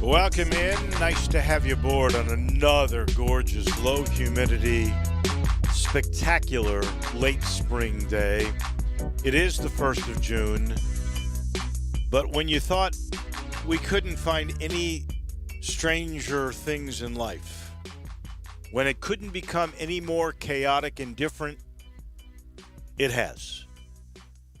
Welcome in. Nice to have you aboard on another gorgeous, low humidity, spectacular late spring day. It is the 1st of June, but when you thought we couldn't find any stranger things in life, when it couldn't become any more chaotic and different, it has.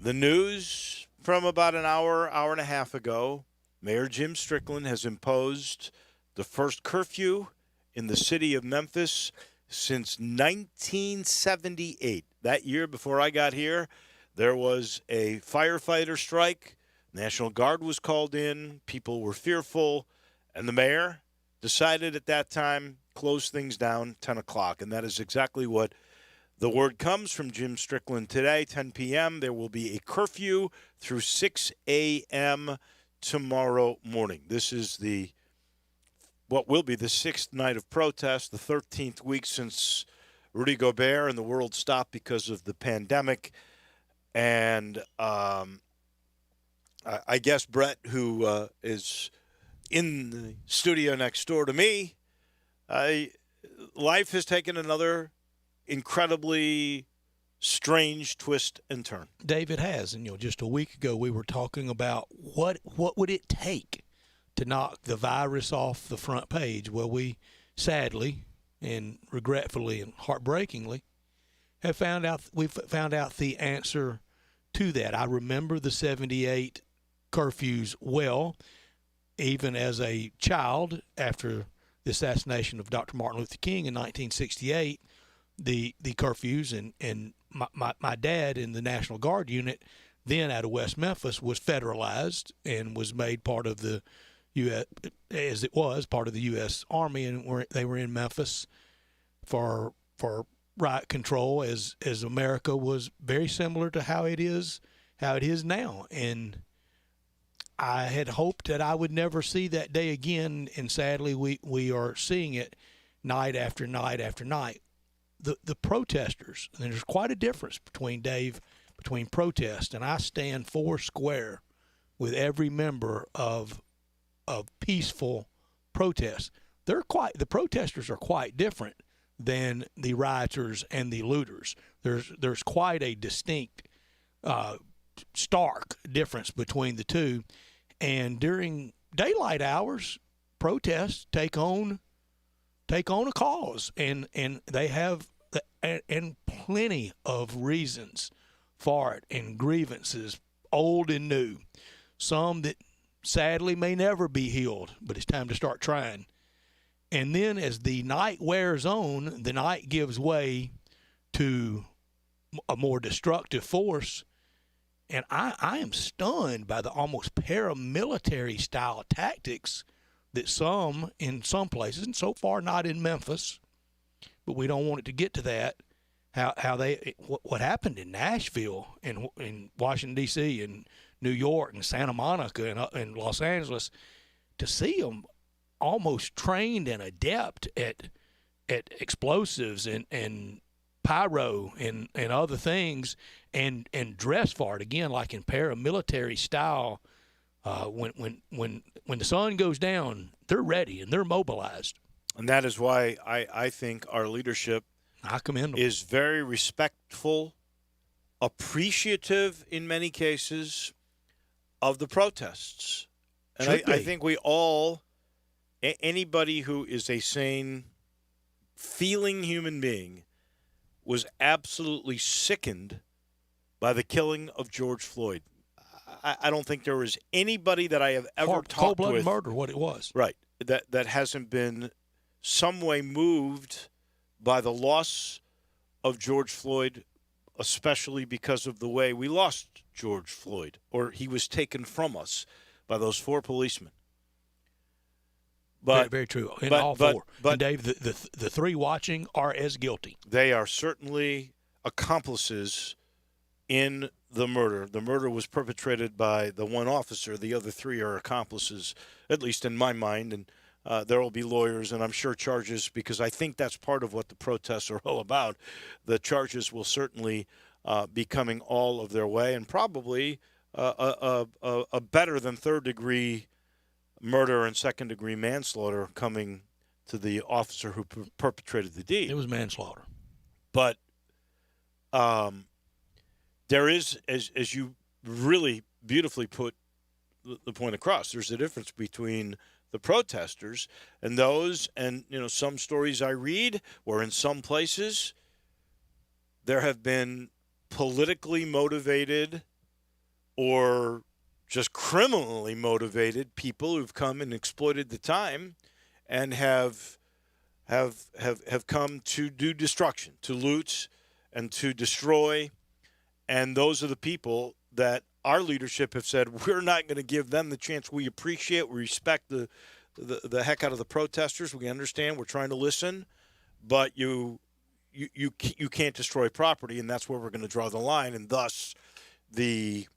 The news from about an hour and a half ago, Mayor Jim Strickland has imposed the first curfew in the city of Memphis since 1978. That year before I got here, there was a firefighter strike. National Guard was called in. People were fearful. And the mayor decided at that time, close things down 10 o'clock. And that is exactly what the word comes from Jim Strickland today, 10 p.m. There will be a curfew through 6 a.m. tomorrow morning. This is what will be the 6th night of protest, the 13th week since Rudy Gobert and the world stopped because of the pandemic. And I guess Brett, who is in the studio next door to me, life has taken another incredibly strange twist and turn. David has, and just a week ago we were talking about what would it take to knock the virus off the front page. Well, we sadly and regretfully and heartbreakingly we've found out the answer to that. I remember the 78 curfews well, even as a child after the assassination of Dr. Martin Luther King in 1968. The curfews and my dad in the National Guard unit then out of West Memphis was federalized and was made part of the U.S. as it was part of the U.S. Army, and they were in Memphis for riot control as America was very similar to how it is now. And I had hoped that I would never see that day again, and sadly we are seeing it night after night after night. The protesters, and there's quite a difference between protest, and I stand four square with every member of peaceful protest. The protesters are quite different than the rioters and the looters. There's quite a distinct, stark difference between the two. And during daylight hours, protests take on a cause, and they have and plenty of reasons for it, and grievances, old and new, some that sadly may never be healed, but it's time to start trying. And then as the night wears on, the night gives way to a more destructive force. And I am stunned by the almost paramilitary style tactics that in some places, and so far not in Memphis, but we don't want it to get to that, what happened in Nashville and in Washington, D.C., and New York and Santa Monica and Los Angeles, to see them almost trained and adept at explosives and pyro and other things, and dress for it again like in paramilitary style. When the sun goes down, they're ready and they're mobilized. And that is why I think our leadership I commend them. Is very respectful, appreciative in many cases of the protests. And I think we all, anybody who is a sane, feeling human being, was absolutely sickened by the killing of George Floyd. I don't think there was anybody that I have ever talked cold-blooded with. Murder, what it was. Right. That hasn't been some way moved by the loss of George Floyd, especially because of the way we lost George Floyd, or he was taken from us by those four policemen. But very true. All four. And Dave, the three watching are as guilty. They are certainly accomplices in the murder. The murder was perpetrated by the one officer. The other three are accomplices, at least in my mind. And there will be lawyers and I'm sure charges, because I think that's part of what the protests are all about. The charges will certainly be coming all of their way, and probably a better than third-degree murder and second-degree manslaughter coming to the officer who perpetrated the deed. It was manslaughter. But there is, as you really beautifully put the point across, there's a difference between the protesters and those, and some stories I read where in some places there have been politically motivated or just criminally motivated people who've come and exploited the time and have come to do destruction, to loot and to destroy. And those are the people that our leadership have said, we're not going to give them the chance. We appreciate, we respect the heck out of the protesters. We understand, we're trying to listen, but you can't destroy property, and that's where we're going to draw the line, and thus the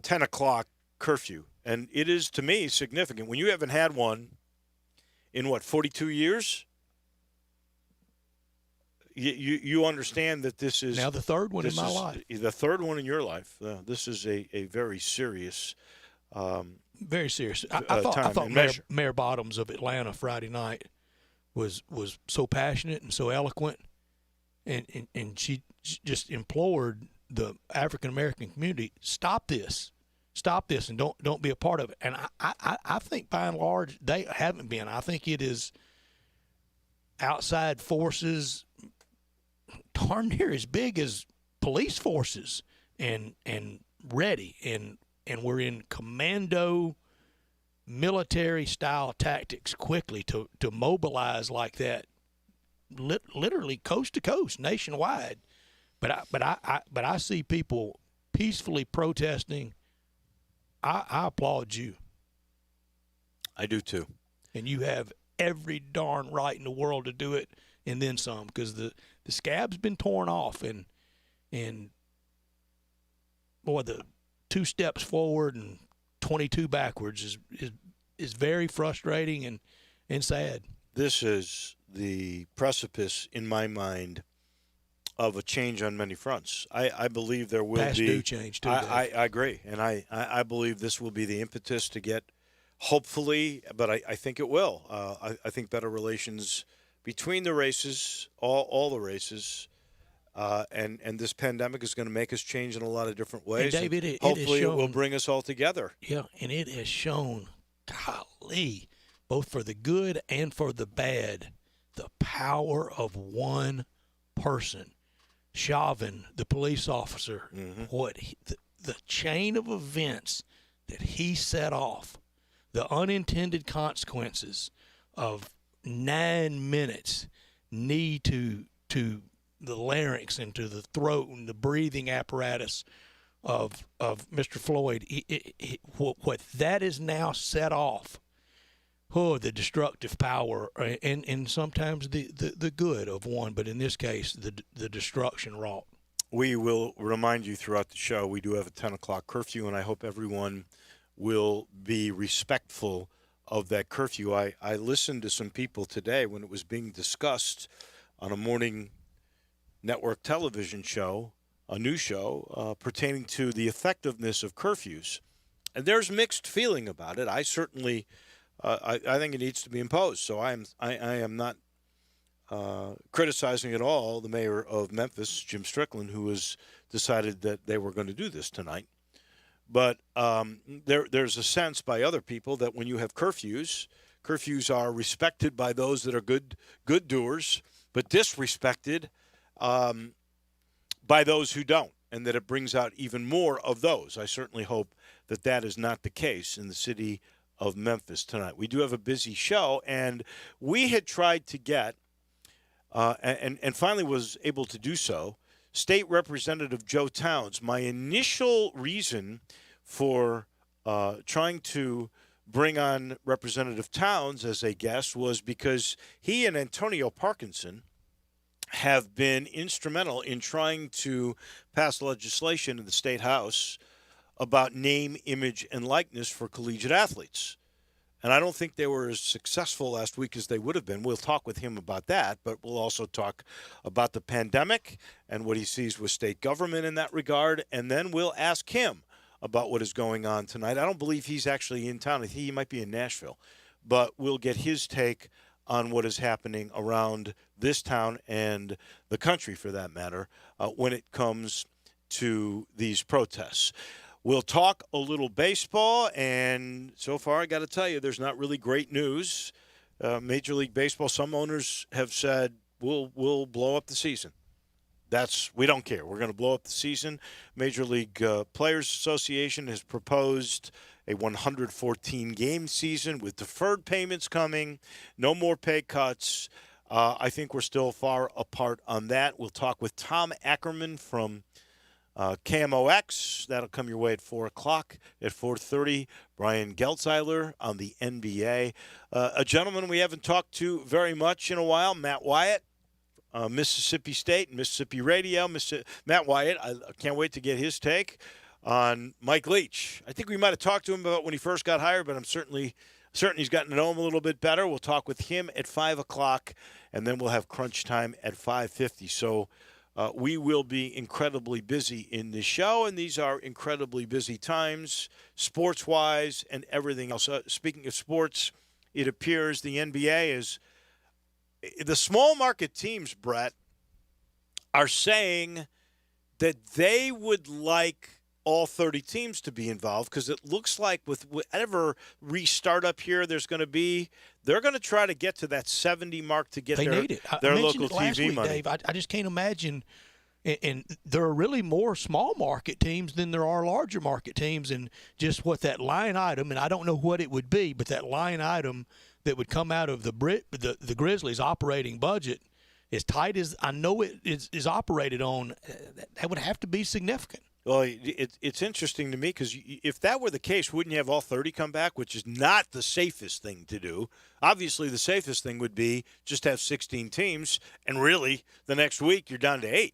10 o'clock curfew. And it is, to me, significant. When you haven't had one in, 42 years? You understand that this is now the third one in my life. The third one in your life. This is a very serious, very serious. I thought Mayor Bottoms of Atlanta Friday night was so passionate and so eloquent, and she just implored the African American community, stop this, and don't be a part of it. And I think by and large they haven't been. I think it is outside forces darn near as big as police forces and ready, and we're in commando military style tactics quickly to mobilize like that, literally coast to coast, nationwide. But I see people peacefully protesting. I applaud you. I do too. And you have every darn right in the world to do it, and then some, because the scab's been torn off, and boy, the 2 steps forward and 22 backwards is very frustrating and sad. This is the precipice, in my mind, of a change on many fronts. I believe there will Past be due change too. I agree, and I believe this will be the impetus to get, hopefully, but I think it will. I think better relations between the races, all the races, and this pandemic is going to make us change in a lot of different ways. And David, hopefully it will bring us all together. Yeah, and it has shown, golly, both for the good and for the bad, the power of one person. Chauvin, the police officer, the chain of events that he set off, the unintended consequences of 9 minutes knee to the larynx and to the throat and the breathing apparatus of Mr. Floyd. What that is now set off, the destructive power and sometimes the good of one, but in this case the destruction wrought. We will remind you throughout the show, we do have a 10 o'clock curfew, and I hope everyone will be respectful of that curfew. I listened to some people today when it was being discussed on a morning network television show, a news show, pertaining to the effectiveness of curfews. And there's mixed feeling about it. I certainly, I think it needs to be imposed. So I am not criticizing at all the mayor of Memphis, Jim Strickland, who has decided that they were going to do this tonight. But there's a sense by other people that when you have curfews are respected by those that are good doers, but disrespected by those who don't, and that it brings out even more of those. I certainly hope that that is not the case in the city of Memphis tonight. We do have a busy show, and we had tried to get, and finally was able to do so, State Representative Joe Towns. My initial reason for trying to bring on Representative Towns as a guest was because he and Antonio Parkinson have been instrumental in trying to pass legislation in the State House about name, image, and likeness for collegiate athletes. And I don't think they were as successful last week as they would have been. We'll talk with him about that, but we'll also talk about the pandemic and what he sees with state government in that regard. And then we'll ask him about what is going on tonight. I don't believe he's actually in town. I think he might be in Nashville. But we'll get his take on what is happening around this town and the country, for that matter, when it comes to these protests. We'll talk a little baseball, and so far I got to tell you, there's not really great news. Major League Baseball, some owners have said, we'll blow up the season. We don't care. We're going to blow up the season. Major League Players Association has proposed a 114-game season with deferred payments coming, no more pay cuts. I think we're still far apart on that. We'll talk with Tom Ackerman from KMOX. That'll come your way at 4 o'clock. At 4:30, Brian Geltzeiler on the NBA. A gentleman we haven't talked to very much in a while, Matt Wyatt, Mississippi State and Mississippi Radio. Matt Wyatt, I can't wait to get his take on Mike Leach. I think we might have talked to him about when he first got hired, but I'm certain he's gotten to know him a little bit better. We'll talk with him at 5 o'clock, and then we'll have crunch time at 5:50. So we will be incredibly busy in this show, and these are incredibly busy times, sports-wise and everything else. Speaking of sports, it appears the NBA is – the small market teams, Brett, are saying that they would like all 30 teams to be involved because it looks like with whatever restart up here there's going to be, they're going to try to get to that 70 mark to get their local TV money. Dave, I just can't imagine. And there are really more small market teams than there are larger market teams. And just what that line item, and I don't know what it would be, but that line item that would come out of the Grizzlies' operating budget, as tight as I know it is operated on, that would have to be significant. Well, it's interesting to me because if that were the case, wouldn't you have all 30 come back, which is not the safest thing to do? Obviously, the safest thing would be just have 16 teams, and really the next week you're down to 8.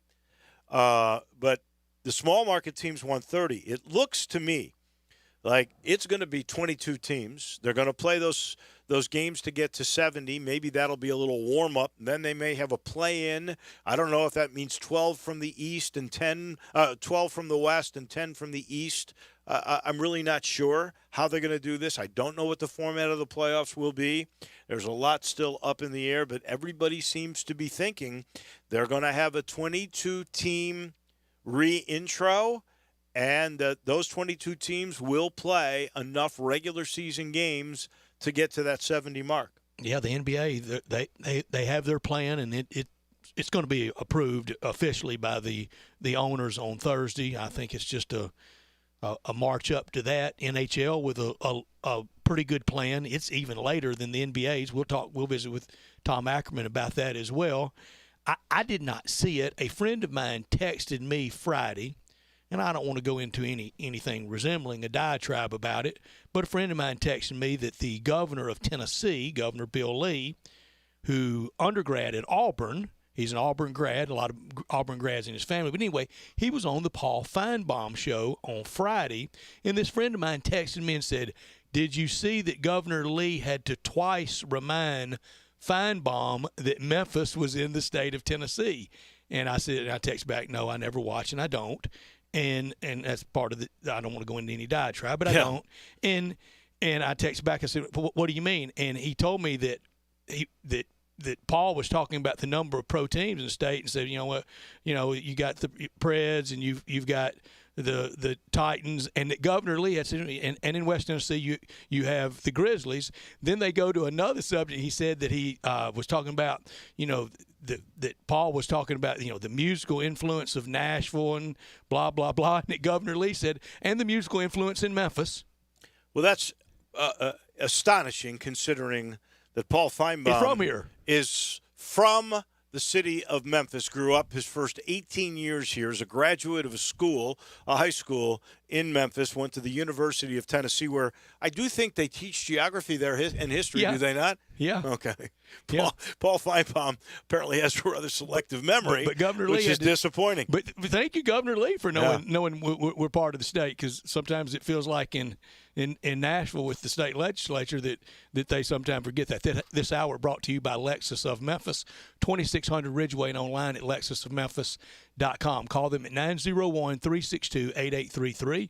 But the small market teams want 30. It looks to me like it's going to be 22 teams. They're going to play those games to get to 70. Maybe that'll be a little warm-up. Then they may have a play-in. I don't know if that means 12 from the East and 12 from the West and 10 from the East. I'm really not sure how they're going to do this. I don't know what the format of the playoffs will be. There's a lot still up in the air, but everybody seems to be thinking they're going to have a 22-team re-intro, and those 22 teams will play enough regular season games to get to that 70 mark. Yeah, the NBA, they have their plan, and it's going to be approved officially by the owners on Thursday. I think it's just a march up to that. NHL with a pretty good plan. It's even later than the NBA's. We'll visit with Tom Ackerman about that as well. I did not see it. A friend of mine texted me Friday, and I don't want to go into anything resembling a diatribe about it, but a friend of mine texted me that the governor of Tennessee, Governor Bill Lee, who undergrad at Auburn, he's an Auburn grad, a lot of Auburn grads in his family, but anyway, he was on the Paul Feinbaum show on Friday, and this friend of mine texted me and said, "Did you see that Governor Lee had to twice remind Feinbaum that Memphis was in the state of Tennessee?" And I said, and I text back, "No, I never watch, and I don't." And that's part of the. I don't want to go into any diatribe, but I don't. And I text back. I said, "What do you mean?" And he told me that that Paul was talking about the number of pro teams in the state, and said, "You know what? You know, you got the Preds, and you've got the Titans, and that Governor Lee had said, and in West Tennessee you have the Grizzlies." Then they go to another subject. He said that he was talking about, you know, that Paul was talking about, you know, the musical influence of Nashville and blah, blah, blah. And that Governor Lee said, and the musical influence in Memphis. Well, that's astonishing considering that Paul Feinbaum is from the city of Memphis, grew up his first 18 years here as a graduate of a high school in Memphis, went to the University of Tennessee, where I do think they teach geography there and history, do they not? Yeah. Okay. Paul Feinbaum apparently has a rather selective memory, but Governor Lee which is disappointing. But thank you, Governor Lee, for knowing we're part of the state, because sometimes it feels like in Nashville with the state legislature that they sometimes forget that. This hour brought to you by Lexus of Memphis, 2600 Ridgeway, and online at lexusofmemphis.com. Call them at 901-362-8833.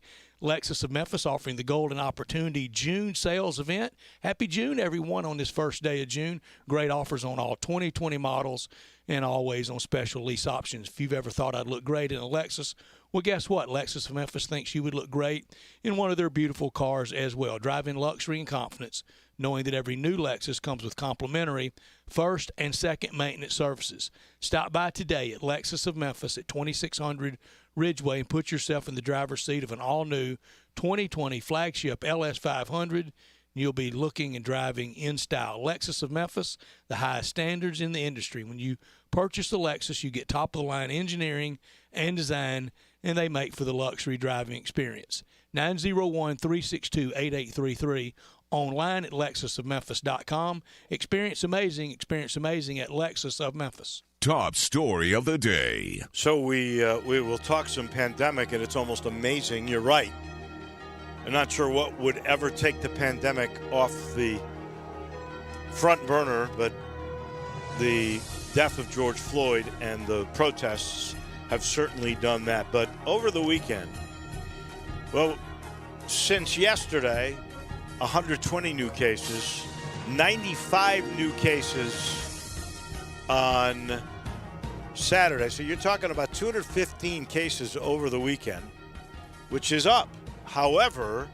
Lexus of Memphis offering the Golden Opportunity June sales event. Happy June, everyone, on this first day of June. Great offers on all 2020 models and always on special lease options. If you've ever thought I'd look great in a Lexus, well, guess what? Lexus of Memphis thinks you would look great in one of their beautiful cars as well. Drive in luxury and confidence, knowing that every new Lexus comes with complimentary first and second maintenance services. Stop by today at Lexus of Memphis at 2600 Ridgeway and put yourself in the driver's seat of an all-new 2020 flagship LS500. You'll be looking and driving in style. Lexus of Memphis, the highest standards in the industry. When you purchase a Lexus, you get top-of-the-line engineering and design, and they make for the luxury driving experience. 901-362-8833. Online at lexusofmemphis.com. Experience amazing at Lexus of Memphis. Top story of the day. So we will talk some pandemic, and it's almost amazing. You're right. I'm not sure what would ever take the pandemic off the front burner, but the death of George Floyd and the protests have certainly done that. But over the weekend, well, since yesterday, 120 new cases, 95 new cases on Saturday. So you're talking about 215 cases over the weekend, which is up. However,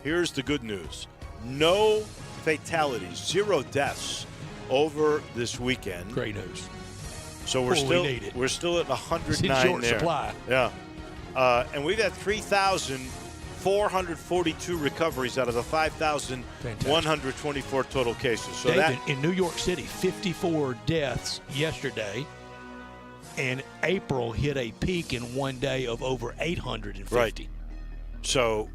here's the good news. No fatalities, 0 deaths over this weekend. Great news. So we're still at 109 short there. Supply. Yeah. And we've had 3,442 recoveries out of the 5,124 total cases. So David, in New York City, 54 deaths yesterday, and April hit a peak in one day of over 850. Right. So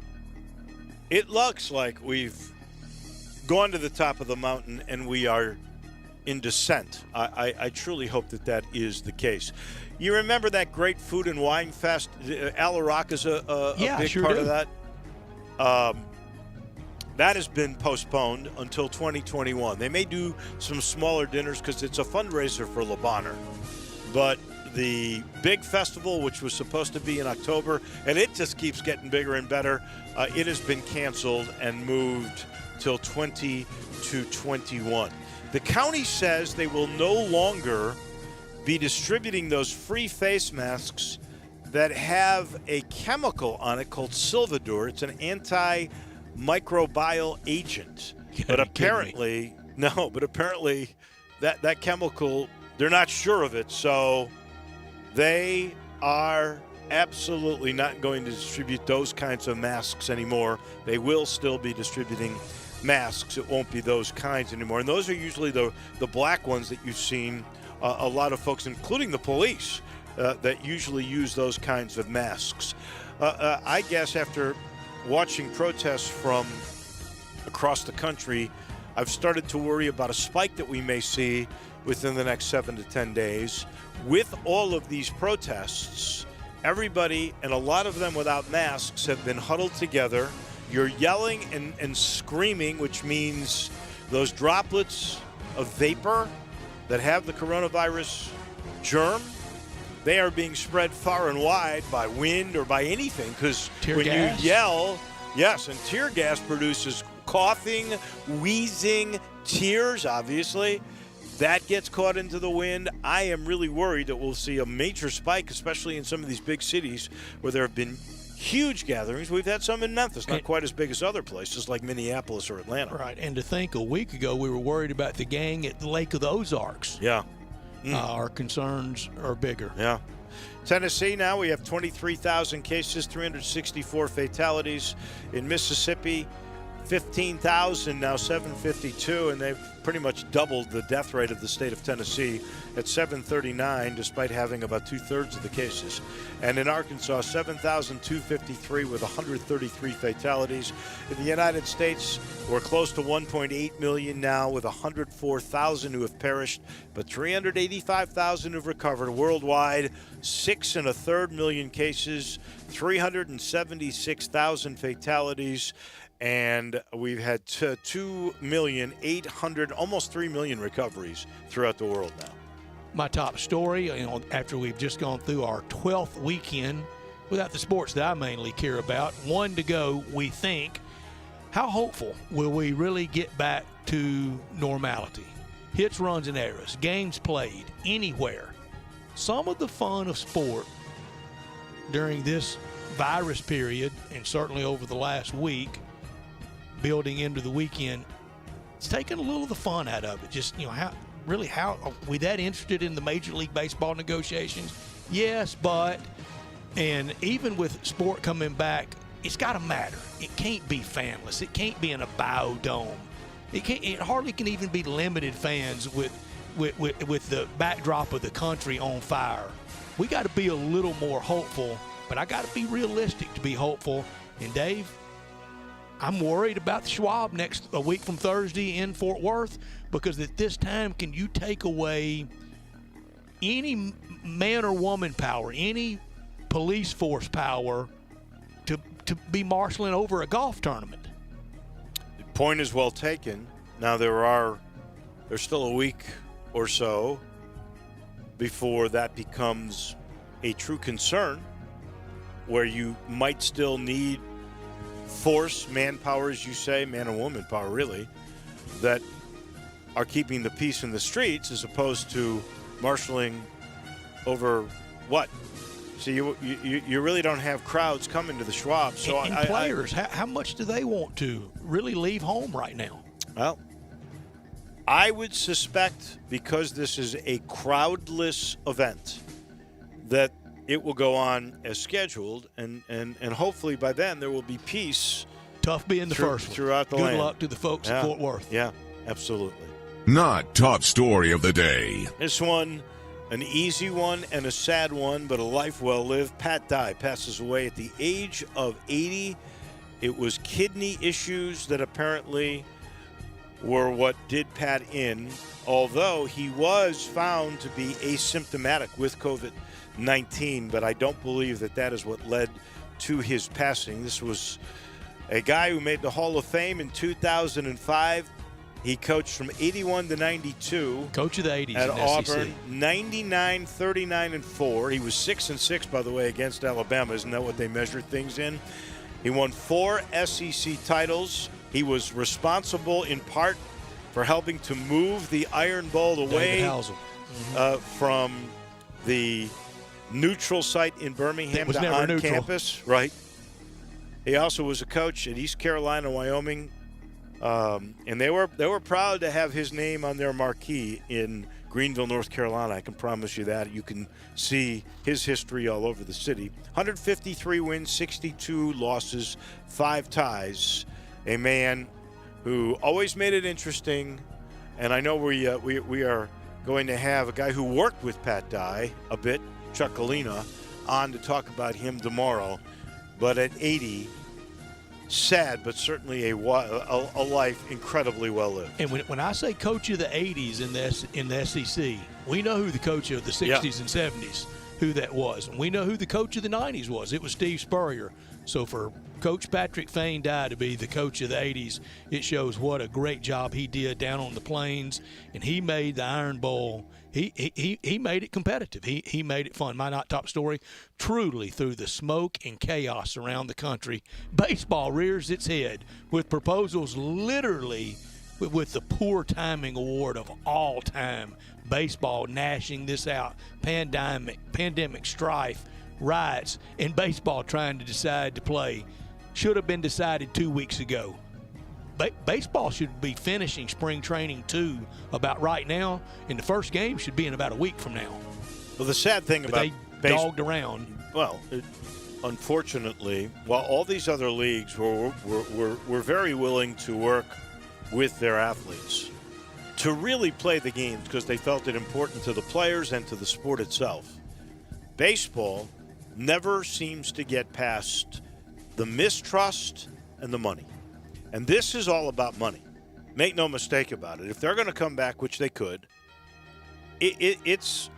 it looks like we've gone to the top of the mountain and we are in descent. I truly hope that is the case. You remember that great food and wine fest? Alarock is a big sure part do. of that. That has been postponed until 2021. They may do some smaller dinners because it's a fundraiser for Le Bonheur. But the big festival, which was supposed to be in October, and it just keeps getting bigger and better, it has been canceled and moved till 2021. The county says they will no longer be distributing those free face masks that have a chemical on it called Silvadur. It's an antimicrobial agent. But apparently that chemical, they're not sure of it, so they are absolutely not going to distribute those kinds of masks anymore. They will still be distributing masks. It won't be those kinds anymore. And those are usually the black ones that you've seen a lot of folks, including the police, that usually use those kinds of masks. I guess after watching protests from across the country, I've started to worry about a spike that we may see within the next 7 to 10 days. With all of these protests, everybody, and a lot of them without masks, have been huddled together. You're yelling and screaming, which means those droplets of vapor that have the coronavirus germ, they are being spread far and wide by wind or by anything, because when you yell, yes, and tear gas produces coughing, wheezing, tears, obviously. That gets caught into the wind. I am really worried that we'll see a major spike, especially in some of these big cities where there have been huge gatherings. We've had some in Memphis, not quite as big as other places like Minneapolis or Atlanta. Right, and to think a week ago we were worried about the gang at the Lake of the Ozarks. Yeah. Our concerns are bigger. Yeah. Tennessee now, we have 23,000 cases, 364 fatalities. In Mississippi, 15,000, now 752, and they've pretty much doubled the death rate of the state of Tennessee at 739, despite having about two-thirds of the cases. And in Arkansas, 7,253 with 133 fatalities. In the United States, we're close to 1.8 million now with 104,000 who have perished, but 385,000 who've recovered. Worldwide, 6 1/3 million cases, 376,000 fatalities. And we've had 2,800,000, almost 3 million recoveries throughout the world now. My top story, after we've just gone through our 12th weekend without the sports that I mainly care about. 1 to go, we think. How hopeful will we really get back to normality? Hits, runs, and errors, games played anywhere. Some of the fun of sport during this virus period, and certainly over the last week, building into the weekend, it's taken a little of the fun out of it. Just, how are we that interested in the Major League Baseball negotiations? Yes, but, and even with sport coming back, it's got to matter. It can't be fanless. It can't be in a biodome. It hardly can even be limited fans with the backdrop of the country on fire. We got to be a little more hopeful, but I got to be realistic to be hopeful. And Dave, I'm worried about the Schwab a week from Thursday in Fort Worth, because at this time, can you take away any man or woman power, any police force power to be marshaling over a golf tournament? The point is well taken. Now there's still a week or so before that becomes a true concern, where you might still need force, manpower, as you say, man and woman power, really, that are keeping the peace in the streets, as opposed to marshaling over what? So you really don't have crowds coming to the Schwab. So and players, how much do they want to really leave home right now? Well, I would suspect, because this is a crowdless event, that it will go on as scheduled, and hopefully by then there will be peace. Tough being the first one. Throughout the land. Good luck to the folks at Fort Worth. Yeah, absolutely. Not top story of the day. This one, an easy one and a sad one, but a life well lived. Pat Dye passes away at the age of 80. It was kidney issues that apparently were what did Pat in, although he was found to be asymptomatic with COVID-19, but I don't believe that is what led to his passing. This was a guy who made the Hall of Fame in 2005. He coached from 81 to 92. Coach of the 80s at in Auburn. SEC. 99, 39, and 4. He was 6-6, by the way, against Alabama. Isn't that what they measure things in? He won 4 SEC titles. He was responsible in part for helping to move the Iron Bowl away from the neutral site in Birmingham to on campus. Right. He also was a coach at East Carolina, Wyoming. And they were proud to have his name on their marquee in Greenville, North Carolina. I can promise you that. You can see his history all over the city. 153 wins, 62 losses, 5 ties. A man who always made it interesting. And I know we are going to have a guy who worked with Pat Dye a bit, Chuck Galena, on to talk about him tomorrow. But at 80, sad, but certainly a life incredibly well lived. And when I say coach of the 80s in the SEC, we know who the coach of the 60s and 70s, who that was. And we know who the coach of the 90s was. It was Steve Spurrier. So for Coach Patrick Fain Dye to be the coach of the 80s, it shows what a great job he did down on the plains. And he made the Iron Bowl. He made it competitive. He made it fun. My not top story, truly through the smoke and chaos around the country, baseball rears its head with proposals literally with the poor timing award of all time. Baseball gnashing this out, pandemic strife, riots, and baseball trying to decide to play. Should have been decided 2 weeks ago. Baseball should be finishing spring training too about right now, and the first game should be in about a week from now. Well, the sad thing about they dogged around. Well, unfortunately, while all these other leagues were very willing to work with their athletes to really play the games because they felt it important to the players and to the sport itself, baseball never seems to get past the mistrust and the money. And this is all about money. Make no mistake about it. If they're going to come back, which they could, it's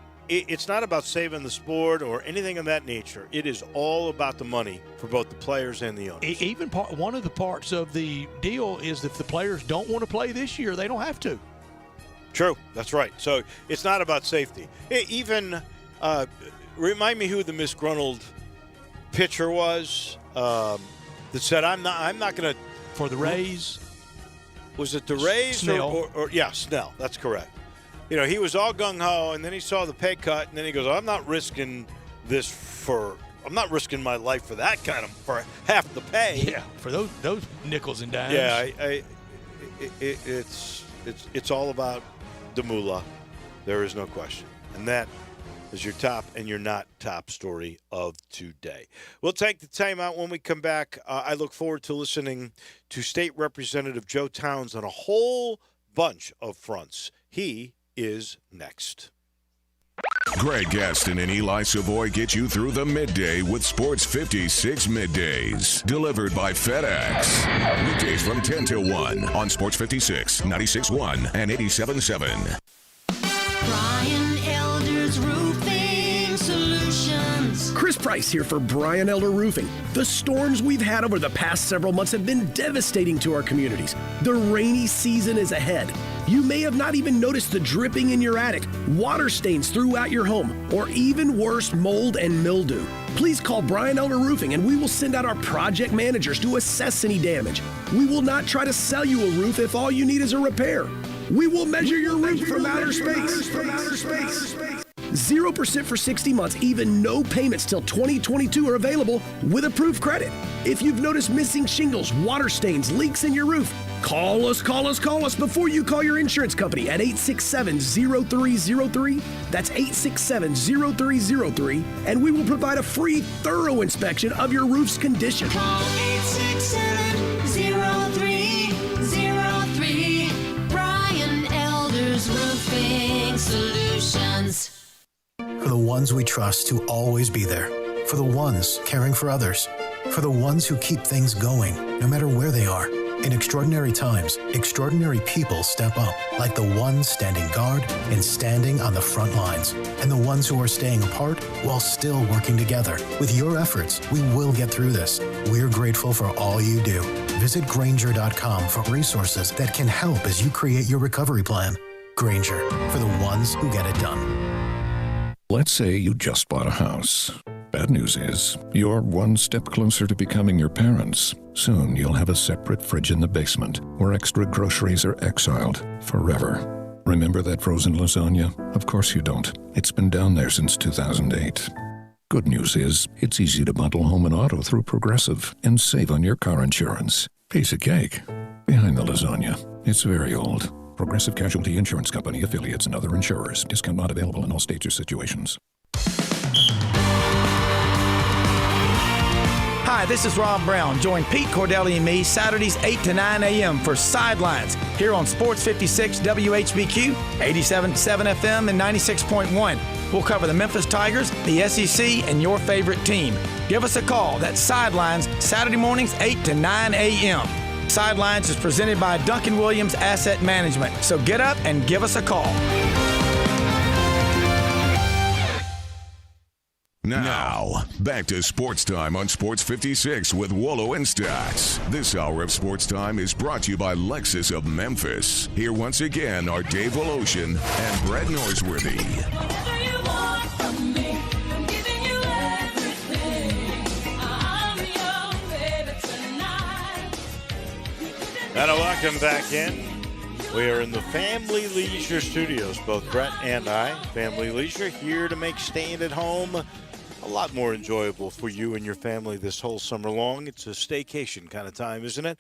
not about saving the sport or anything of that nature. It is all about the money for both the players and the owners. Even one of the parts of the deal is if the players don't want to play this year, they don't have to. True. That's right. So it's not about safety. Even remind me who the misgruntled pitcher was that said, I'm not going to. For the Rays. Was it the Rays Snell. or yeah, Snell? That's correct. You know, he was all gung ho, and then he saw the pay cut, and then he goes, "I'm not risking I'm not risking my life for that for half the pay." Yeah, for those nickels and dimes. Yeah, it's all about the moolah. There is no question, and that is your top and your not top story of today. We'll take the time out when we come back. I look forward to listening to State Representative Joe Towns on a whole bunch of fronts. He is next. Greg Gaston and Eli Savoy get you through the midday with Sports 56 Middays. Delivered by FedEx. Weekdays from 10 till 1 on Sports 56, 96.1 and 87.7. Brian Elder's Roofing Solutions. Chris Price here for Brian Elder Roofing. The storms we've had over the past several months have been devastating to our communities. The rainy season is ahead. You may have not even noticed the dripping in your attic, water stains throughout your home, or even worse, mold and mildew. Please call Brian Elder Roofing and we will send out our project managers to assess any damage. We will not try to sell you a roof if all you need is a repair. We will measure your roof from outer space. 0% for 60 months, even no payments till 2022 are available with approved credit. If you've noticed missing shingles, water stains, leaks in your roof, call us before you call your insurance company at 867-0303. That's 867-0303, and we will provide a free, thorough inspection of your roof's condition. Call 867-0303. Brian Elder's Roofing Solutions. For the ones we trust to always be there. For the ones caring for others. For the ones who keep things going, no matter where they are. In extraordinary times, extraordinary people step up, like the ones standing guard and standing on the front lines, and the ones who are staying apart while still working together. With your efforts, we will get through this. We're grateful for all you do. Visit Grainger.com for resources that can help as you create your recovery plan. Grainger, for the ones who get it done. Let's say you just bought a house. Bad news is, you're one step closer to becoming your parents. Soon you'll have a separate fridge in the basement where extra groceries are exiled forever. Remember that frozen lasagna? Of course you don't. It's been down there since 2008. Good news is, it's easy to bundle home and auto through Progressive and save on your car insurance. Piece of cake. Behind the lasagna, it's very old. Progressive Casualty Insurance Company, affiliates, and other insurers. Discount not available in all states or situations. Hi, this is Rob Brown. Join Pete Cordelli and me Saturdays 8 to 9 a.m. for Sidelines here on Sports 56 WHBQ, 87.7 FM, and 96.1. We'll cover the Memphis Tigers, the SEC, and your favorite team. Give us a call. That's Sidelines, Saturday mornings 8 to 9 a.m. Sidelines is presented by Duncan Williams Asset Management. So get up and give us a call. Now, back to Sports Time on Sports 56 with Wolo and Stacks. This hour of Sports Time is brought to you by Lexus of Memphis. Here once again are Dave Voloshin and Brett Norsworthy. And welcome back in. We are in the Family Leisure Studios, both Brett and I. Family Leisure here to make staying at home a lot more enjoyable for you and your family this whole summer long. It's a staycation kind of time, isn't it?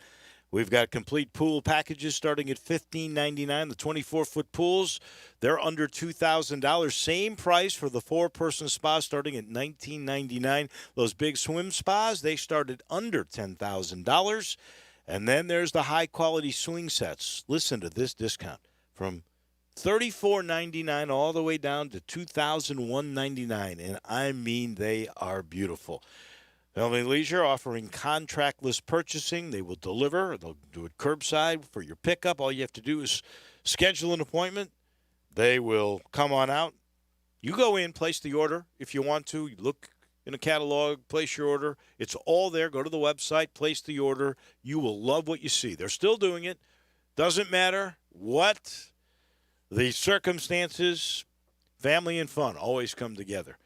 We've got complete pool packages starting at $15.99. The 24-foot pools, they're under $2,000. Same price for the four-person spa starting at $19.99. Those big swim spas, they start at under $10,000. And then there's the high-quality swing sets. Listen to this discount from $34.99 all the way down to $2,199. And I mean, they are beautiful. Family Leisure offering contactless purchasing. They will deliver. They'll do it curbside for your pickup. All you have to do is schedule an appointment. They will come on out. You go in, place the order if you want to. You look in a catalog, place your order. It's all there. Go to the website, place the order. You will love what you see. They're still doing it. Doesn't matter what the circumstances, family and fun always come together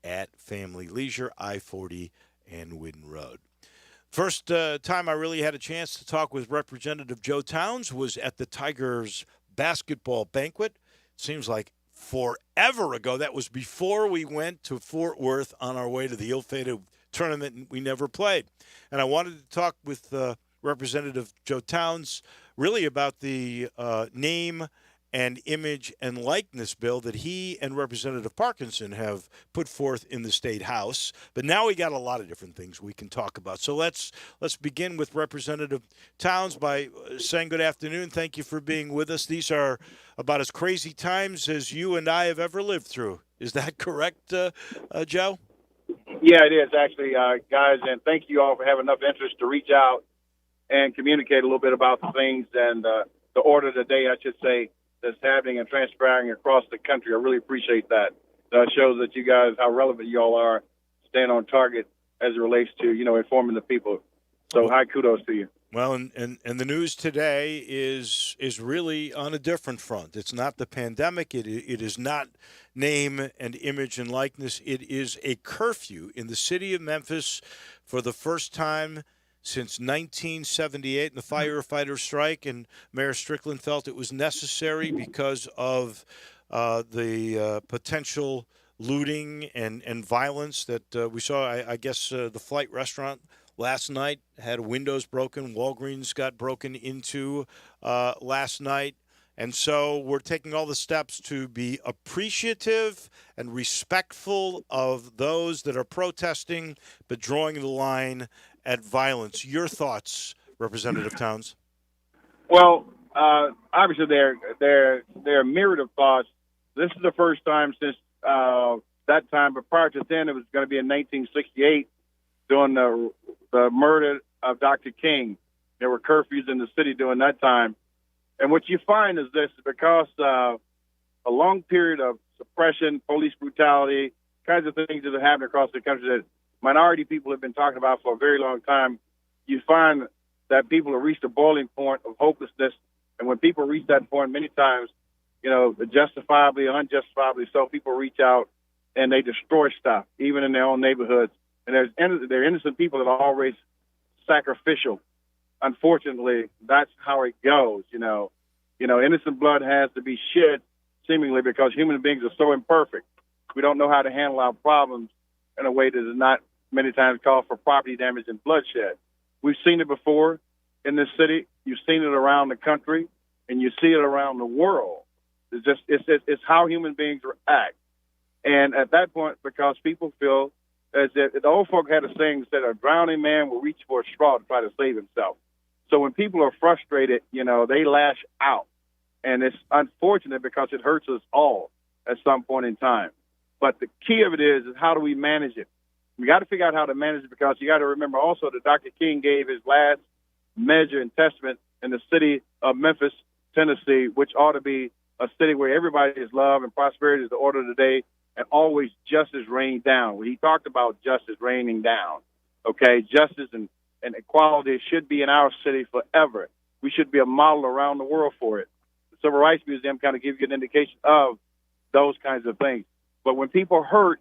at Family Leisure, I-40 and Wynn Road. First time I really had a chance to talk with Representative Joe Towns was at the Tigers basketball banquet. Seems like forever ago. That was before we went to Fort Worth on our way to the ill-fated tournament we never played. And I wanted to talk with Representative Joe Towns really about the name and image and likeness bill that he and Representative Parkinson have put forth in the State House. But now we got a lot of different things we can talk about. So let's begin with Representative Towns by saying good afternoon. Thank you for being with us. These are about as crazy times as you and I have ever lived through. Is that correct, Joe? Yeah, it is actually, guys, and thank you all for having enough interest to reach out and communicate a little bit about the things and the order of the day, I should say, that's happening and transpiring across the country. I really appreciate that. That shows that you guys, how relevant you all are, staying on target as it relates to, informing the people. So high kudos to you. Well, and the news today is really on a different front. It's not the pandemic. It is not name and image and likeness. It is a curfew in the city of Memphis for the first time since 1978 in the firefighter strike, and Mayor Strickland felt it was necessary because of the potential looting and violence that we saw. I guess the Flight restaurant last night had windows broken. Walgreens got broken into last night. And so we're taking all the steps to be appreciative and respectful of those that are protesting, but drawing the line at violence. Your thoughts, Representative Towns? Well, obviously there are a myriad of thoughts. This is the first time since that time, but prior to then, it was going to be in 1968 during the murder of Dr. King. There were curfews in the city during that time. And what you find is this, because a long period of suppression, police brutality, kinds of things that have happened across the country that minority people have been talking about for a very long time, you find that people have reached a boiling point of hopelessness. And when people reach that point, many times, justifiably or unjustifiably so, people reach out and they destroy stuff, even in their own neighborhoods. And there are innocent people that are always sacrificial. Unfortunately, that's how it goes. Innocent blood has to be shed, seemingly, because human beings are so imperfect. We don't know how to handle our problems in a way that does not many times call for property damage and bloodshed. We've seen it before in this city. You've seen it around the country, and you see it around the world. It's how human beings react. And at that point, because people feel as if the old folk had a saying that a drowning man will reach for a straw to try to save himself. So when people are frustrated, they lash out. And it's unfortunate because it hurts us all at some point in time. But the key of it is how do we manage it? We got to figure out how to manage it, because you got to remember also that Dr. King gave his last measure and testament in the city of Memphis, Tennessee, which ought to be a city where everybody is love and prosperity is the order of the day, and always justice rain down. He talked about justice raining down. Okay, justice and equality should be in our city forever. We should be a model around the world for it. The Civil Rights Museum kind of gives you an indication of those kinds of things. But when people hurt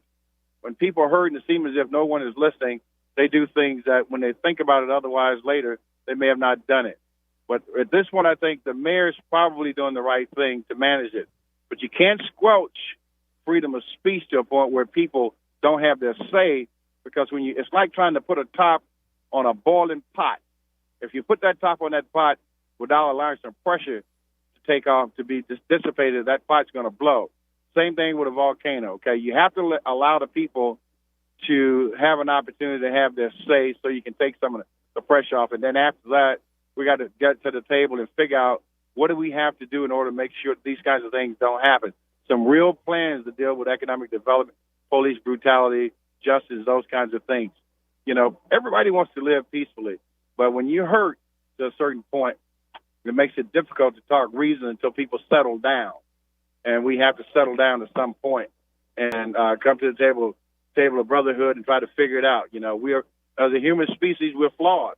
and it seems as if no one is listening, they do things that when they think about it otherwise later, they may have not done it. But at this one, I think the mayor's probably doing the right thing to manage it. But you can't squelch freedom of speech to a point where people don't have their say, because it's like trying to put a top on a boiling pot. If you put that top on that pot without allowing some pressure to take off, to be dissipated, that pot's going to blow. Same thing with a volcano, okay? You have to allow the people to have an opportunity to have their say so you can take some of the pressure off. And then after that, we got to get to the table and figure out what do we have to do in order to make sure that these kinds of things don't happen. Some real plans to deal with economic development, police brutality, justice, those kinds of things. Everybody wants to live peacefully, but when you hurt to a certain point, it makes it difficult to talk reason until people settle down. And we have to settle down at some point and come to the table of brotherhood and try to figure it out. We are, as a human species, we're flawed.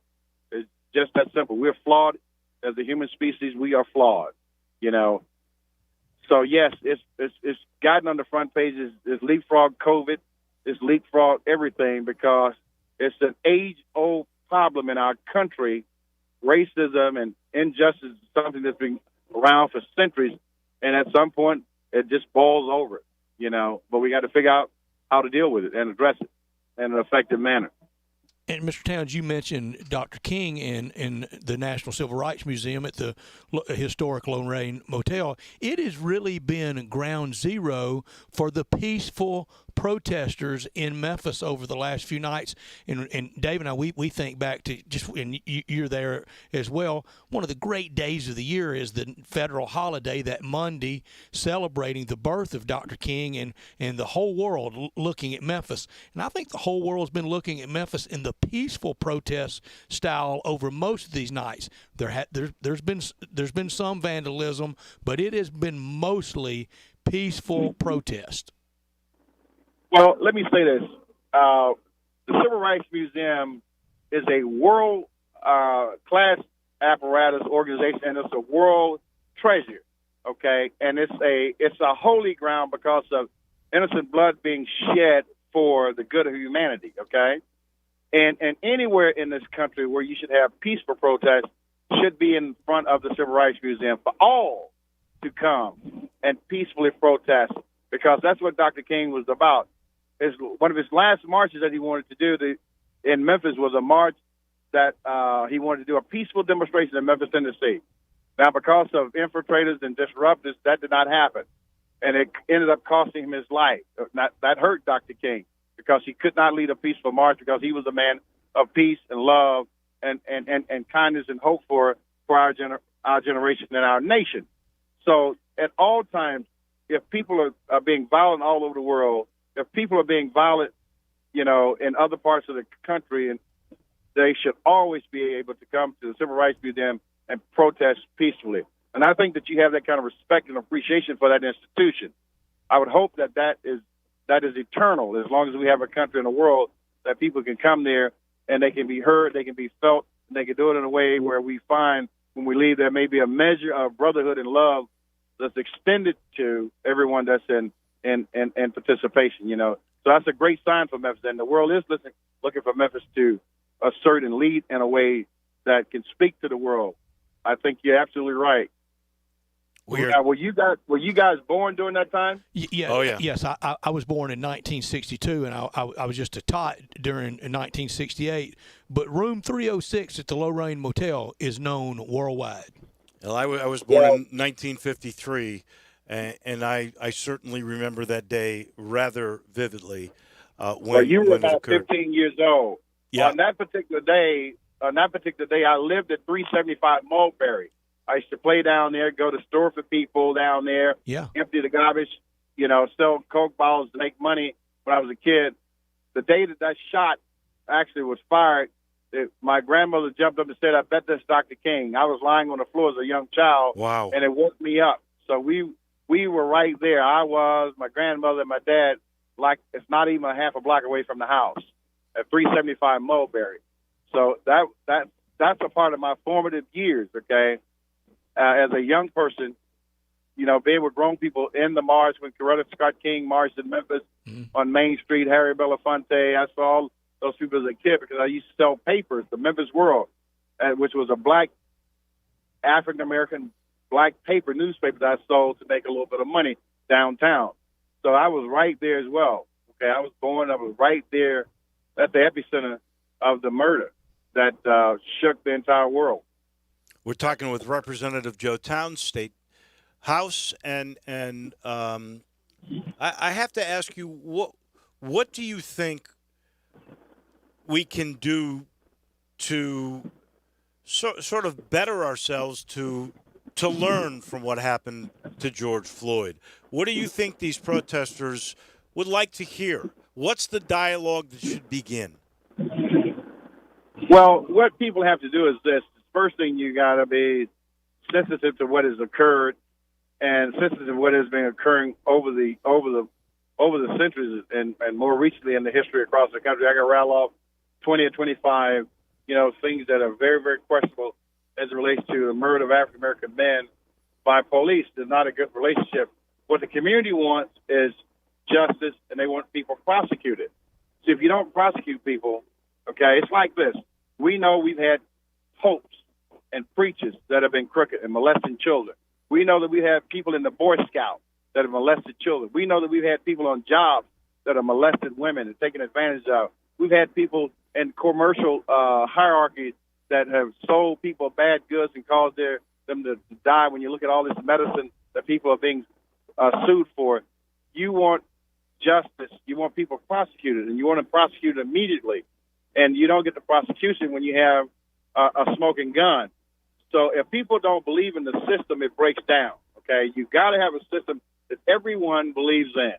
It's just that simple. We're flawed. As a human species, we are flawed. So yes, it's gotten on the front pages. It's leapfrog COVID. It's leapfrog everything, because It's an age-old problem in our country. Racism and injustice is something that's been around for centuries, and at some point it just boils over, But we got to figure out how to deal with it and address it in an effective manner. And Mr. Towns, you mentioned Dr. King in the National Civil Rights Museum at the historic Lorraine Motel. It has really been ground zero for the peaceful protesters in Memphis over the last few nights. And Dave and I, we think back to and you're there as well. One of the great days of the year is the federal holiday, that Monday, celebrating the birth of Dr. King, and the whole world looking at Memphis. And I think the whole world's been looking at Memphis in the peaceful protest style over most of these nights. There's been some vandalism, but it has been mostly peaceful protest. Well, let me say this. The Civil Rights Museum is a world-class apparatus organization, and it's a world treasure, okay? And it's a holy ground because of innocent blood being shed for the good of humanity, okay? And anywhere in this country where you should have peaceful protest should be in front of the Civil Rights Museum for all to come and peacefully protest, because that's what Dr. King was about. One of his last marches that he wanted to do in Memphis was a march that he wanted to do a peaceful demonstration in Memphis, Tennessee. Now, because of infiltrators and disruptors, that did not happen, and it ended up costing him his life. That hurt Dr. King, because he could not lead a peaceful march, because he was a man of peace and love and kindness and hope for our generation and our nation. So at all times, if people are being violent all over the world, if people are being violent, in other parts of the country, and they should always be able to come to the Civil Rights Museum and protest peacefully. And I think that you have that kind of respect and appreciation for that institution. I would hope that is eternal, as long as we have a country and a world that people can come there and they can be heard, they can be felt, and they can do it in a way where we find when we leave there may be a measure of brotherhood and love that's extended to everyone that's in participation, So that's a great sign for Memphis, and the world is looking for Memphis to assert and lead in a way that can speak to the world. I think you're absolutely right. Were you guys born during that time? Yeah. Oh, yeah. Yes, I was born in 1962, and I was just a tot during 1968. But room 306 at the Lorraine Motel is known worldwide. Well, I was born in 1953, and I certainly remember that day rather vividly. You were about 15 years old. Yeah. On that particular day, I lived at 375 Mulberry. I used to play down there, go to store for people down there, empty the garbage, sell Coke bottles to make money when I was a kid. The day that shot actually was fired, my grandmother jumped up and said, "I bet that's Dr. King." I was lying on the floor as a young child, wow, and it woke me up. So we were right there. I was, my grandmother, and my dad, like it's not even a half a block away from the house at 375 Mulberry. So that's a part of my formative years, okay? As a young person, being with grown people in the march when Coretta Scott King marched in Memphis on Main Street, Harry Belafonte, I saw all those people as a kid because I used to sell papers, the Memphis World, which was a black, African-American black paper newspaper that I sold to make a little bit of money downtown. So I was right there as well. Okay, I was right there at the epicenter of the murder that shook the entire world. We're talking with Representative Joe Towns, State House, and I have to ask you, what do you think we can do to sort of better ourselves to learn from what happened to George Floyd? What do you think these protesters would like to hear? What's the dialogue that should begin? Well, what people have to do is this. First thing, you got to be sensitive to what has occurred and sensitive to what has been occurring over the centuries and more recently in the history across the country. I can rattle off 20 or 25, things that are very, very questionable as it relates to the murder of African American men by police. There's not a good relationship. What the community wants is justice, and they want people prosecuted. So if you don't prosecute people, Okay, it's like this. We know we've had popes and preachers that have been crooked and molesting children. We know that we have people in the Boy Scouts that have molested children. We know that we've had people on jobs that have molested women and taken advantage of. We've had people in commercial hierarchies that have sold people bad goods and caused them to die. When you look at all this medicine that people are being sued for, you want justice. You want people prosecuted, and you want them prosecuted immediately. And you don't get the prosecution when you have a smoking gun. So if people don't believe in the system, it breaks down. Okay, you've got to have a system that everyone believes in.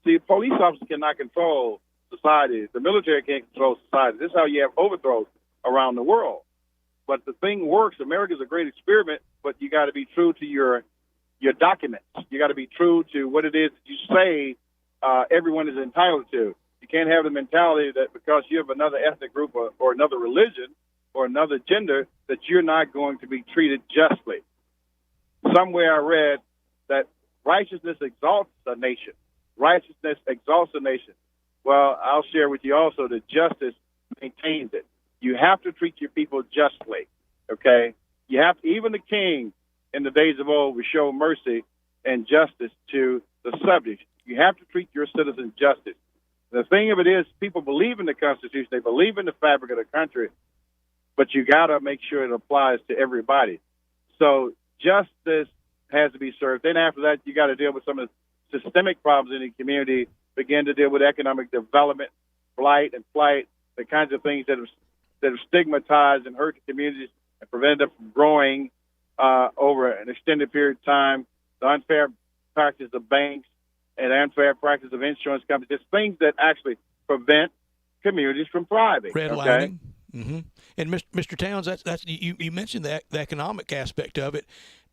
See, police officers cannot control society. The military can't control society. This is how you have overthrows around the world. But the thing works. America's a great experiment, but you got to be true to your documents. You got to be true to what it is that you say everyone is entitled to. You can't have the mentality that because you have another ethnic group or another religion or another gender that you're not going to be treated justly. Somewhere I read that righteousness exalts a nation. Righteousness exalts a nation. Well, I'll share with you also that justice maintains it. You have to treat your people justly, okay? You have to, even the king in the days of old would show mercy and justice to the subjects. You have to treat your citizens justice. The thing of it is, people believe in the Constitution. They believe in the fabric of the country, but you got to make sure it applies to everybody. So justice has to be served. Then after that, you got to deal with some of the systemic problems in the community, begin to deal with economic development, blight and flight, the kinds of things that have stigmatized and hurt the communities and prevented them from growing over an extended period of time, the unfair practice of banks and unfair practice of insurance companies. There's things that actually prevent communities from thriving. Redlining. Mm-hmm. And Mr. Towns, that's you mentioned the economic aspect of it,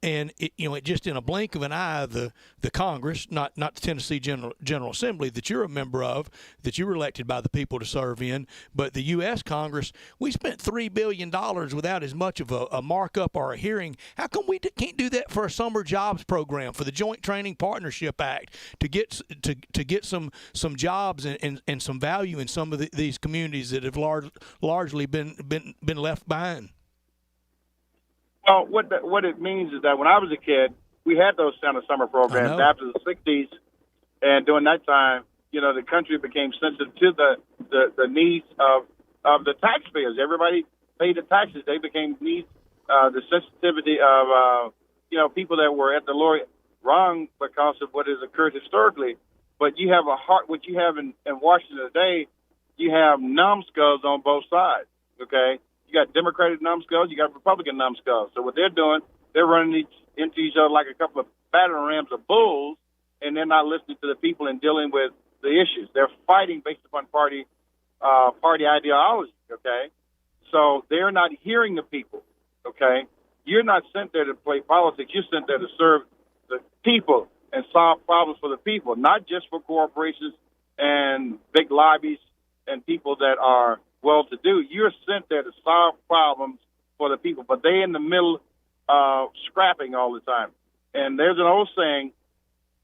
and it just in a blink of an eye, the Congress, not the Tennessee General Assembly that you're a member of, that you were elected by the people to serve in, but the U.S. Congress, we spent $3 billion without as much of a markup or a hearing. How come we can't do that for a summer jobs program, for the Joint Training Partnership Act, to get some jobs and some value in some of these communities that have largely been left behind? Well, what it means is that when I was a kid, we had those kind of summer programs after the 60s, and during that time, the country became sensitive to the needs of the taxpayers. Everybody paid the taxes. They became needs, the sensitivity of people that were at the lower wrong because of what has occurred historically. But you have what you have in Washington today, you have numbskulls on both sides. Okay. You got Democratic numbskulls, you got Republican numbskulls. So what they're doing, they're running into each other like a couple of battering rams of bulls, and they're not listening to the people and dealing with the issues. They're fighting based upon party ideology, okay? So they're not hearing the people, okay? You're not sent there to play politics. You're sent there to serve the people and solve problems for the people, not just for corporations and big lobbies and people that are well-to-do. You're sent there to solve problems for the people, but they're in the middle of scrapping all the time. And there's an old saying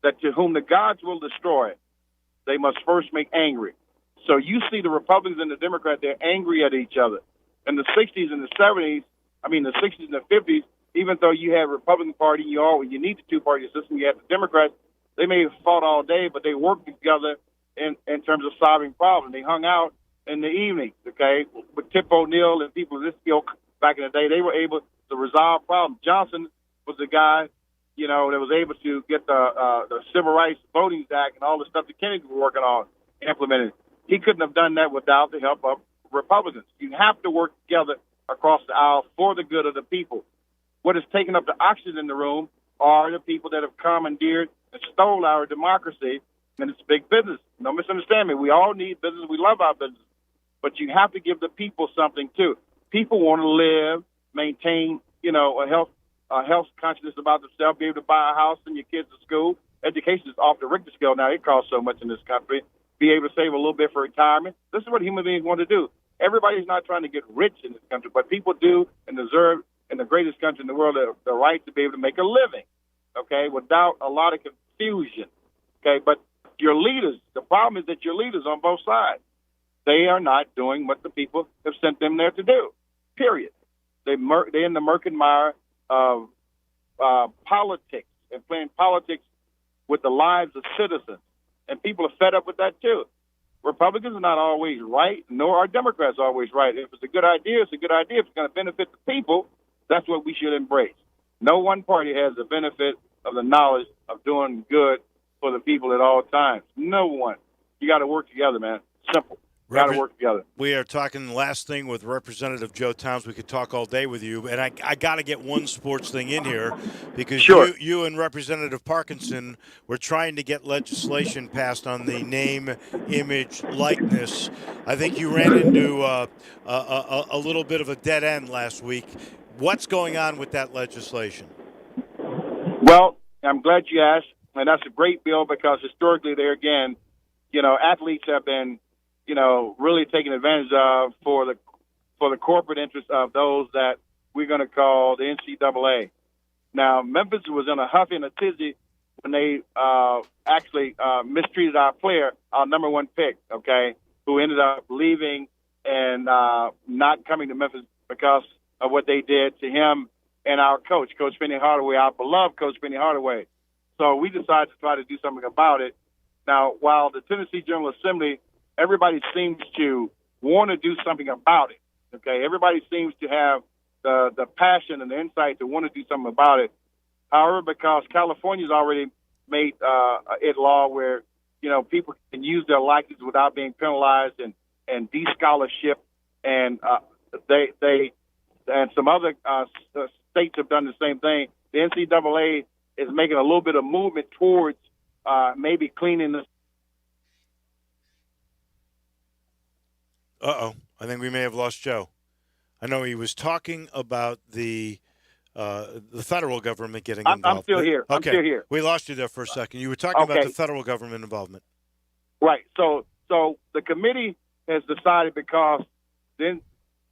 that to whom the gods will destroy, they must first make angry. So you see the Republicans and the Democrats, they're angry at each other. In the 60s and the 70s, the 60s and the 50s, even though you had Republican Party, you need the two-party system, you had the Democrats, they may have fought all day, but they worked together in terms of solving problems. They hung out in the evening, okay, with Tip O'Neill and people of this ilk back in the day. They were able to resolve problems. Johnson was the guy, that was able to get the Civil Rights Voting Act and all the stuff that Kennedy was working on implemented. He couldn't have done that without the help of Republicans. You have to work together across the aisle for the good of the people. What has taken up the oxygen in the room are the people that have commandeered and stole our democracy, and it's big business. Don't misunderstand me. We all need business. We love our business. But you have to give the people something, too. People want to live, maintain, a health consciousness about themselves, be able to buy a house, send your kids to school. Education is off the Richter scale now. It costs so much in this country. Be able to save a little bit for retirement. This is what human beings want to do. Everybody's not trying to get rich in this country, but people do and deserve, in the greatest country in the world, the right to be able to make a living, okay, without a lot of confusion, okay? But your leaders, the problem is that your leaders on both sides, they are not doing what the people have sent them there to do, period. They're in the murk and mire of politics and playing politics with the lives of citizens. And people are fed up with that, too. Republicans are not always right, nor are Democrats always right. If it's a good idea, it's a good idea. If it's going to benefit the people, that's what we should embrace. No one party has the benefit of the knowledge of doing good for the people at all times. No one. You got to work together, man. Simple. Got to work together. We are talking last thing with Representative Joe Towns. We could talk all day with you, and I got to get one sports thing in here because you and Representative Parkinson were trying to get legislation passed on the name, image, likeness. I think you ran into a little bit of a dead end last week. What's going on with that legislation? Well, I'm glad you asked, and that's a great bill because historically there again, athletes have been really taken advantage of for the corporate interests of those that we're going to call the NCAA. Now, Memphis was in a huff and a tizzy when they actually mistreated our player, our number one pick, okay, who ended up leaving and not coming to Memphis because of what they did to him and our coach, Coach Penny Hardaway, our beloved Coach Penny Hardaway. So we decided to try to do something about it. Now, while the Tennessee General Assembly, everybody seems to want to do something about it, okay? Everybody seems to have the passion and the insight to want to do something about it. However, because California's already made it law where, people can use their likeness without being penalized and de-scholarship, and they and some other states have done the same thing. The NCAA is making a little bit of movement towards maybe cleaning this. Uh-oh. I think we may have lost Joe. I know he was talking about the federal government getting involved. I'm still here. Okay. I'm still here. We lost you there for a second. You were talking about the federal government involvement. Right. So the committee has decided because then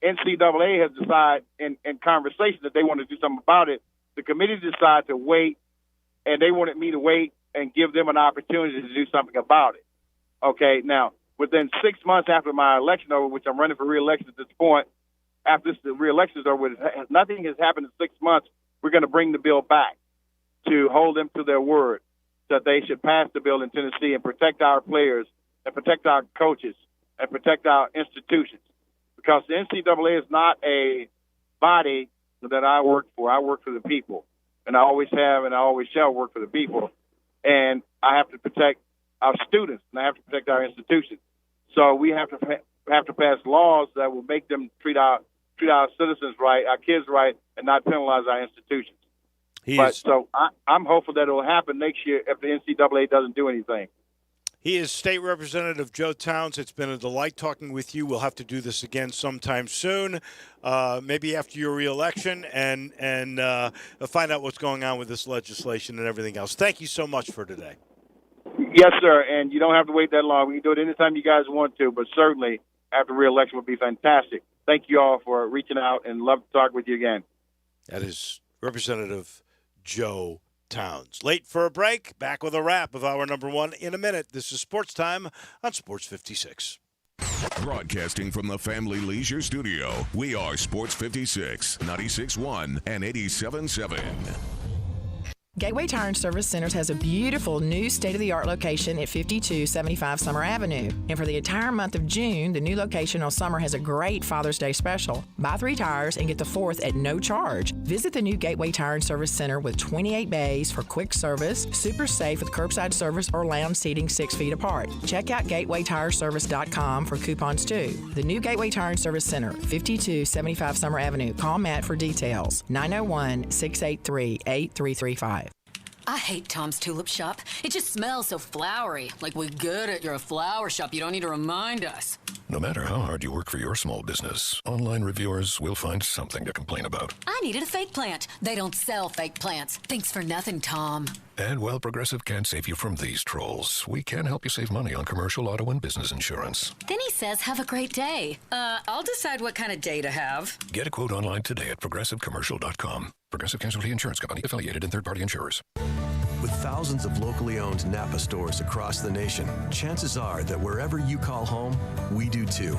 NCAA has decided in conversation that they want to do something about it. The committee decided to wait, and they wanted me to wait and give them an opportunity to do something about it. Okay. Now, within 6 months after my election over, which I'm running for re-election at this point, after the re-election is over, nothing has happened in 6 months. We're going to bring the bill back to hold them to their word that they should pass the bill in Tennessee and protect our players and protect our coaches and protect our institutions. Because the NCAA is not a body that I work for. I work for the people, and I always have and I always shall work for the people. And I have to protect our students, and I have to protect our institutions. So we have to pass laws that will make them treat our citizens right, our kids right, and not penalize our institutions. So I'm hopeful that it will happen next year if the NCAA doesn't do anything. He is State Representative Joe Towns. It's been a delight talking with you. We'll have to do this again sometime soon, maybe after your re-election, and find out what's going on with this legislation and everything else. Thank you so much for today. Yes, sir, and you don't have to wait that long. We can do it anytime you guys want to, but certainly after re-election would be fantastic. Thank you all for reaching out, and love to talk with you again. That is Representative Joe Towns. Late for a break. Back with a wrap of hour number one in a minute. This is Sports Time on Sports 56. Broadcasting from the Family Leisure Studio, we are Sports 56, 96.1 and 87.7. Gateway Tire and Service Centers has a beautiful new state-of-the-art location at 5275 Summer Avenue. And for the entire month of June, the new location on Summer has a great Father's Day special. Buy 3 tires and get the 4th at no charge. Visit the new Gateway Tire and Service Center with 28 bays for quick service, super safe with curbside service or lounge seating 6 feet apart. Check out gatewaytireservice.com for coupons too. The new Gateway Tire and Service Center, 5275 Summer Avenue. Call Matt for details. 901-683-8335. I hate Tom's Tulip Shop. It just smells so flowery. Like we good at your flower shop. You don't need to remind us. No matter how hard you work for your small business, online reviewers will find something to complain about. I needed a fake plant. They don't sell fake plants. Thanks for nothing, Tom. And while Progressive can't save you from these trolls, we can help you save money on commercial, auto, and business insurance. Then he says, have a great day. I'll decide what kind of day to have. Get a quote online today at progressivecommercial.com. Progressive Casualty Insurance Company, affiliated and third-party insurers. With thousands of locally owned Napa stores across the nation, chances are that wherever you call home, we do too.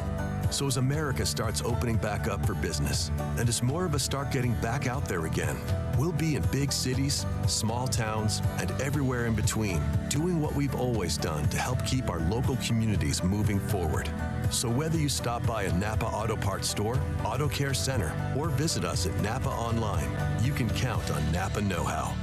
So as America starts opening back up for business, and as more of us start getting back out there again, we'll be in big cities, small towns, and everywhere in between, doing what we've always done to help keep our local communities moving forward. So whether you stop by a Napa Auto Parts store, Auto Care Center, or visit us at Napa Online, you can count on Napa know-how.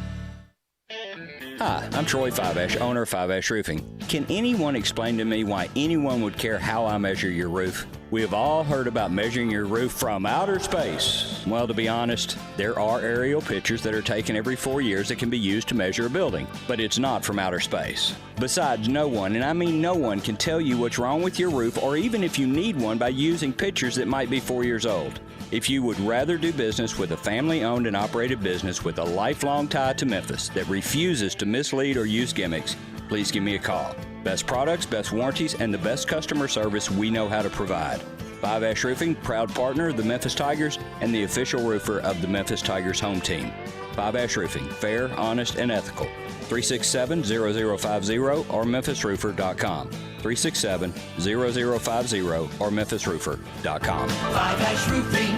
Hi, I'm Troy Fiveash, owner of Fiveash Roofing. Can anyone explain to me why anyone would care how I measure your roof? We have all heard about measuring your roof from outer space. Well, to be honest, there are aerial pictures that are taken every 4 years that can be used to measure a building, but it's not from outer space. Besides, no one, and I mean no one, can tell you what's wrong with your roof or even if you need one by using pictures that might be 4 years old. If you would rather do business with a family-owned and operated business with a lifelong tie to Memphis that refuses to mislead or use gimmicks, please give me a call. Best products, best warranties, and the best customer service we know how to provide. Fiveash Roofing, proud partner of the Memphis Tigers and the official roofer of the Memphis Tigers home team. Fiveash Roofing, fair, honest, and ethical. 367-0050 or memphisroofer.com. 367-0050 or memphisroofer.com. Fiveash Roofing,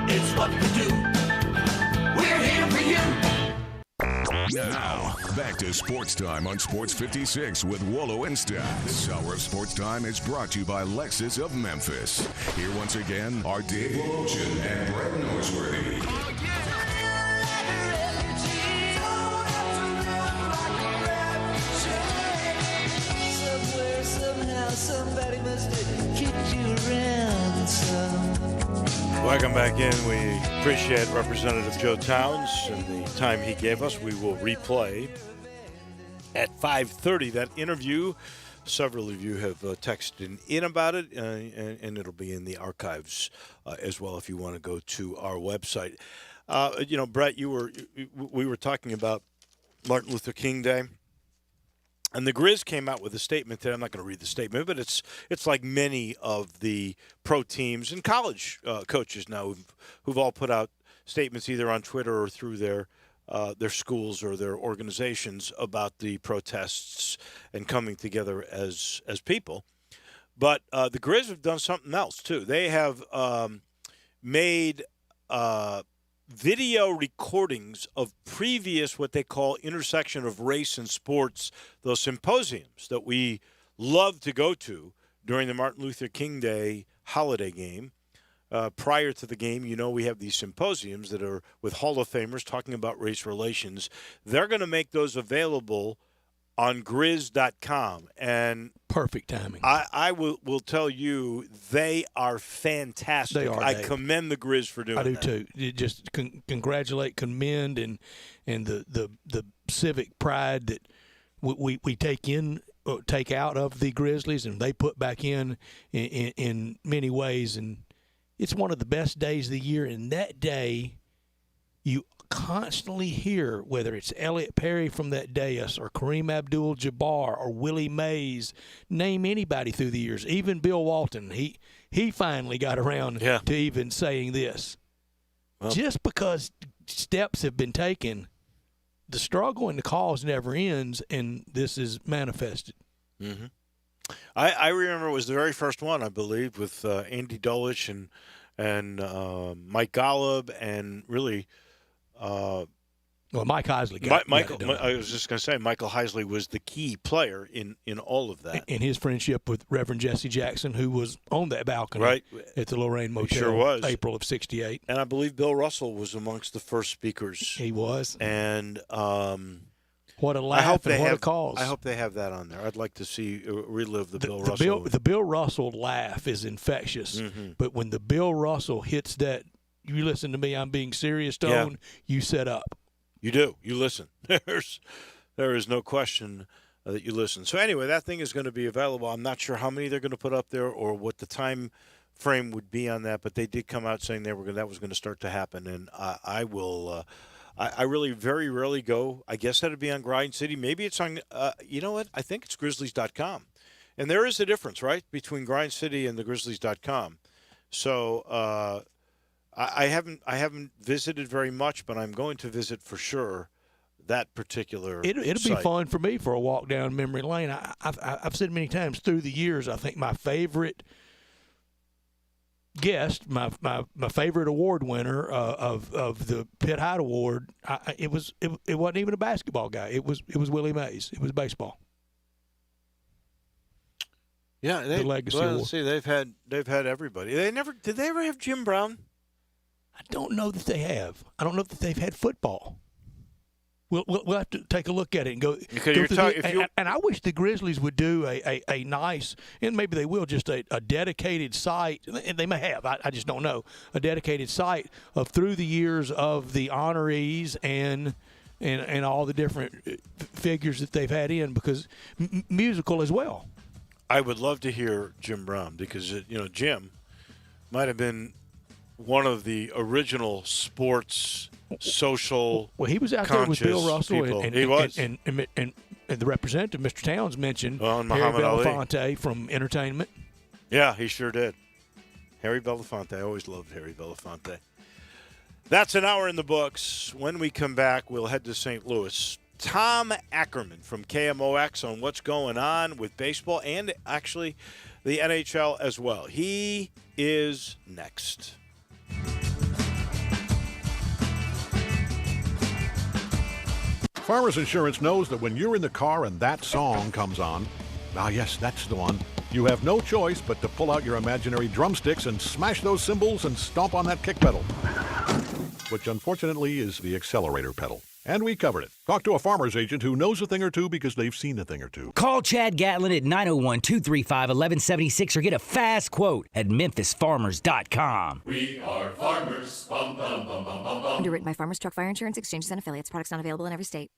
it's what we do. We're here for you. Now, back to Sports Time on Sports 56 with Wolo and Stats. This hour of Sports Time is brought to you by Lexus of Memphis. Here once again are Dave Wolochen and Brett Norsworthy. Somebody must keep you around some. Welcome back in. We appreciate Representative Joe Towns and the time he gave us. We will replay at 5:30 that interview. Several of you have texted in about it, and it'll be in the archives as well if you want to go to our website. Brett, we were talking about Martin Luther King Day. And the Grizz came out with a statement today. I'm not going to read the statement, but it's like many of the pro teams and college coaches now who've all put out statements either on Twitter or through their schools or their organizations about the protests and coming together as people. But the Grizz have done something else too. They have made video recordings of previous what they call intersection of race and sports, those symposiums that we love to go to during the Martin Luther King Day holiday game. Prior to the game, we have these symposiums that are with Hall of Famers talking about race relations. They're going to make those available on Grizz.com. And perfect timing. I will tell you, they are fantastic. They are. I Dave. commend the Grizz for doing that. I do too. You just congratulate, commend, and the civic pride that we take out of the Grizzlies and they put back in many ways. And it's one of the best days of the year. And that day, you constantly hear, whether it's Elliot Perry from that dais or Kareem Abdul-Jabbar or Willie Mays, name anybody through the years, even Bill Walton, he finally got around to even saying this. Well, just because steps have been taken, the struggle and the cause never ends, and this is manifested. Mm-hmm. I remember it was the very first one, I believe, with Andy Dulwich and Mike Golub and really Mike Heisley I was just going to say Michael Heisley was the key player in all of that. And his friendship with Reverend Jesse Jackson, who was on that balcony at the Lorraine Motel, sure was. April of '68. And I believe Bill Russell was amongst the first speakers. He was. And what a laugh and what a cause. I hope they have that on there. I'd like to see relive the Bill Russell. The Bill Russell laugh is infectious. Mm-hmm. But when the Bill Russell hits that, you listen to me, I'm being serious tone, you set up. You do. You listen. There is no question that you listen. So anyway, that thing is going to be available. I'm not sure how many they're going to put up there or what the time frame would be on that, but they did come out saying that was going to start to happen, and I will. I really very rarely go. I guess that'd be on Grind City. Maybe it's on. You know what? I think it's Grizzlies.com, and there is a difference, right, between Grind City and the Grizzlies.com. So. I haven't visited very much, but I'm going to visit for sure that particular It'll be site. fun for me for a walk down memory lane. I've said many times through the years, I think my favorite guest, my favorite award winner of the Pitt Hyde Award, it wasn't even a basketball guy. It was Willie Mays. It was baseball. Yeah, the legacy award. See, they've had everybody. Did they ever have Jim Brown? I don't know that they have. I don't know that they've had football. We'll have to take a look at it and go. And I wish the Grizzlies would do a nice, and maybe they will, just a dedicated site, and they may have. I just don't know, a dedicated site of through the years of the honorees and all the different figures that they've had in, because musical as well. I would love to hear Jim Brown, because Jim might have been one of the original sports social. Well, he was out there with Bill Russell, and he was, and the representative, Mr. Towns, mentioned Harry Muhammad Ali. Belafonte from Entertainment. Yeah, he sure did. Harry Belafonte. I always loved Harry Belafonte. That's an hour in the books. When we come back, we'll head to St. Louis. Tom Ackerman from KMOX on what's going on with baseball and actually the NHL as well. He is next. Farmers Insurance knows that when you're in the car and that song comes on, yes, that's the one, you have no choice but to pull out your imaginary drumsticks and smash those cymbals and stomp on that kick pedal, which unfortunately is the accelerator pedal. And we covered it. Talk to a farmer's agent who knows a thing or two because they've seen a thing or two. Call Chad Gatlin at 901-235-1176 or get a fast quote at memphisfarmers.com. We are farmers. Bum, bum, bum, bum, bum, bum. Underwritten by Farmers Truck Fire Insurance Exchanges and Affiliates. Products not available in every state.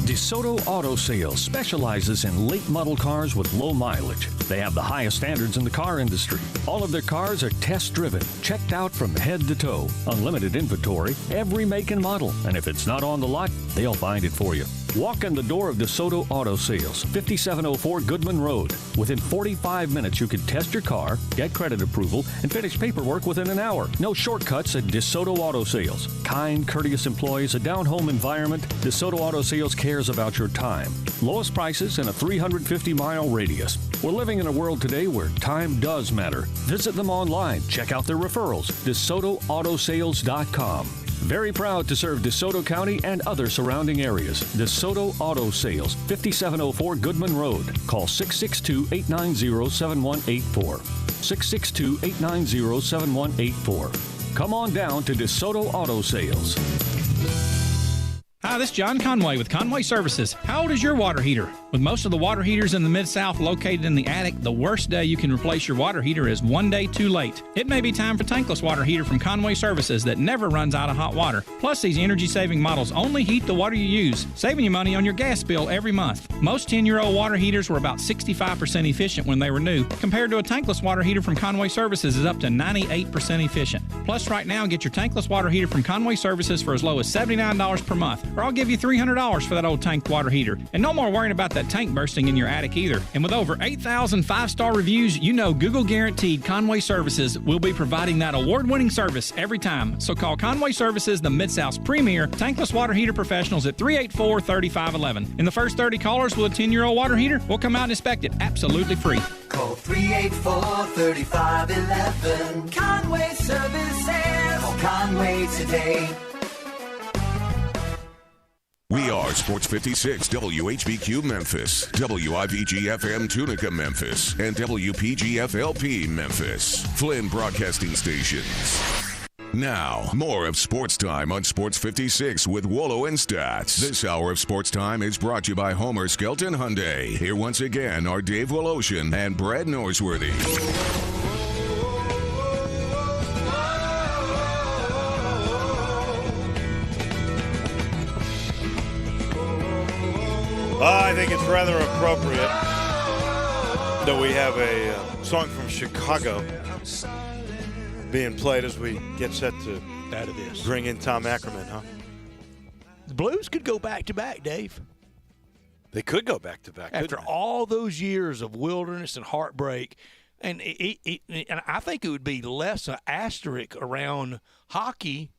DeSoto Auto Sales specializes in late model cars with low mileage. They have the highest standards in the car industry. All of their cars are test-driven, checked out from head to toe. Unlimited inventory, every make and model. And if it's not on the lot, they'll find it for you. Walk in the door of DeSoto Auto Sales, 5704 Goodman Road. Within 45 minutes, you can test your car, get credit approval, and finish paperwork within an hour. No shortcuts at DeSoto Auto Sales. Kind, courteous employees, a down-home environment. DeSoto Auto Sales cares about your time. Lowest prices in a 350-mile radius. We're living in a world today where time does matter. Visit them online. Check out their referrals. DeSotoAutosales.com. Very proud to serve DeSoto County and other surrounding areas. DeSoto Auto Sales, 5704 Goodman Road. Call 662-890-7184. 662-890-7184. Come on down to DeSoto Auto Sales. Hi, this is John Conway with Conway Services. How old is your water heater? With most of the water heaters in the Mid-South located in the attic, the worst day you can replace your water heater is one day too late. It may be time for tankless water heater from Conway Services that never runs out of hot water. Plus, these energy-saving models only heat the water you use, saving you money on your gas bill every month. Most 10-year-old water heaters were about 65% efficient when they were new, compared to a tankless water heater from Conway Services is up to 98% efficient. Plus, right now, get your tankless water heater from Conway Services for as low as $79 per month, or I'll give you $300 for that old tank water heater. And no more worrying about that tank bursting in your attic either. And with over 8,000 five-star reviews, you know Google guaranteed Conway Services will be providing that award-winning service every time. So call Conway Services, the Mid-South's premier tankless water heater professionals at 384-3511. And the first 30 callers with a 10-year-old water heater will come out and inspect it absolutely free. Call 384-3511. Conway Services. Call Conway today. We are Sports 56 WHBQ Memphis, WIVG-FM Tunica Memphis, and WPG-FLP Memphis, Flynn Broadcasting Stations. Now, more of Sports Time on Sports 56 with Wolo and Stats. This hour of Sports Time is brought to you by Homer Skelton Hyundai. Here once again are Dave Woloshin and Brad Norsworthy. I think it's rather appropriate that we have a song from Chicago being played as we get set to bring in Tom Ackerman, huh? The Blues could go back-to-back, Dave. They could go back-to-back, after all those years of wilderness and heartbreak. And and I think it would be less an asterisk around hockey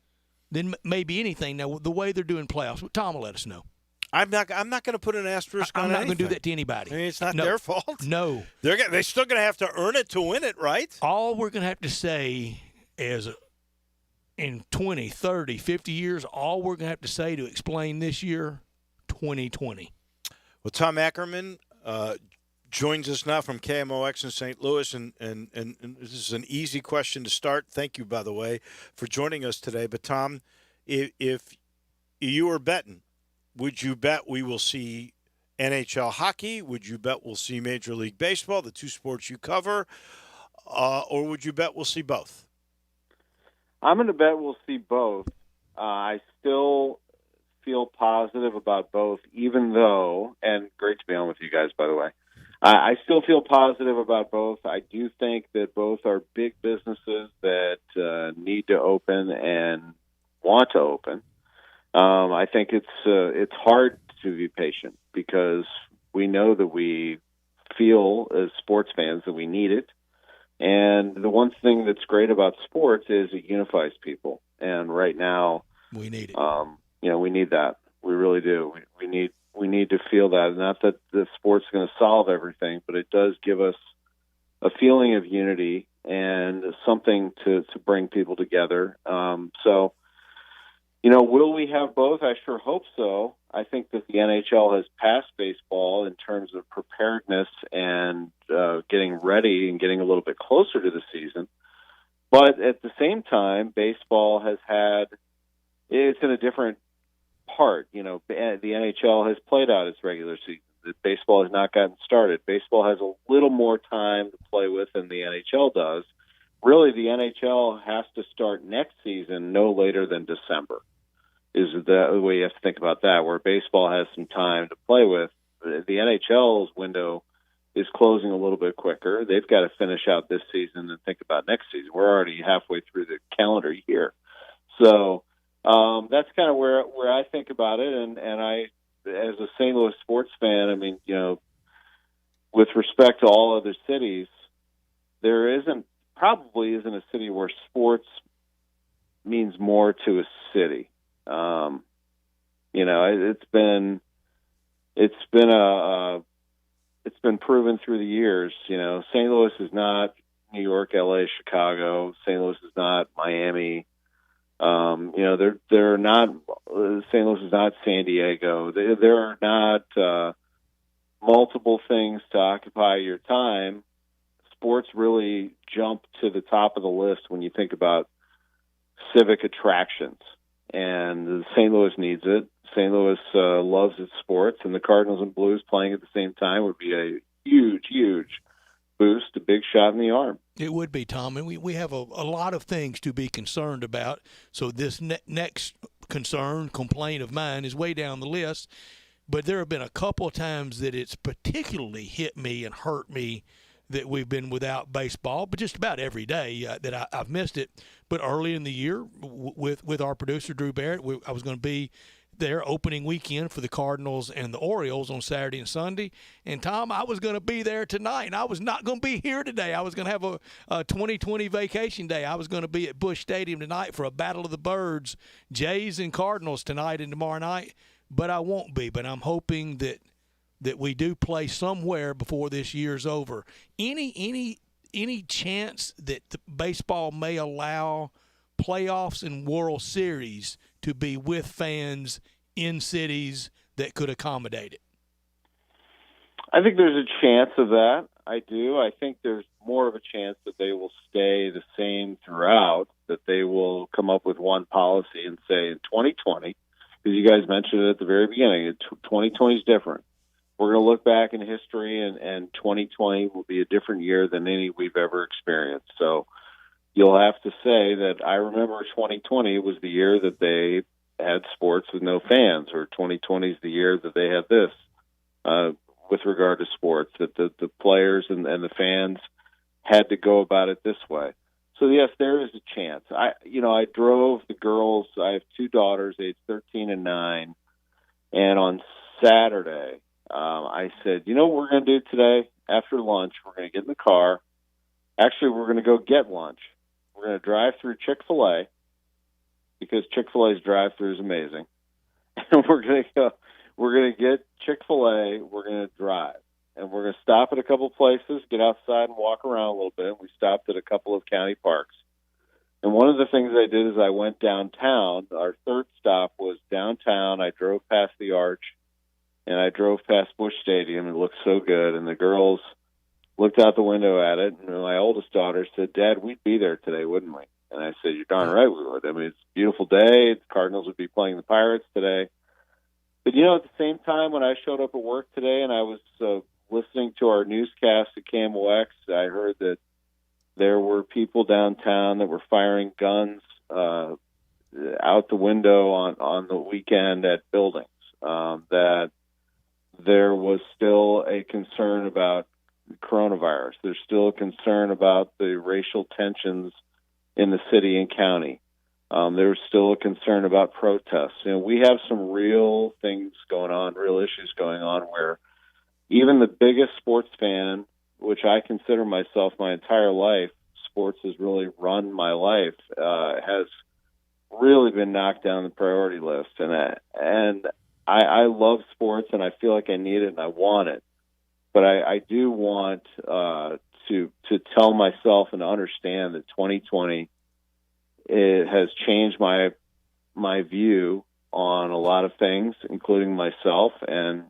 than maybe anything. Now, the way they're doing playoffs, Tom will let us know. I'm not going to put an asterisk on I'm not going to do anything. that to anybody. I mean, it's not their fault. No. They're still going to have to earn it to win it, right? All we're going to have to say is in 20, 30, 50 years, all we're going to have to say to explain this year, 2020. Well, Tom Ackerman joins us now from KMOX in St. Louis, and this is an easy question to start. Thank you, by the way, for joining us today. But, Tom, if you were betting, would you bet we will see NHL hockey? Would you bet we'll see Major League Baseball, the two sports you cover? Or would you bet we'll see both? I'm going to bet we'll see both. I still feel positive about both, even though, and great to be on with you guys, by the way. I still feel positive about both. I do think that both are big businesses that need to open and want to open. I think it's hard to be patient because we know that we feel as sports fans that we need it. And the one thing that's great about sports is it unifies people. And right now, we need it. We need that. We really do. We need to feel that. Not that the sport's going to solve everything, but it does give us a feeling of unity and something to bring people together. Will we have both? I sure hope so. I think that the NHL has passed baseball in terms of preparedness and getting ready and getting a little bit closer to the season. But at the same time, baseball it's in a different part. The NHL has played out its regular season. Baseball has not gotten started. Baseball has a little more time to play with than the NHL does. Really, the NHL has to start next season no later than December. Is the way you have to think about that, where baseball has some time to play with. The NHL's window is closing a little bit quicker. They've got to finish out this season and think about next season. We're already halfway through the calendar year. So that's kind of where I think about it. And I, as a St. Louis sports fan, I mean, with respect to all other cities, there probably isn't a city where sports means more to a city. It's been proven through the years. St. Louis is not New York, LA, Chicago. St. Louis is not Miami. They're not. St. Louis is not San Diego. There are not multiple things to occupy your time. Sports really jump to the top of the list when you think about civic attractions. And St. Louis needs it. St. Louis loves its sports, and the Cardinals and Blues playing at the same time would be a huge, huge boost, a big shot in the arm. It would be, Tom, and we have a lot of things to be concerned about. So this next complaint of mine is way down the list. But there have been a couple of times that it's particularly hit me and hurt me that we've been without baseball, but just about every day that I've missed it. But early in the year, with our producer, Drew Barrett, I was going to be there opening weekend for the Cardinals and the Orioles on Saturday and Sunday. And, Tom, I was going to be there tonight, and I was not going to be here today. I was going to have a 2020 vacation day. I was going to be at Busch Stadium tonight for a Battle of the Birds, Jays and Cardinals tonight and tomorrow night. But I won't be. But I'm hoping that we do play somewhere before this year's over. Any chance that the baseball may allow playoffs and World Series to be with fans in cities that could accommodate it? I think there's a chance of that. I do. I think there's more of a chance that they will stay the same throughout, that they will come up with one policy and say in 2020, because you guys mentioned it at the very beginning, 2020 is different. We're going to look back in history, and 2020 will be a different year than any we've ever experienced. So you'll have to say that I remember 2020 was the year that they had sports with no fans, or 2020 is the year that they had this with regard to sports, that the players and the fans had to go about it this way. So, yes, there is a chance. I drove the girls. I have two daughters, age 13 and 9, and on Saturday, I said, what we're going to do today after lunch? We're going to get in the car. Actually, we're going to go get lunch. We're going to drive through Chick-fil-A, because Chick-fil-A's drive-thru is amazing. And we're going to get Chick-fil-A, we're going to drive. And we're going to stop at a couple places, get outside and walk around a little bit. We stopped at a couple of county parks. And one of the things I did is I went downtown. Our third stop was downtown. I drove past the Arch, and I drove past Busch Stadium. It looked so good. And the girls looked out the window at it, and my oldest daughter said, "Dad, we'd be there today, wouldn't we?" And I said, "You're darn right we would. I mean, it's a beautiful day. The Cardinals would be playing the Pirates today." But, at the same time, when I showed up at work today and I was listening to our newscast at KMOX, I heard that there were people downtown that were firing guns out the window on the weekend at buildings, that there was still a concern about coronavirus. There's still a concern about the racial tensions in the city and county. There's still a concern about protests. We have some real things going on, real issues going on, where even the biggest sports fan, which I consider myself my entire life, sports has really run my life, has really been knocked down the priority list. And I love sports, and I feel like I need it and I want it. But I do want to tell myself and understand that 2020 it has changed my view on a lot of things, including myself and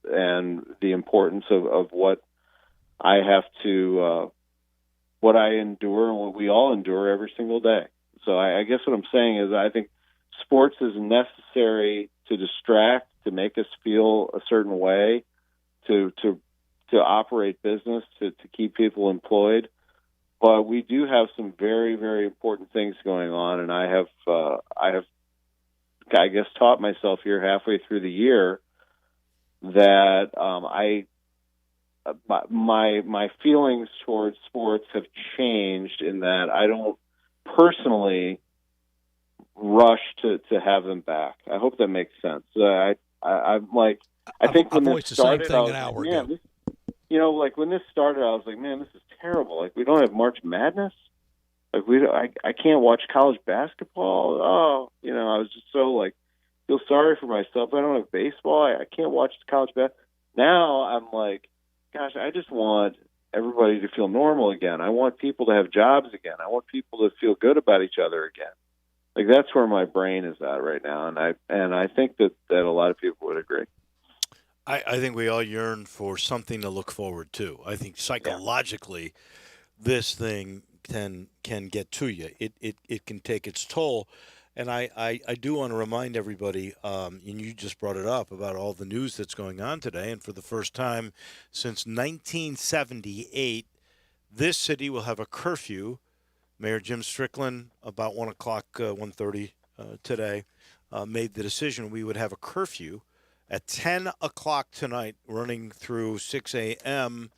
the importance of what I have to what I endure and what we all endure every single day. So I guess what I'm saying is I think sports is necessary to distract, to make us feel a certain way, to operate business, to keep people employed. But we do have some very, very important things going on, and I have, I guess, taught myself here halfway through the year that my feelings towards sports have changed in that I don't personally rush to have them back. I hope that makes sense. I'm like, I think when this started, I was like, man, like when this started, I was like, man, this is terrible. Like, we don't have March Madness. Like, I can't watch college basketball. Oh, I was just so feel sorry for myself. I don't have baseball. I can't watch college basketball. Now I'm like, gosh, I just want everybody to feel normal again. I want people to have jobs again. I want people to feel good about each other again. Like, that's where my brain is at right now, and I think that a lot of people would agree. I think we all yearn for something to look forward to. I think psychologically, this thing can get to you. It can take its toll. And I do want to remind everybody, and you just brought it up, about all the news that's going on today. And for the first time since 1978, this city will have a curfew. Mayor Jim Strickland, about 1 o'clock, 1:30 today, made the decision we would have a curfew at 10 o'clock tonight, running through 6 a.m.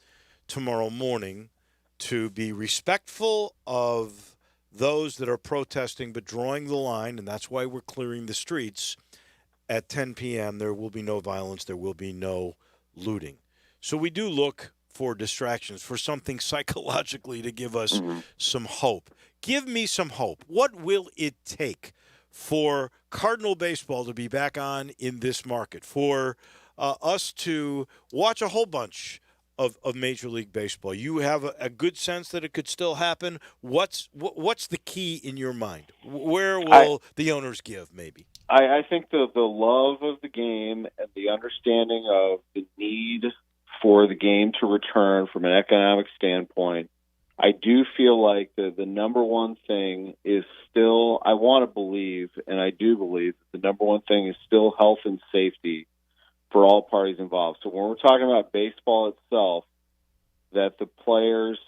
tomorrow morning, to be respectful of those that are protesting but drawing the line, and that's why we're clearing the streets. At 10 p.m., there will be no violence. There will be no looting. So we do look for distractions, for something psychologically to give us some hope. Give me some hope. What will it take for Cardinal baseball to be back on in this market, for us to watch a whole bunch of Major League Baseball? You have a good sense that it could still happen. What's the key in your mind? Where will the owners give, maybe? I think the love of the game and the understanding of the need for the game to return from an economic standpoint, I do feel like the number one thing is still, I want to believe, and I do believe, that the number one thing is still health and safety for all parties involved. So when we're talking about baseball itself, that the players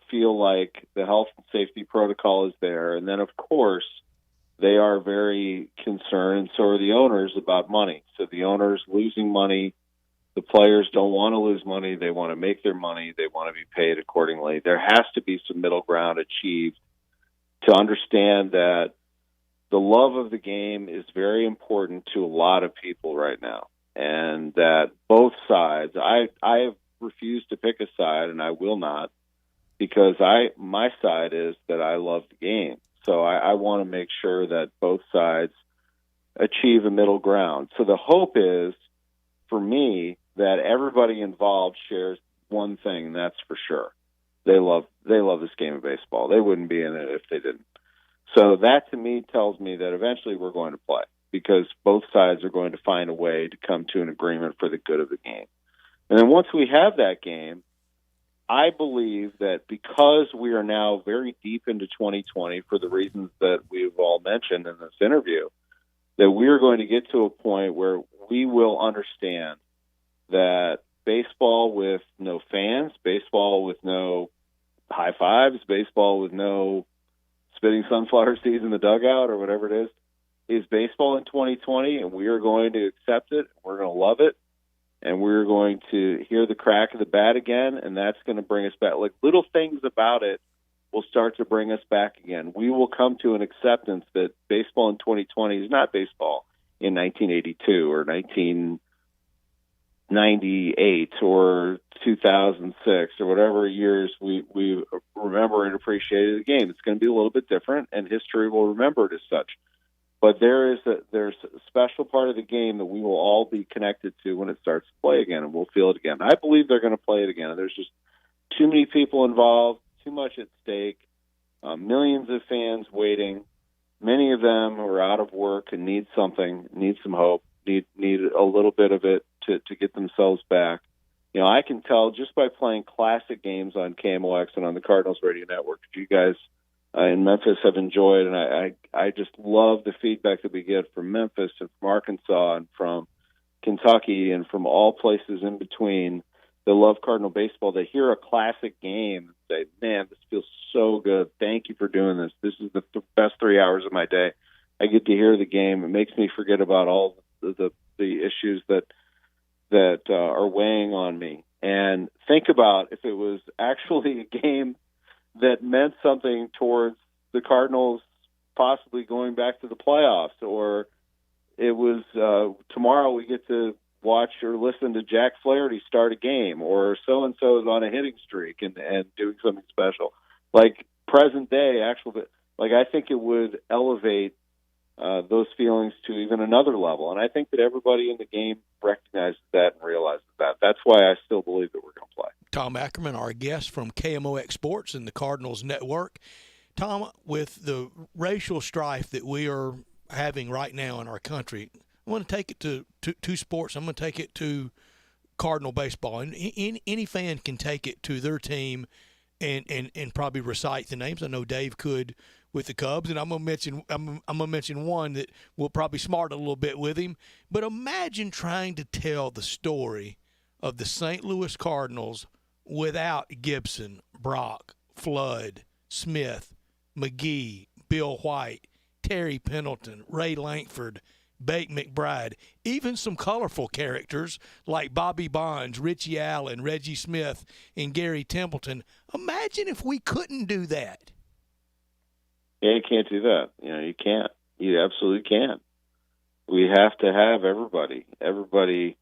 feel like the health and safety protocol is there. And then, of course, they are very concerned, and so are the owners, about money. So the owners losing money, the players don't want to lose money. They want to make their money. They want to be paid accordingly. There has to be some middle ground achieved to understand that the love of the game is very important to a lot of people right now. And that both sides, I have refused to pick a side, and I will not, because my side is that I love the game. So I want to make sure that both sides achieve a middle ground. So the hope is, for me, that everybody involved shares one thing, and that's for sure. They love this game of baseball. They wouldn't be in it if they didn't. So that, to me, tells me that eventually we're going to play, because both sides are going to find a way to come to an agreement for the good of the game. And then once we have that game, I believe that because we are now very deep into 2020 for the reasons that we've all mentioned in this interview, that we are going to get to a point where we will understand that baseball with no fans, baseball with no high fives, baseball with no spitting sunflower seeds in the dugout or whatever it is baseball in 2020, and we are going to accept it. We're going to love it, and we're going to hear the crack of the bat again, and that's going to bring us back. Like, little things about it will start to bring us back again. We will come to an acceptance that baseball in 2020 is not baseball in 1982 or 1998 or 2006 or whatever years we remember and appreciated the game. It's going to be a little bit different, and history will remember it as such. But there's a special part of the game that we will all be connected to when it starts to play again, and we'll feel it again. I believe they're going to play it again. There's just too many people involved, too much at stake, millions of fans waiting. Many of them are out of work and need something, need some hope, need a little bit of it to get themselves back. You know, I can tell just by playing classic games on KMOX and on the Cardinals Radio Network, you guys in Memphis have enjoyed, and I just love the feedback that we get from Memphis and from Arkansas and from Kentucky and from all places in between that love Cardinal baseball. They hear a classic game and say, man, this feels so good. Thank you for doing this. This is the best 3 hours of my day. I get to hear the game. It makes me forget about all the issues that are weighing on me. And think about if it was actually a game that meant something towards the Cardinals possibly going back to the playoffs, or it was tomorrow we get to watch or listen to Jack Flaherty start a game, or so-and-so is on a hitting streak and doing something special. Like present day, I think it would elevate those feelings to even another level. And I think that everybody in the game recognizes that and realizes that. That's why I still believe that we're going to play. Tom Ackerman, our guest from KMOX Sports and the Cardinals Network. Tom, with the racial strife that we are having right now in our country, I'm going to take it to sports. I'm going to take it to Cardinal baseball. And any fan can take it to their team and probably recite the names. I know Dave could with the Cubs, and I'm gonna mention one that will probably smart a little bit with him. But imagine trying to tell the story of the St. Louis Cardinals without Gibson, Brock, Flood, Smith, McGee, Bill White, Terry Pendleton, Ray Lankford, Bake McBride, even some colorful characters like Bobby Bonds, Richie Allen, Reggie Smith, and Gary Templeton. Imagine if we couldn't do that. Yeah, you can't do that. You can't. You absolutely can't. We have to have everybody. Everybody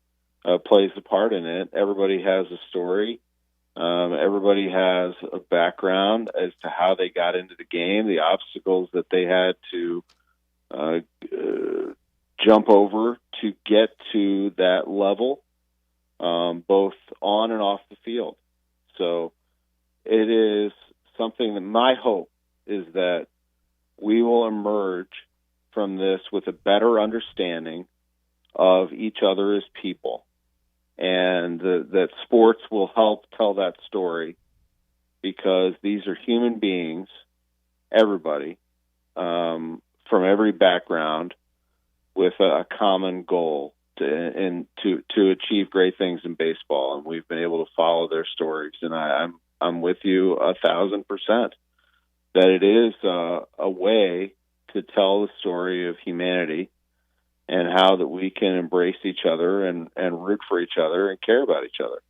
plays a part in it. Everybody has a story. Everybody has a background as to how they got into the game, the obstacles that they had to jump over to get to that level, both on and off the field. So it is something that my hope is that we will emerge from this with a better understanding of each other as people, and that sports will help tell that story, because these are human beings, everybody, from every background, with a common goal to achieve great things in baseball, and we've been able to follow their stories. And I'm with you 1,000% that it is a way to tell the story of humanity and how that we can embrace each other and root for each other and care about each other.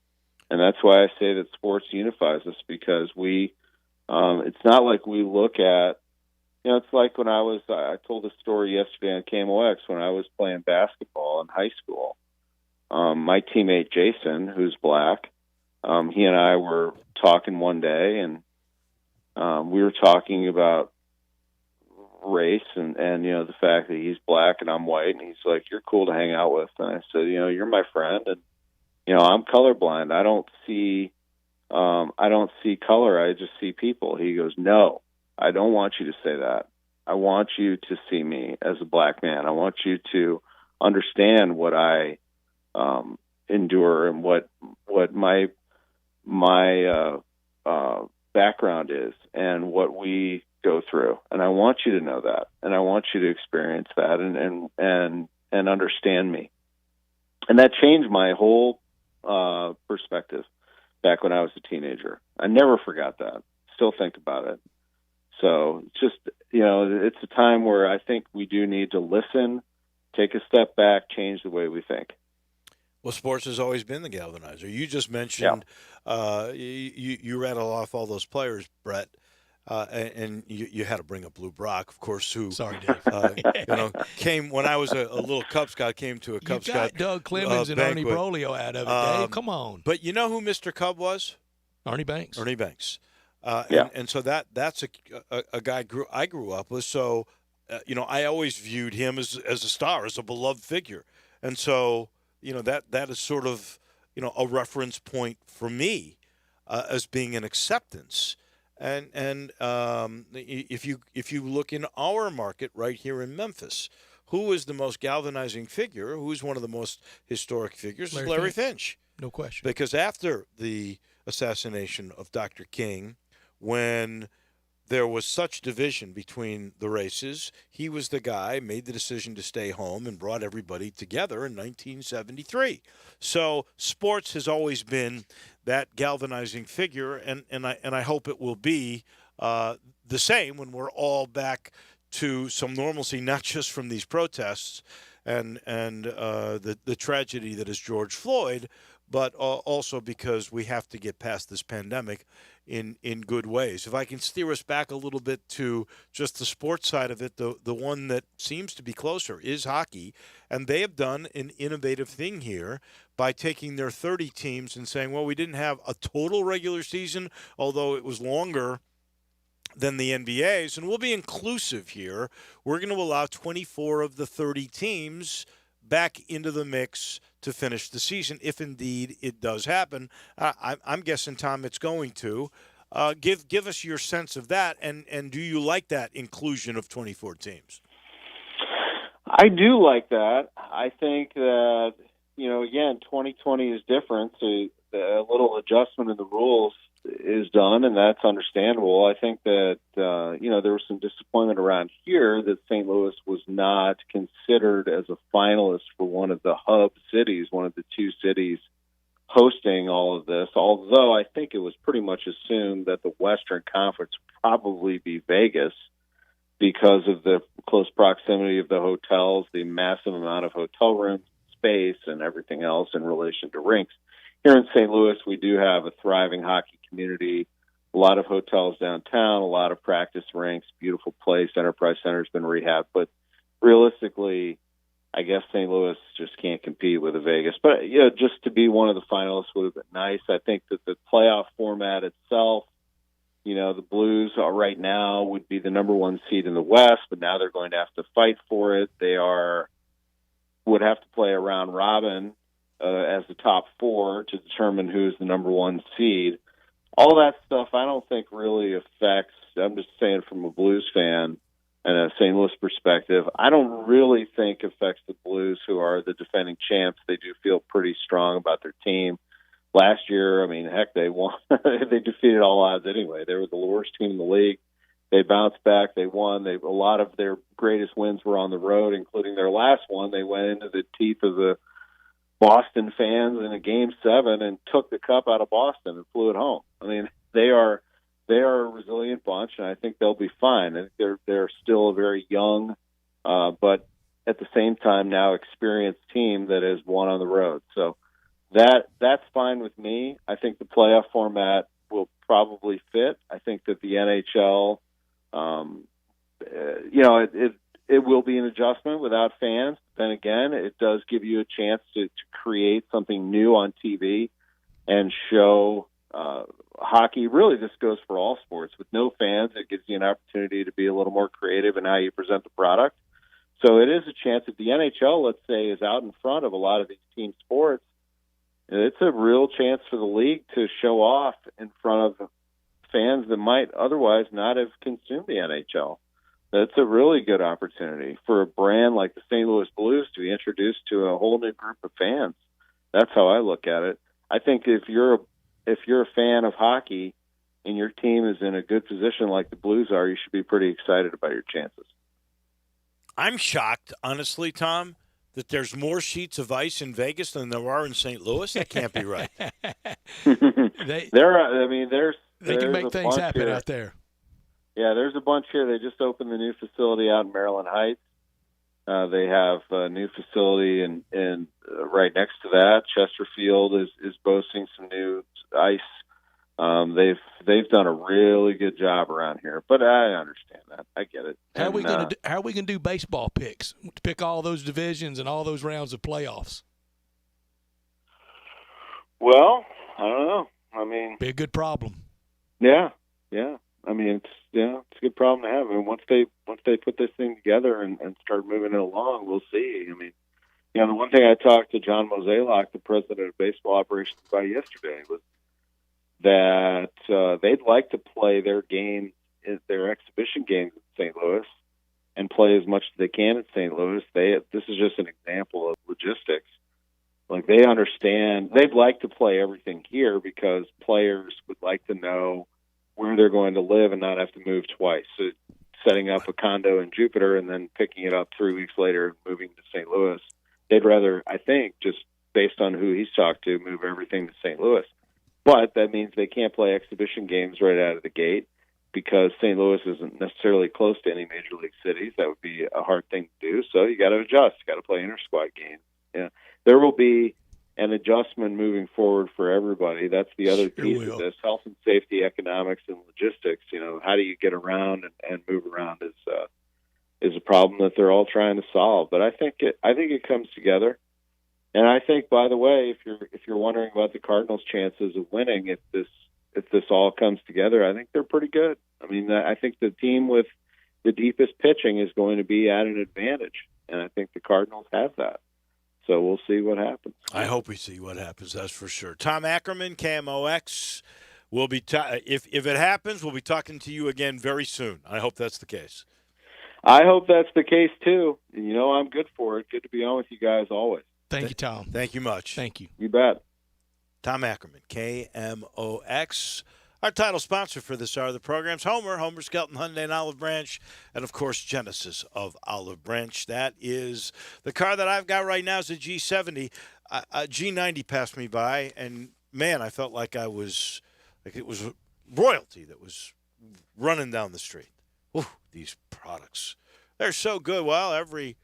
And that's why I say that sports unifies us, because it's not like we look at, it's like when I told a story yesterday on KMOX when I was playing basketball in high school. My teammate Jason, who's black, he and I were talking one day, and we were talking about race and the fact that he's black and I'm white, and he's like, "You're cool to hang out with." And I said, "You're my friend, and I'm colorblind. I don't see color. I just see people." He goes, "No, I don't want you to say that. I want you to see me as a black man. I want you to understand what I endure and what my background is and what we go through. And I want you to know that, and I want you to experience that and understand me." And that changed my whole perspective back when I was a teenager. I never forgot that. Still think about it. So it's just, it's a time where I think we do need to listen, take a step back, change the way we think. Well, sports has always been the galvanizer. You just mentioned, you rattle off all those players, Brett, and you had to bring up Lou Brock, of course, who Sorry, Dave. came when I was a little Cub Scout, came to a Cub You Scout got Doug Clemens and Ernie banquet. Brolio out of it, Dave. Come on. But you know who Mr. Cub was? Ernie Banks. Ernie Banks. Yeah. And so that's a guy I grew up with. So, I always viewed him as a star, as a beloved figure. And so, that is sort of, a reference point for me as being an acceptance. And if you look in our market right here in Memphis, who is the most galvanizing figure? Who's one of the most historic figures? Larry Finch. No question. Because after the assassination of Dr. King, when there was such division between the races, he was the guy, made the decision to stay home and brought everybody together in 1973. So sports has always been that galvanizing figure, and I hope it will be the same when we're all back to some normalcy, not just from these protests and the tragedy that is George Floyd, but also because we have to get past this pandemic in good ways. If I can steer us back a little bit to just the sports side of it, the one that seems to be closer is hockey, and they have done an innovative thing here by taking their 30 teams and saying, well, we didn't have a total regular season, although it was longer than the NBA's, and we'll be inclusive here. We're going to allow 24 of the 30 teams back into the mix to finish the season, if indeed it does happen. I'm guessing, Tom, it's going to. Give us your sense of that, and do you like that inclusion of 24 teams? I do like that. I think that, again, 2020 is different, so a little adjustment in the rules is done, and that's understandable. I think that, there was some disappointment around here that St. Louis was not considered as a finalist for one of the hub cities, one of the two cities hosting all of this, although I think it was pretty much assumed that the Western Conference would probably be Vegas because of the close proximity of the hotels, the massive amount of hotel room space, and everything else in relation to rinks. Here in St. Louis, we do have a thriving hockey community, a lot of hotels downtown, a lot of practice rinks, beautiful place. Enterprise Center's been rehabbed. But realistically, I guess St. Louis just can't compete with a Vegas. But, just to be one of the finalists would have been nice. I think that the playoff format itself, the Blues are right now would be the number one seed in the West, but now they're going to have to fight for it. They would have to play a round robin as the top four to determine who's the number one seed. All that stuff I don't think really affects, I'm just saying from a Blues fan and a St. Louis perspective, I don't really think affects the Blues, who are the defending champs. They do feel pretty strong about their team. Last year, heck, they won. They defeated all odds anyway. They were the worst team in the league. They bounced back. They won. A lot of their greatest wins were on the road, including their last one. They went into the teeth of the Boston fans in a Game 7 and took the cup out of Boston and flew it home. They are a resilient bunch, and I think they'll be fine. I think they're still a very young, but at the same time now experienced team that has won on the road. So that's fine with me. I think the playoff format will probably fit. I think that the NHL, it will be an adjustment without fans. Then again, it does give you a chance to create something new on TV and show hockey, really this goes for all sports. With no fans, it gives you an opportunity to be a little more creative in how you present the product. So it is a chance if the NHL, let's say, is out in front of a lot of these team sports, it's a real chance for the league to show off in front of fans that might otherwise not have consumed the NHL. That's a really good opportunity for a brand like the St. Louis Blues to be introduced to a whole new group of fans. That's how I look at it. I think if you're a fan of hockey and your team is in a good position like the Blues are, you should be pretty excited about your chances. I'm shocked, honestly, Tom, that there's more sheets of ice in Vegas than there are in St. Louis. That can't be right. They can make things happen here out there. Yeah, there's a bunch here. They just opened the new facility out in Maryland Heights. They have a new facility in right next to that. Chesterfield is boasting some new ice. They've done a really good job around here, but I understand that. I get it. How are we going to do baseball picks to pick all those divisions and all those rounds of playoffs? Well, I don't know. I mean, be a good problem. Yeah. I mean, it's a good problem to have. I mean, once they put this thing together and start moving it along, we'll see. I mean, the one thing I talked to John Mozeliak, the president of baseball operations, about yesterday was that they'd like to play their games, their exhibition games in St. Louis, and play as much as they can in St. Louis. This is just an example of logistics. Like, they understand, they'd like to play everything here because players would like to know where they're going to live and not have to move twice. So setting up a condo in Jupiter and then picking it up 3 weeks later and moving to St. Louis. They'd rather, I think, just based on who he's talked to, move everything to St. Louis. But that means they can't play exhibition games right out of the gate because St. Louis isn't necessarily close to any major league cities. That would be a hard thing to do. So you got to adjust. You got to play inter-squad games. Yeah, there will be an adjustment moving forward for everybody. That's the other piece of this: health and safety, economics, and logistics. How do you get around and move around is a problem that they're all trying to solve. But I think it comes together. And I think, by the way, if you're wondering about the Cardinals' chances of winning, if this all comes together, I think they're pretty good. I mean, I think the team with the deepest pitching is going to be at an advantage, and I think the Cardinals have that. So we'll see what happens. I hope we see what happens. That's for sure. Tom Ackerman, KMOX, will be if it happens, we'll be talking to you again very soon. I hope that's the case. I hope that's the case too. And I'm good for it. Good to be on with you guys always. Thank you, Tom. Thank you much. Thank you. You bet. Tom Ackerman, KMOX. Our title sponsor for this hour of the program's Homer Skelton Hyundai and Olive Branch, and, of course, Genesis of Olive Branch. That is the car that I've got right now is a G70. A G90 passed me by, and, man, I felt like it was royalty that was running down the street. Ooh, these products. They're so good. Well, every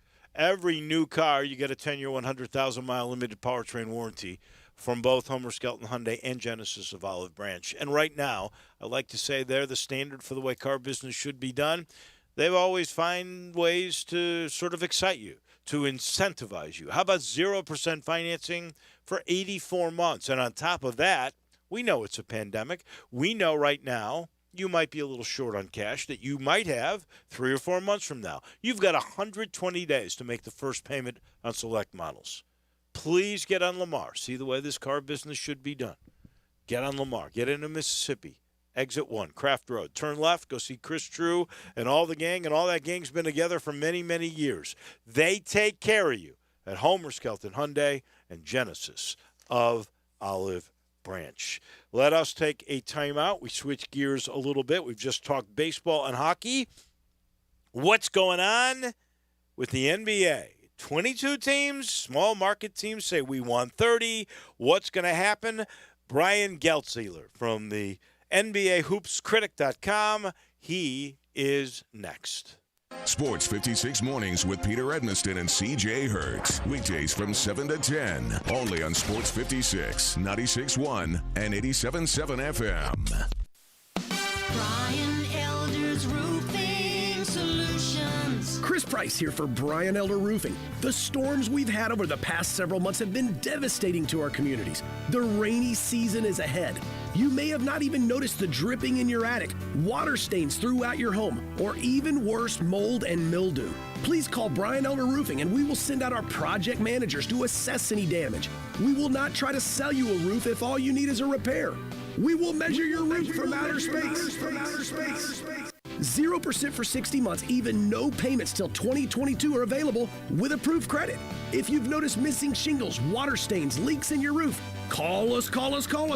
new car, you get a 10-year, 100,000-mile limited powertrain warranty from both Homer Skelton Hyundai and Genesis of Olive Branch. And right now, I like to say they're the standard for the way car business should be done. They've always find ways to sort of excite you, to incentivize you. How about 0% financing for 84 months? And on top of that, we know it's a pandemic. We know right now you might be a little short on cash that you might have 3 or 4 months from now. You've got 120 days to make the first payment on select models. Please get on Lamar. See the way this car business should be done. Get on Lamar. Get into Mississippi. Exit 1, Craft Road. Turn left. Go see Chris True and all the gang. And all that gang's been together for many, many years. They take care of you at Homer Skelton Hyundai and Genesis of Olive Branch. Let us take a timeout. We switch gears a little bit. We've just talked baseball and hockey. What's going on with the NBA? 22 teams, small market teams say we won 30. What's going to happen? Brian Geltziler from the NBAHoopsCritic.com. He is next. Sports 56 Mornings with Peter Edmiston and C.J. Hurt. Weekdays from 7 to 10. Only on Sports 56, 96.1 and 87.7 FM. Brian Elder's Roofing Solutions. Chris Price here for Brian Elder Roofing. The storms we've had over the past several months have been devastating to our communities. The rainy season is ahead. You may have not even noticed the dripping in your attic, water stains throughout your home, or even worse, mold and mildew. Please call Brian Elder Roofing and we will send out our project managers to assess any damage. We will not try to sell you a roof if all you need is a repair. We will measure your roof from outer space. 0% for 60 months, even no payments till 2022 are available with approved credit. If you've noticed missing shingles, water stains, leaks in your roof, call us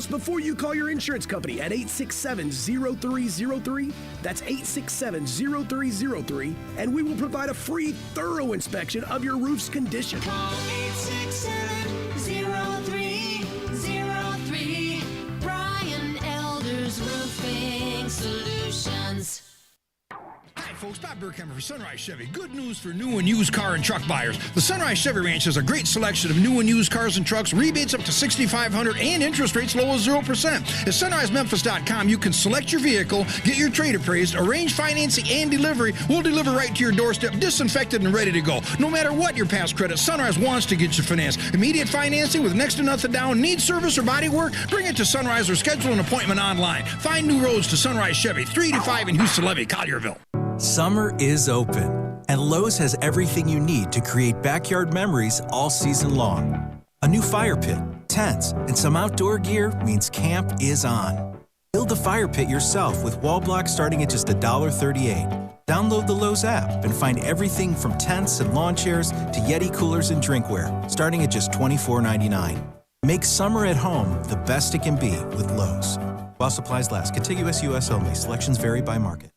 before you call your insurance company at 867-0303. That's 867-0303, and we will provide a free, thorough inspection of your roof's condition. Call 867-0303. Brian Elder's Roofing Solutions. Hi, folks. Bob Burkhammer for Sunrise Chevy. Good news for new and used car and truck buyers. The Sunrise Chevy Ranch has a great selection of new and used cars and trucks, rebates up to $6,500, and interest rates low as 0%. At sunrisememphis.com, you can select your vehicle, get your trade appraised, arrange financing and delivery. We'll deliver right to your doorstep, disinfected and ready to go. No matter what your past credit, Sunrise wants to get you financed. Immediate financing with next to nothing down. Need service or body work? Bring it to Sunrise or schedule an appointment online. Find new roads to Sunrise Chevy, 385 in Houston Levy, Collierville. Summer is open, and Lowe's has everything you need to create backyard memories all season long. A new fire pit, tents, and some outdoor gear means camp is on. Build a fire pit yourself with wall blocks starting at just $1.38. Download the Lowe's app and find everything from tents and lawn chairs to Yeti coolers and drinkware, starting at just $24.99. Make summer at home the best it can be with Lowe's. While supplies last, contiguous U.S. only. Selections vary by market.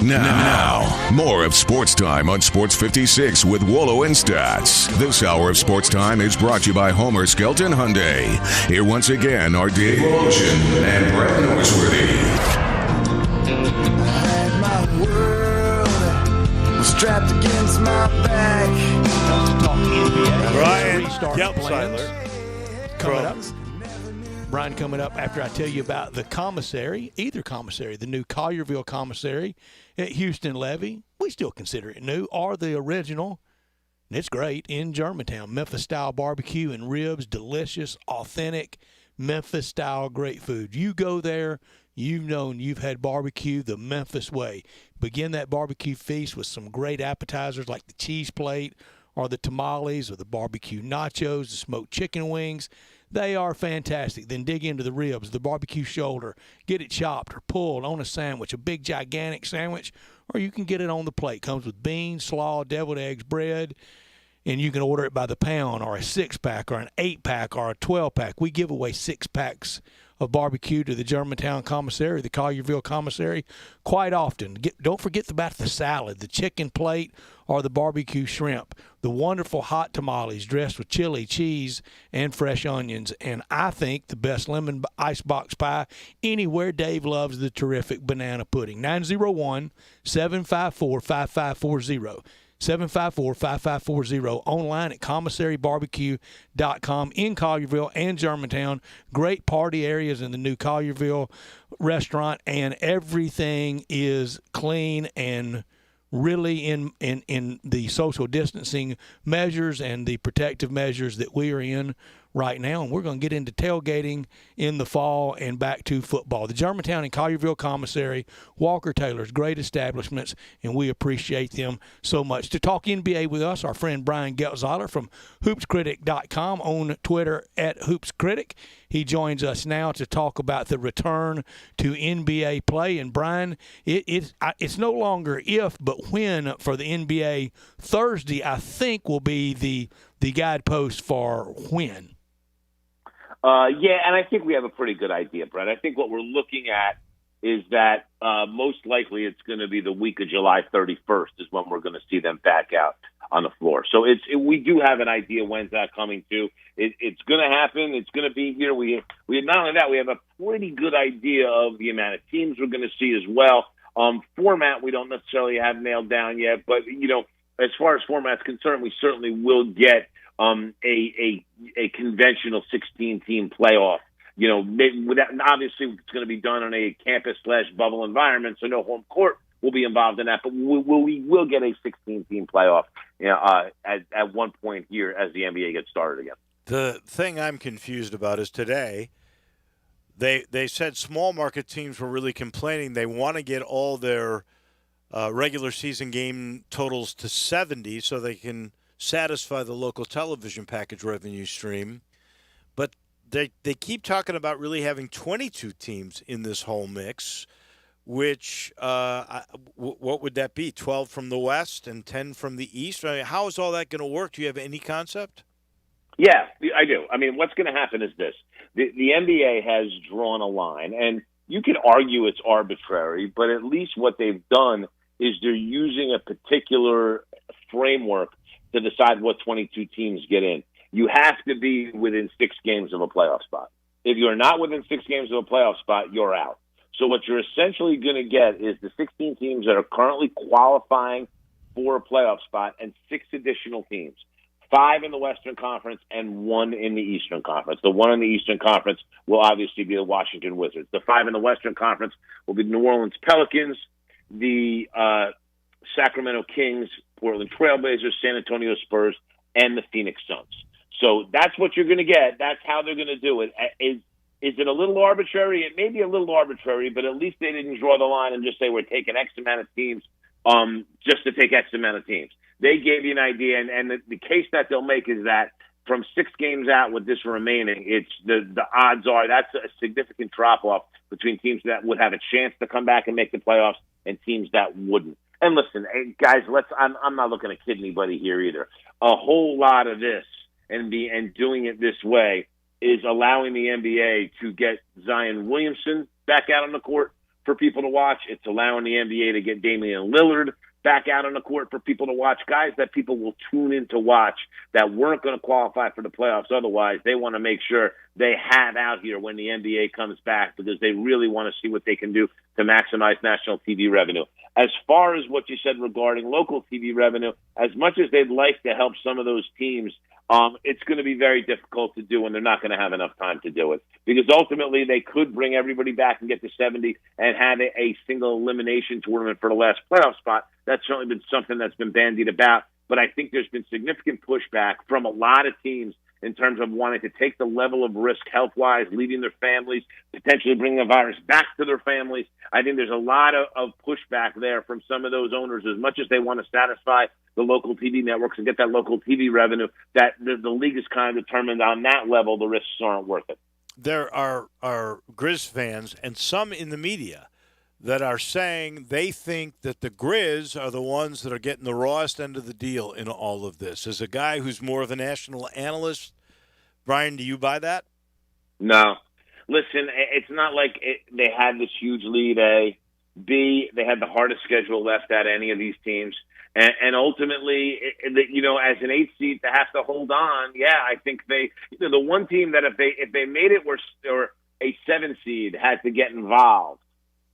Now, more of Sports Time on Sports 56 with Wolo and Stats. This hour of Sports Time is brought to you by Homer Skelton Hyundai. Here once again are Dave Lotion and Brett Norsworthy. My world was strapped against my back. Brian Geltzeiler coming up. From Brian coming up after I tell you about the commissary, either commissary, the new Collierville commissary at Houston Levy. We still consider it new, or the original. And it's great in Germantown. Memphis-style barbecue and ribs, delicious, authentic, Memphis-style great food. You go there, you've known you've had barbecue the Memphis way. Begin that barbecue feast with some great appetizers like the cheese plate or the tamales or the barbecue nachos, the smoked chicken wings. They are fantastic. Then dig into the ribs, the barbecue shoulder. Get it chopped or pulled on a sandwich, a big, gigantic sandwich, or you can get it on the plate. Comes with beans, slaw, deviled eggs, bread, and you can order it by the pound or a 6-pack or an 8-pack or a 12-pack. We give away 6-packs of barbecue to the Germantown commissary, the Collierville commissary, quite often. Don't forget about the salad, the chicken plate, or the barbecue shrimp. The wonderful hot tamales dressed with chili, cheese, and fresh onions. And I think the best lemon icebox pie anywhere. Dave loves the terrific banana pudding. 901-754-5540. 754-5540, online at commissarybarbecue.com in Collierville and Germantown. Great party areas in the new Collierville restaurant, and everything is clean and really in the social distancing measures and the protective measures that we are in right now. And we're going to get into tailgating in the fall and back to football. The Germantown and Collierville Commissary, Walker Taylor's great establishments, and we appreciate them so much. To talk NBA with us, our friend Brian Geltzeiler from hoopscritic.com, on Twitter at hoopscritic. He joins us now to talk about the return to NBA play. And Brian, it's no longer if, but when for the NBA. Thursday, I think, will be the guidepost for when. Yeah, and I think we have a pretty good idea, Brett. I think what we're looking at is that most likely it's going to be the week of July 31st is when we're going to see them back out on the floor. So we do have an idea when's that coming to. It's going to happen. It's going to be here. We not only that, we have a pretty good idea of the amount of teams we're going to see as well. Format we don't necessarily have nailed down yet, but as far as format's concerned, we certainly will get a conventional 16-team playoff. Obviously it's going to be done in a campus/bubble environment, so no home court will be involved in that. But we will get a 16-team playoff at one point here as the NBA gets started again. The thing I'm confused about is today they said small market teams were really complaining. They want to get all their regular season game totals to 70 so they can satisfy the local television package revenue stream. But they keep talking about really having 22 teams in this whole mix, which what would that be? 12 from the West and 10 from the East? I mean, how is all that going to work? Do you have any concept? Yeah, I do. I mean, what's going to happen is this. The NBA has drawn a line, and you can argue it's arbitrary, but at least what they've done is they're using a particular framework to decide what 22 teams get in. You have to be within 6 games of a playoff spot. If you're not within 6 games of a playoff spot, you're out. So what you're essentially going to get is the 16 teams that are currently qualifying for a playoff spot and 6 additional teams. 5 in the Western Conference and 1 in the Eastern Conference. The 1 in the Eastern Conference will obviously be the Washington Wizards. The 5 in the Western Conference will be the New Orleans Pelicans, the Sacramento Kings, Portland Trailblazers, San Antonio Spurs, and the Phoenix Suns. So that's what you're going to get. That's how they're going to do it. Is it a little arbitrary? It may be a little arbitrary, but at least they didn't draw the line and just say we're taking X amount of teams just to take X amount of teams. They gave you an idea, and the case that they'll make is that from 6 games out with this remaining, it's the odds are that's a significant drop-off between teams that would have a chance to come back and make the playoffs and teams that wouldn't. And listen, hey, guys, I'm not looking to kid anybody here either. A whole lot of this and doing it this way is allowing the NBA to get Zion Williamson back out on the court for people to watch. It's allowing the NBA to get Damian Lillard back out on the court for people to watch, guys that people will tune in to watch that weren't going to qualify for the playoffs otherwise. They want to make sure they have out here when the NBA comes back because they really want to see what they can do to maximize national TV revenue. As far as what you said regarding local TV revenue, as much as they'd like to help some of those teams, it's going to be very difficult to do, and they're not going to have enough time to do it. Because ultimately, they could bring everybody back and get to 70 and have a single elimination tournament for the last playoff spot. That's certainly been something that's been bandied about. But I think there's been significant pushback from a lot of teams in terms of wanting to take the level of risk health-wise, leaving their families, potentially bringing the virus back to their families. I think there's a lot of pushback there from some of those owners. As much as they want to satisfy the local TV networks and get that local TV revenue, that the league is kind of determined on that level the risks aren't worth it. There are Grizz fans and some in the media that are saying they think that the Grizz are the ones that are getting the rawest end of the deal in all of this. As a guy who's more of a national analyst, Brian, do you buy that? No. Listen, it's not like they had this huge lead, A. B, they had the hardest schedule left out of any of these teams. And ultimately, as an 8 seed to have to hold on, I think the one team that if they made it or a 7 seed had to get involved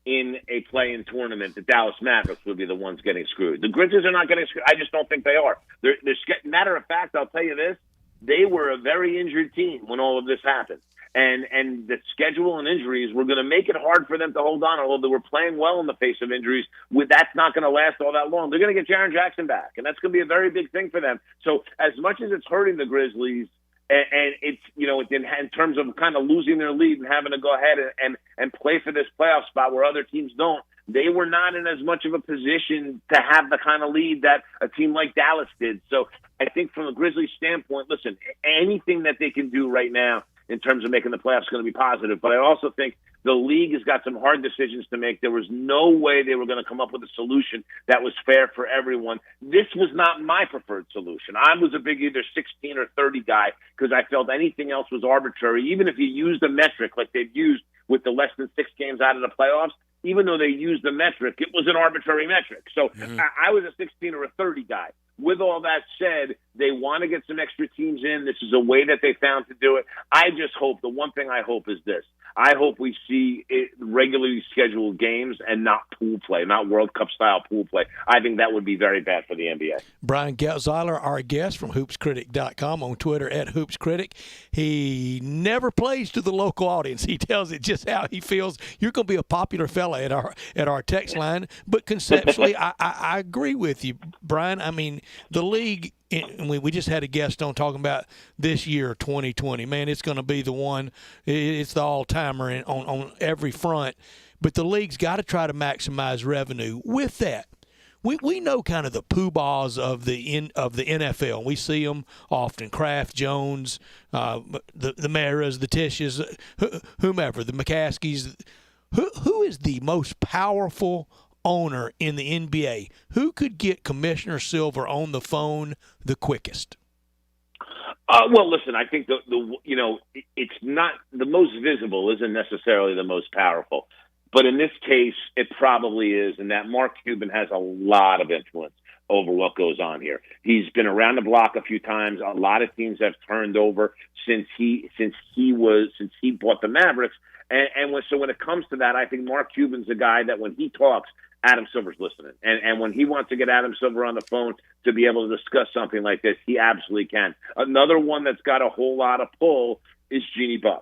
in a play-in tournament, the Dallas Mavericks would be the ones getting screwed. The Grizzlies are not getting screwed. I just don't think they are. Matter of fact, I'll tell you this, they were a very injured team when all of this happened. And the schedule and injuries were going to make it hard for them to hold on, although they were playing well in the face of injuries. That's not going to last all that long. They're going to get Jaren Jackson back, and that's going to be a very big thing for them. So as much as it's hurting the Grizzlies, and it's, in terms of kind of losing their lead and having to go ahead and play for this playoff spot where other teams don't, they were not in as much of a position to have the kind of lead that a team like Dallas did. So I think from a Grizzlies standpoint, listen, anything that they can do right now in terms of making the playoffs is going to be positive. But I also think the league has got some hard decisions to make. There was no way they were going to come up with a solution that was fair for everyone. This was not my preferred solution. I was a big either 16 or 30 guy because I felt anything else was arbitrary. Even if you used a metric like they've used with the less than 6 games out of the playoffs, even though they used the metric, it was an arbitrary metric. So I was a 16 or a 30 guy. with all that said, they want to get some extra teams in. This is a way that they found to do it. I just hope, the one thing I hope is this. I hope we see regularly scheduled games and not pool play, not World Cup-style pool play. I think that would be very bad for the NBA. Brian Geltzeiler, our guest from HoopsCritic.com, on Twitter at HoopsCritic. He never plays to the local audience. He tells it just how he feels. You're going to be a popular fella at our text line. But conceptually, I agree with you, Brian. I mean, the league, we just had a guest on talking about this year, 2020. Man, it's going to be the one. It's the all-timer on every front. But the league's got to try to maximize revenue. With that, we know kind of the poobahs of the NFL. We see them often. Kraft, Jones, the Maras, the Tishes, whomever, the McCaskies. Who is the most powerful owner in the NBA? Who could get Commissioner Silver on the phone the quickest? Well, listen, I think it's not the most visible, isn't necessarily the most powerful, but in this case, it probably is, and that Mark Cuban has a lot of influence over what goes on here. He's been around the block a few times. A lot of teams have turned over since he bought the Mavericks, so when it comes to that, I think Mark Cuban's a guy that when he talks, Adam Silver's listening. And when he wants to get Adam Silver on the phone to be able to discuss something like this, he absolutely can. Another one that's got a whole lot of pull is Jeannie Buss.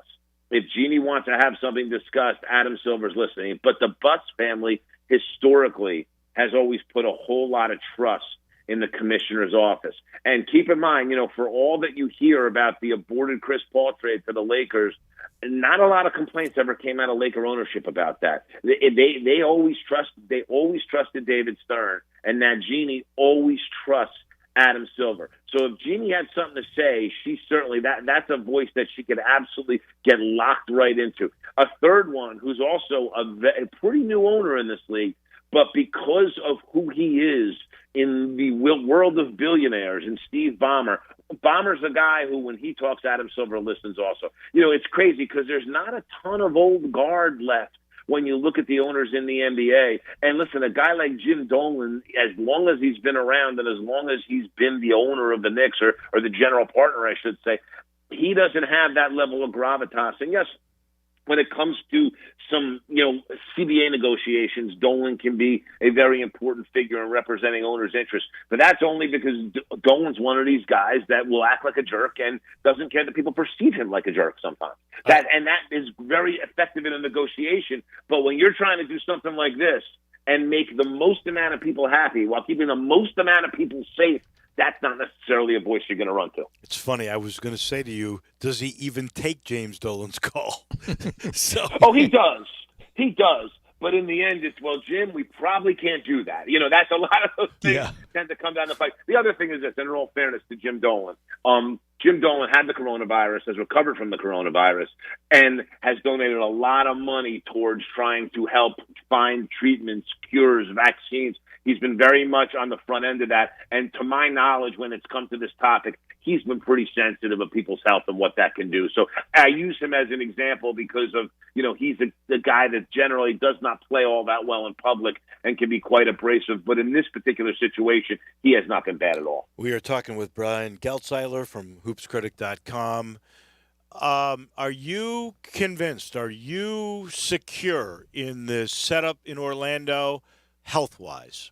If Jeannie wants to have something discussed, Adam Silver's listening. But the Buss family historically has always put a whole lot of trust in the commissioner's office. And keep in mind, for all that you hear about the aborted Chris Paul trade for the Lakers, not a lot of complaints ever came out of Laker ownership about that. They always trusted David Stern, and that Jeannie always trusts Adam Silver. So if Jeannie had something to say, she certainly that's a voice that she could absolutely get locked right into. A third one, who's also a pretty new owner in this league, but because of who he is in the world of billionaires, and Steve Ballmer. Ballmer's a guy who, when he talks, Adam Silver listens also. It's crazy because there's not a ton of old guard left when you look at the owners in the NBA. And listen, a guy like Jim Dolan, as long as he's been around and as long as he's been the owner of the Knicks, or the general partner, I should say, he doesn't have that level of gravitas. And yes, when it comes to some, CBA negotiations, Dolan can be a very important figure in representing owners' interests. But that's only because Dolan's one of these guys that will act like a jerk and doesn't care that people perceive him like a jerk sometimes. That is very effective in a negotiation. But when you're trying to do something like this and make the most amount of people happy while keeping the most amount of people safe, that's not necessarily a voice you're going to run to. It's funny. I was going to say to you, does he even take James Dolan's call? Oh, he does. He does. But in the end, it's, well, Jim, we probably can't do that. That's a lot of those things tend to come down the fight. The other thing is this, and in all fairness to Jim Dolan, Jim Dolan had the coronavirus, has recovered from the coronavirus, and has donated a lot of money towards trying to help find treatments, cures, vaccines. He's been very much on the front end of that. And to my knowledge, when it's come to this topic, he's been pretty sensitive of people's health and what that can do. So I use him as an example because of, he's the guy that generally does not play all that well in public and can be quite abrasive. But in this particular situation, he has not been bad at all. We are talking with Brian Geltzeiler from HoopsCritic.com. Are you convinced? Are you secure in the setup in Orlando health-wise?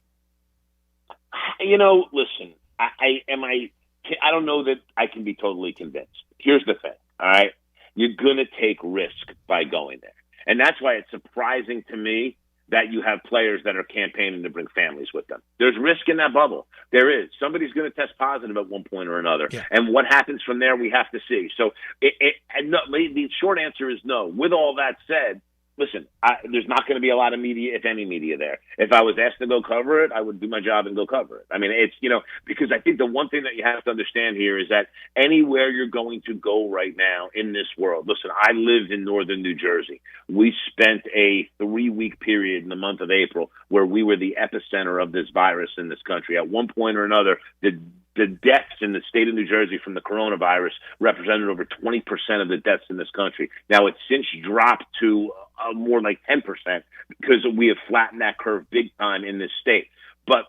Listen, I don't know that I can be totally convinced. Here's the thing, all right? You're going to take risk by going there. And that's why it's surprising to me that you have players that are campaigning to bring families with them. There's risk in that bubble. There is. Somebody's going to test positive at one point or another. Yeah. And what happens from there, we have to see. So the short answer is no. With all that said, listen, there's not going to be a lot of media, if any media, there. If I was asked to go cover it, I would do my job and go cover it. I mean, it's, because I think the one thing that you have to understand here is that anywhere you're going to go right now in this world, listen, I live in northern New Jersey. We spent a 3-week period in the month of April where we were the epicenter of this virus in this country. At one point or another, the deaths in the state of New Jersey from the coronavirus represented over 20% of the deaths in this country. Now, it's since dropped to more like 10% because we have flattened that curve big time in this state. But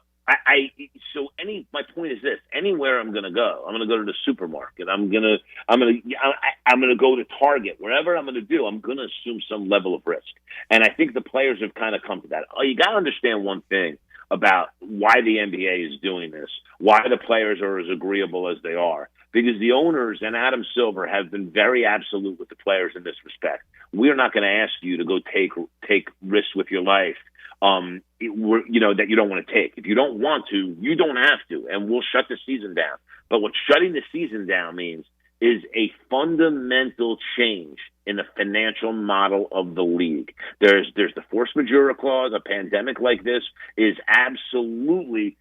My point is this: anywhere I'm going to go to the supermarket. I'm going to go to Target. Wherever I'm going to do, I'm going to assume some level of risk. And I think the players have kind of come to that. You got to understand one thing about why the NBA is doing this, why the players are as agreeable as they are, because the owners and Adam Silver have been very absolute with the players in this respect. We're not going to ask you to go take risks with your life. That you don't want to take. If you don't want to, you don't have to, and we'll shut the season down. But what shutting the season down means is a fundamental change in the financial model of the league. There's the force majeure clause. A pandemic like this is absolutely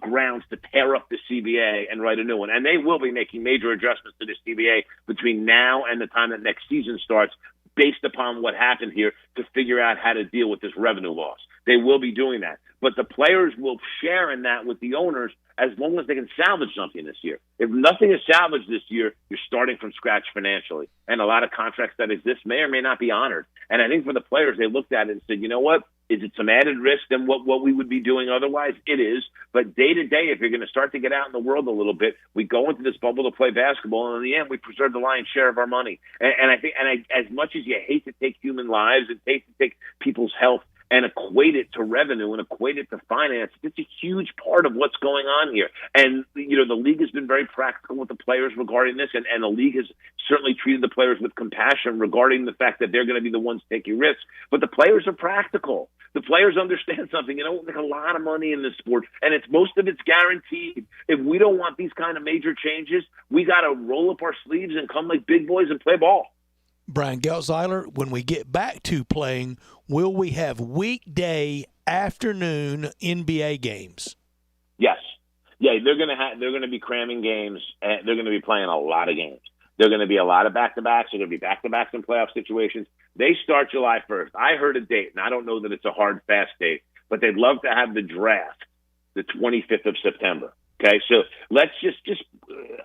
grounds to tear up the CBA and write a new one. And they will be making major adjustments to this CBA between now and the time that next season starts, based upon what happened here, to figure out how to deal with this revenue loss. They will be doing that. But the players will share in that with the owners as long as they can salvage something this year. If nothing is salvaged this year, you're starting from scratch financially. And a lot of contracts that exist may or may not be honored. And I think for the players, they looked at it and said, you know what? Is it some added risk than what we would be doing otherwise? It is. But day to day, if you're going to start to get out in the world a little bit, we go into this bubble to play basketball, and in the end, we preserve the lion's share of our money. And I think, as much as you hate to take human lives and hate to take people's health and equate it to revenue and equate it to finance, it's a huge part of what's going on here. And, the league has been very practical with the players regarding this, and the league has certainly treated the players with compassion regarding the fact that they're going to be the ones taking risks. But the players are practical. The players understand something. Make a lot of money in this sport, and most of it's guaranteed. If we don't want these kind of major changes, we got to roll up our sleeves and come like big boys and play ball. Brian Geltzeiler, when we get back to playing, will we have weekday afternoon NBA games? Yes. Yeah, they're going to be cramming games, and they're going to be playing a lot of games. There are going to be a lot of back-to-backs. There are going to be back-to-backs in playoff situations. They start July 1st. I heard a date, and I don't know that it's a hard, fast date, but they'd love to have the draft the 25th of September. Okay, so let's just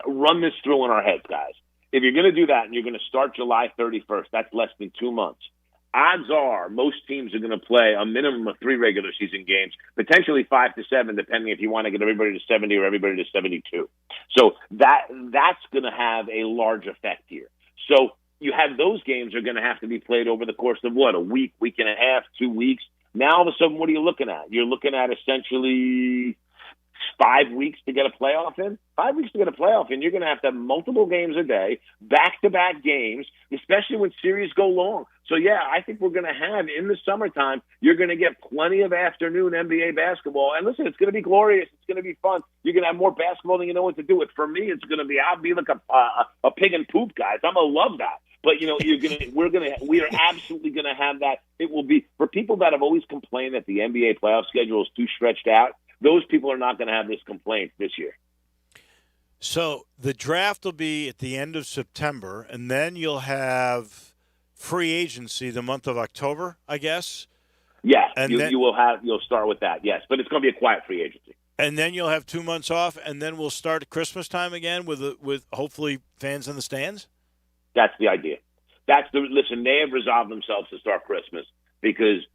run this through in our heads, guys. If you're going to do that and you're going to start July 31st, that's less than 2 months. Odds are most teams are going to play a minimum of 3 regular season games, potentially 5 to 7, depending if you want to get everybody to 70 or everybody to 72. So that's going to have a large effect here. So you have those games are going to have to be played over the course of a week, week and a half, 2 weeks. Now all of a sudden, what are you looking at? You're looking at essentially 5 weeks to get a playoff in. 5 weeks to get a playoff in. You're going to have multiple games a day, back-to-back games, especially when series go long. So, yeah, I think we're going to have, in the summertime, you're going to get plenty of afternoon NBA basketball. And listen, it's going to be glorious. It's going to be fun. You're going to have more basketball than you know what to do with. For me, it's going to be, I'll be like a pig and poop, guys. I'm going to love that. But, we are absolutely going to have that. It will be, for people that have always complained that the NBA playoff schedule is too stretched out, those people are not going to have this complaint this year. So the draft will be at the end of September, and then you'll have free agency the month of October, I guess. Yes, and you'll start with that. Yes, but it's going to be a quiet free agency. And then you'll have 2 months off, and then we'll start at Christmas time again with hopefully fans in the stands. That's the idea. Listen. They have resolved themselves to start Christmas because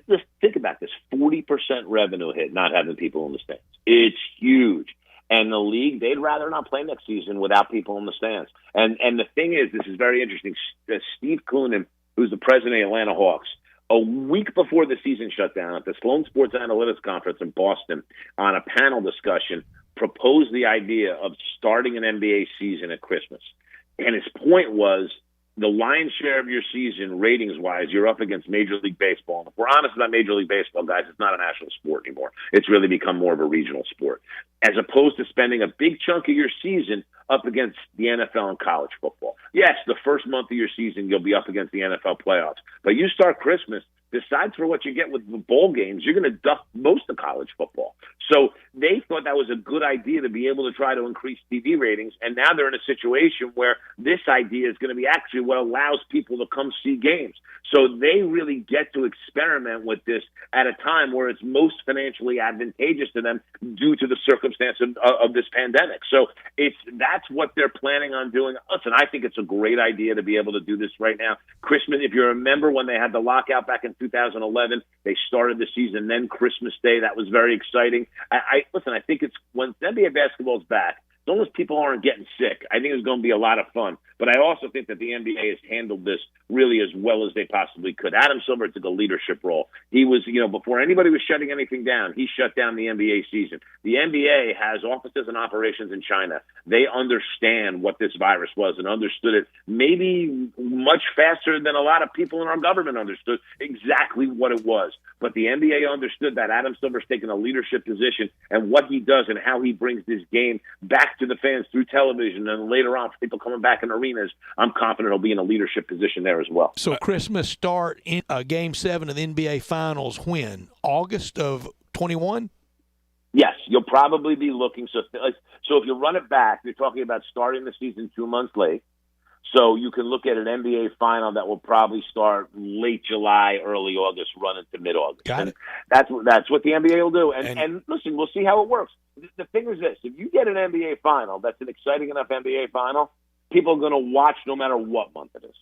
just think about this: 40% revenue hit not having people in the stands. It's huge. And the league, they'd rather not play next season without people in the stands. And the thing is, this is very interesting. Steve Koonin, who's the president of the Atlanta Hawks, a week before the season shut down at the Sloan Sports Analytics Conference in Boston on a panel discussion, proposed the idea of starting an NBA season at Christmas. And his point was, the lion's share of your season, ratings-wise, you're up against Major League Baseball. And if we're honest about Major League Baseball, guys, it's not a national sport anymore. It's really become more of a regional sport, as opposed to spending a big chunk of your season up against the NFL and college football. Yes, the first month of your season, you'll be up against the NFL playoffs. But you start Christmas, besides for what you get with the bowl games, you're going to duck most of college football. So they thought that was a good idea to be able to try to increase TV ratings, and now they're in a situation where this idea is going to be actually what allows people to come see games. So they really get to experiment with this at a time where it's most financially advantageous to them due to the circumstance of this pandemic. So that's that's what they're planning on doing, listen, I think it's a great idea to be able to do this right now. Christmas, if you remember when they had the lockout back in 2011, they started the season, then Christmas Day. That was very exciting. Listen, I think it's when NBA basketball's back, as long as people aren't getting sick, I think it's going to be a lot of fun. But I also think that the NBA has handled this really as well as they possibly could. Adam Silver took a leadership role. He was, before anybody was shutting anything down, he shut down the NBA season. The NBA has offices and operations in China. They understand what this virus was and understood it maybe much faster than a lot of people in our government understood exactly what it was. But the NBA understood that Adam Silver's taken a leadership position, and what he does and how he brings this game back to the fans through television and later on for people coming back in arenas, I'm confident he'll be in a leadership position there as well. So Christmas start in Game 7 of the NBA Finals when? August of 21? Yes, you'll probably be looking. So if you run it back, you're talking about starting the season 2 months late. So you can look at an NBA final that will probably start late July, early August, run into mid-August. Got it. That's what the NBA will do. And listen, we'll see how it works. The thing is this: if you get an NBA final that's an exciting enough NBA final, people are going to watch no matter what month it is.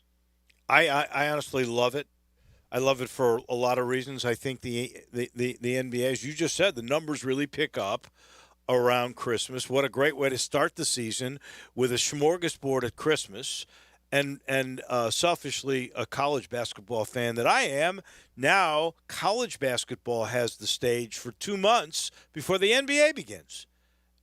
I honestly love it. I love it for a lot of reasons. I think the NBA, as you just said, the numbers really pick up around Christmas. What a great way to start the season with a smorgasbord at Christmas. And selfishly, a college basketball fan that I am, now college basketball has the stage for 2 months before the NBA begins.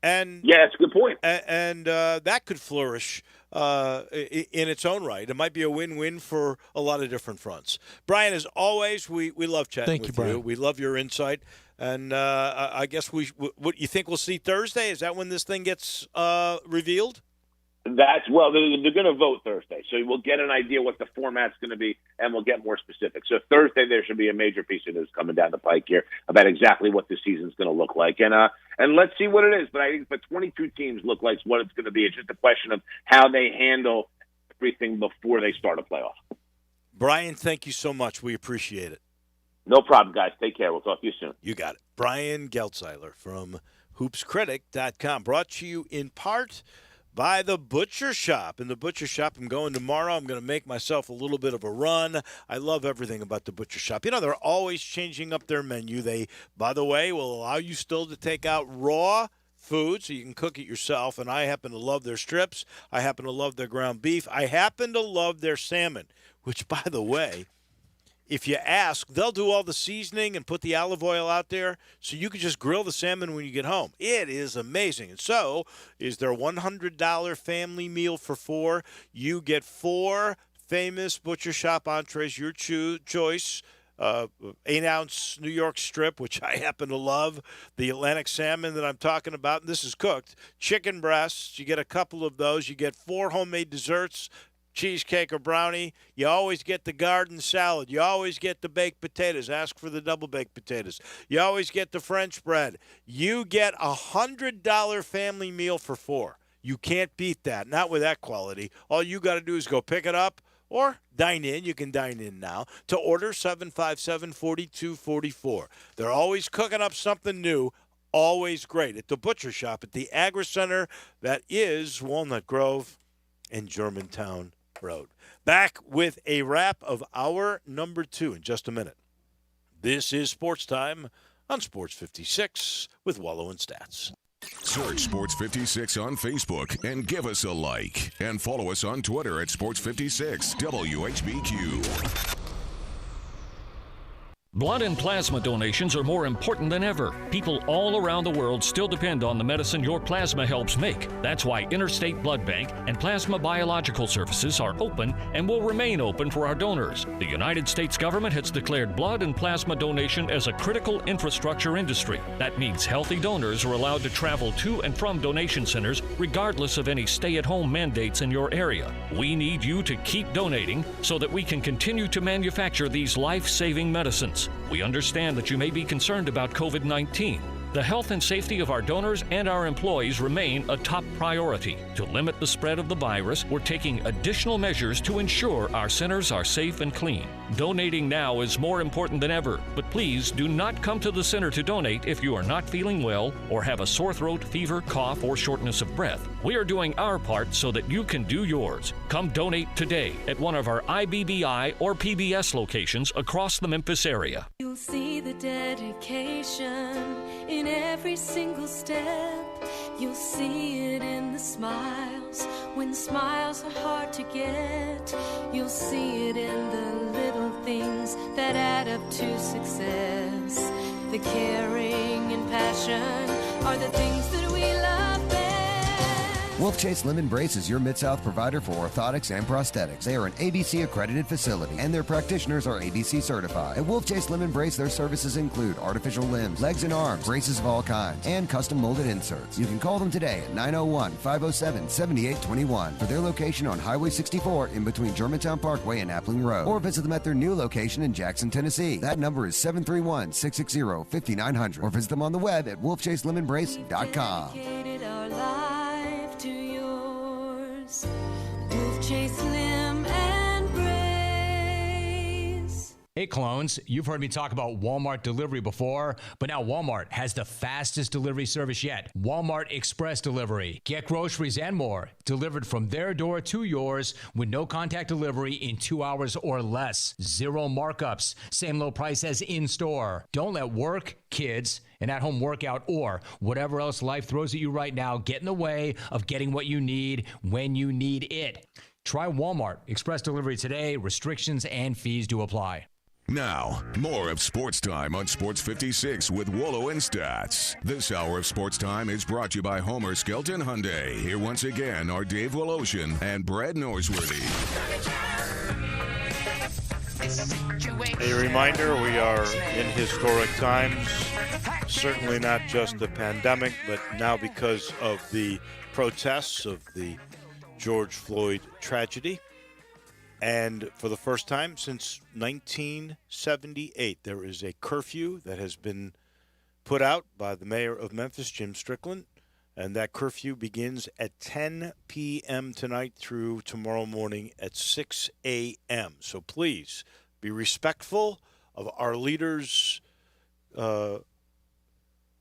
And yeah, that's a good point. And that could flourish in its own right. It might be a win-win for a lot of different fronts. Brian, as always, we love chatting with you. We love your insight. And I guess what you think we'll see Thursday? Is that when this thing gets revealed? They're going to vote Thursday, so we'll get an idea what the format's going to be, and we'll get more specific. So Thursday, there should be a major piece of news coming down the pike here about exactly what the season's going to look like, and let's see what it is. But I think for 22 teams look like what it's going to be. It's just a question of how they handle everything before they start a playoff. Brian, thank you so much. We appreciate it. No problem, guys. Take care. We'll talk to you soon. You got it. Brian Geltzeiler from HoopsCritic.com, brought to you in part by the Butcher Shop. In the Butcher Shop, I'm going tomorrow. I'm going to make myself a little bit of a run. I love everything about the Butcher Shop. They're always changing up their menu. They, by the way, will allow you still to take out raw food so you can cook it yourself. And I happen to love their strips. I happen to love their ground beef. I happen to love their salmon, which, by the way, if you ask, they'll do all the seasoning and put the olive oil out there so you can just grill the salmon when you get home. It is amazing. And so is their $100 family meal for 4. You get 4 famous Butcher Shop entrees, your choice. 8-ounce New York strip, which I happen to love. The Atlantic salmon that I'm talking about, and this is cooked. Chicken breasts, you get a couple of those. You get 4 homemade desserts, cheesecake or brownie. You always get the garden salad. You always get the baked potatoes. Ask for the double baked potatoes. You always get the French bread. You get a $100 family meal for 4. You can't beat that. Not with that quality. All you got to do is go pick it up or dine in. You can dine in now. To order, 757-4244. They're always cooking up something new. Always great. At the Butcher Shop at the Agri Center that is Walnut Grove and Germantown Road. Back with a wrap of hour number 2 in just a minute. This is Sports Time on Sports 56 with Wolo and Stats. Search Sports 56 on Facebook and give us a like. And follow us on Twitter at Sports 56 WHBQ. Blood and plasma donations are more important than ever. People all around the world still depend on the medicine your plasma helps make. That's why Interstate Blood Bank and Plasma Biological Services are open and will remain open for our donors. The United States government has declared blood and plasma donation as a critical infrastructure industry. That means healthy donors are allowed to travel to and from donation centers regardless of any stay-at-home mandates in your area. We need you to keep donating so that we can continue to manufacture these life-saving medicines. We understand that you may be concerned about COVID-19. The health and safety of our donors and our employees remain a top priority. To limit the spread of the virus, we're taking additional measures to ensure our centers are safe and clean. Donating now is more important than ever, but please do not come to the center to donate if you are not feeling well or have a sore throat, fever, cough, or shortness of breath. We are doing our part so that you can do yours. Come donate today at one of our IBBI or PBS locations across the Memphis area. You'll see the dedication in every single step. You'll see it in the smiles when smiles are hard to get. You'll see it in the little things that add up to success. The caring and passion are the things that we love best. Wolf Chase Limb Brace is your Mid-South provider for orthotics and prosthetics. They are an ABC accredited facility and their practitioners are ABC certified. At Wolf Chase Limb Brace, their services include artificial limbs, legs and arms, braces of all kinds, and custom molded inserts. You can call them today at 901-507-7821 for their location on Highway 64 in between Germantown Parkway and Appling Road, or visit them at their new location in Jackson, Tennessee. That number is 731-660-5900, or visit them on the web at wolfchaselimbembrace.com. Dedicated our life to yours. Wolf Chase Limb and Brace. Hey, clones, you've heard me talk about Walmart delivery before, but now Walmart has the fastest delivery service yet. Walmart Express Delivery. Get groceries and more delivered from their door to yours with no contact delivery in 2 hours or less. Zero markups. Same low price as in-store. Don't let work, kids, an at-home workout, or whatever else life throws at you right now get in the way of getting what you need when you need it. Try Walmart Express Delivery today. Restrictions and fees do apply. Now, more of Sports Time on Sports 56 with Wolo and Stats. This hour of Sports Time is brought to you by Homer Skelton Hyundai. Here once again are Dave Woloshin and Brad Norsworthy. A reminder, we are in historic times. Certainly not just the pandemic, but now because of the protests of the George Floyd tragedy. And for the first time since 1978, there is a curfew that has been put out by the mayor of Memphis, Jim Strickland. And that curfew begins at 10 p.m. tonight through tomorrow morning at 6 a.m. So please be respectful of our leaders'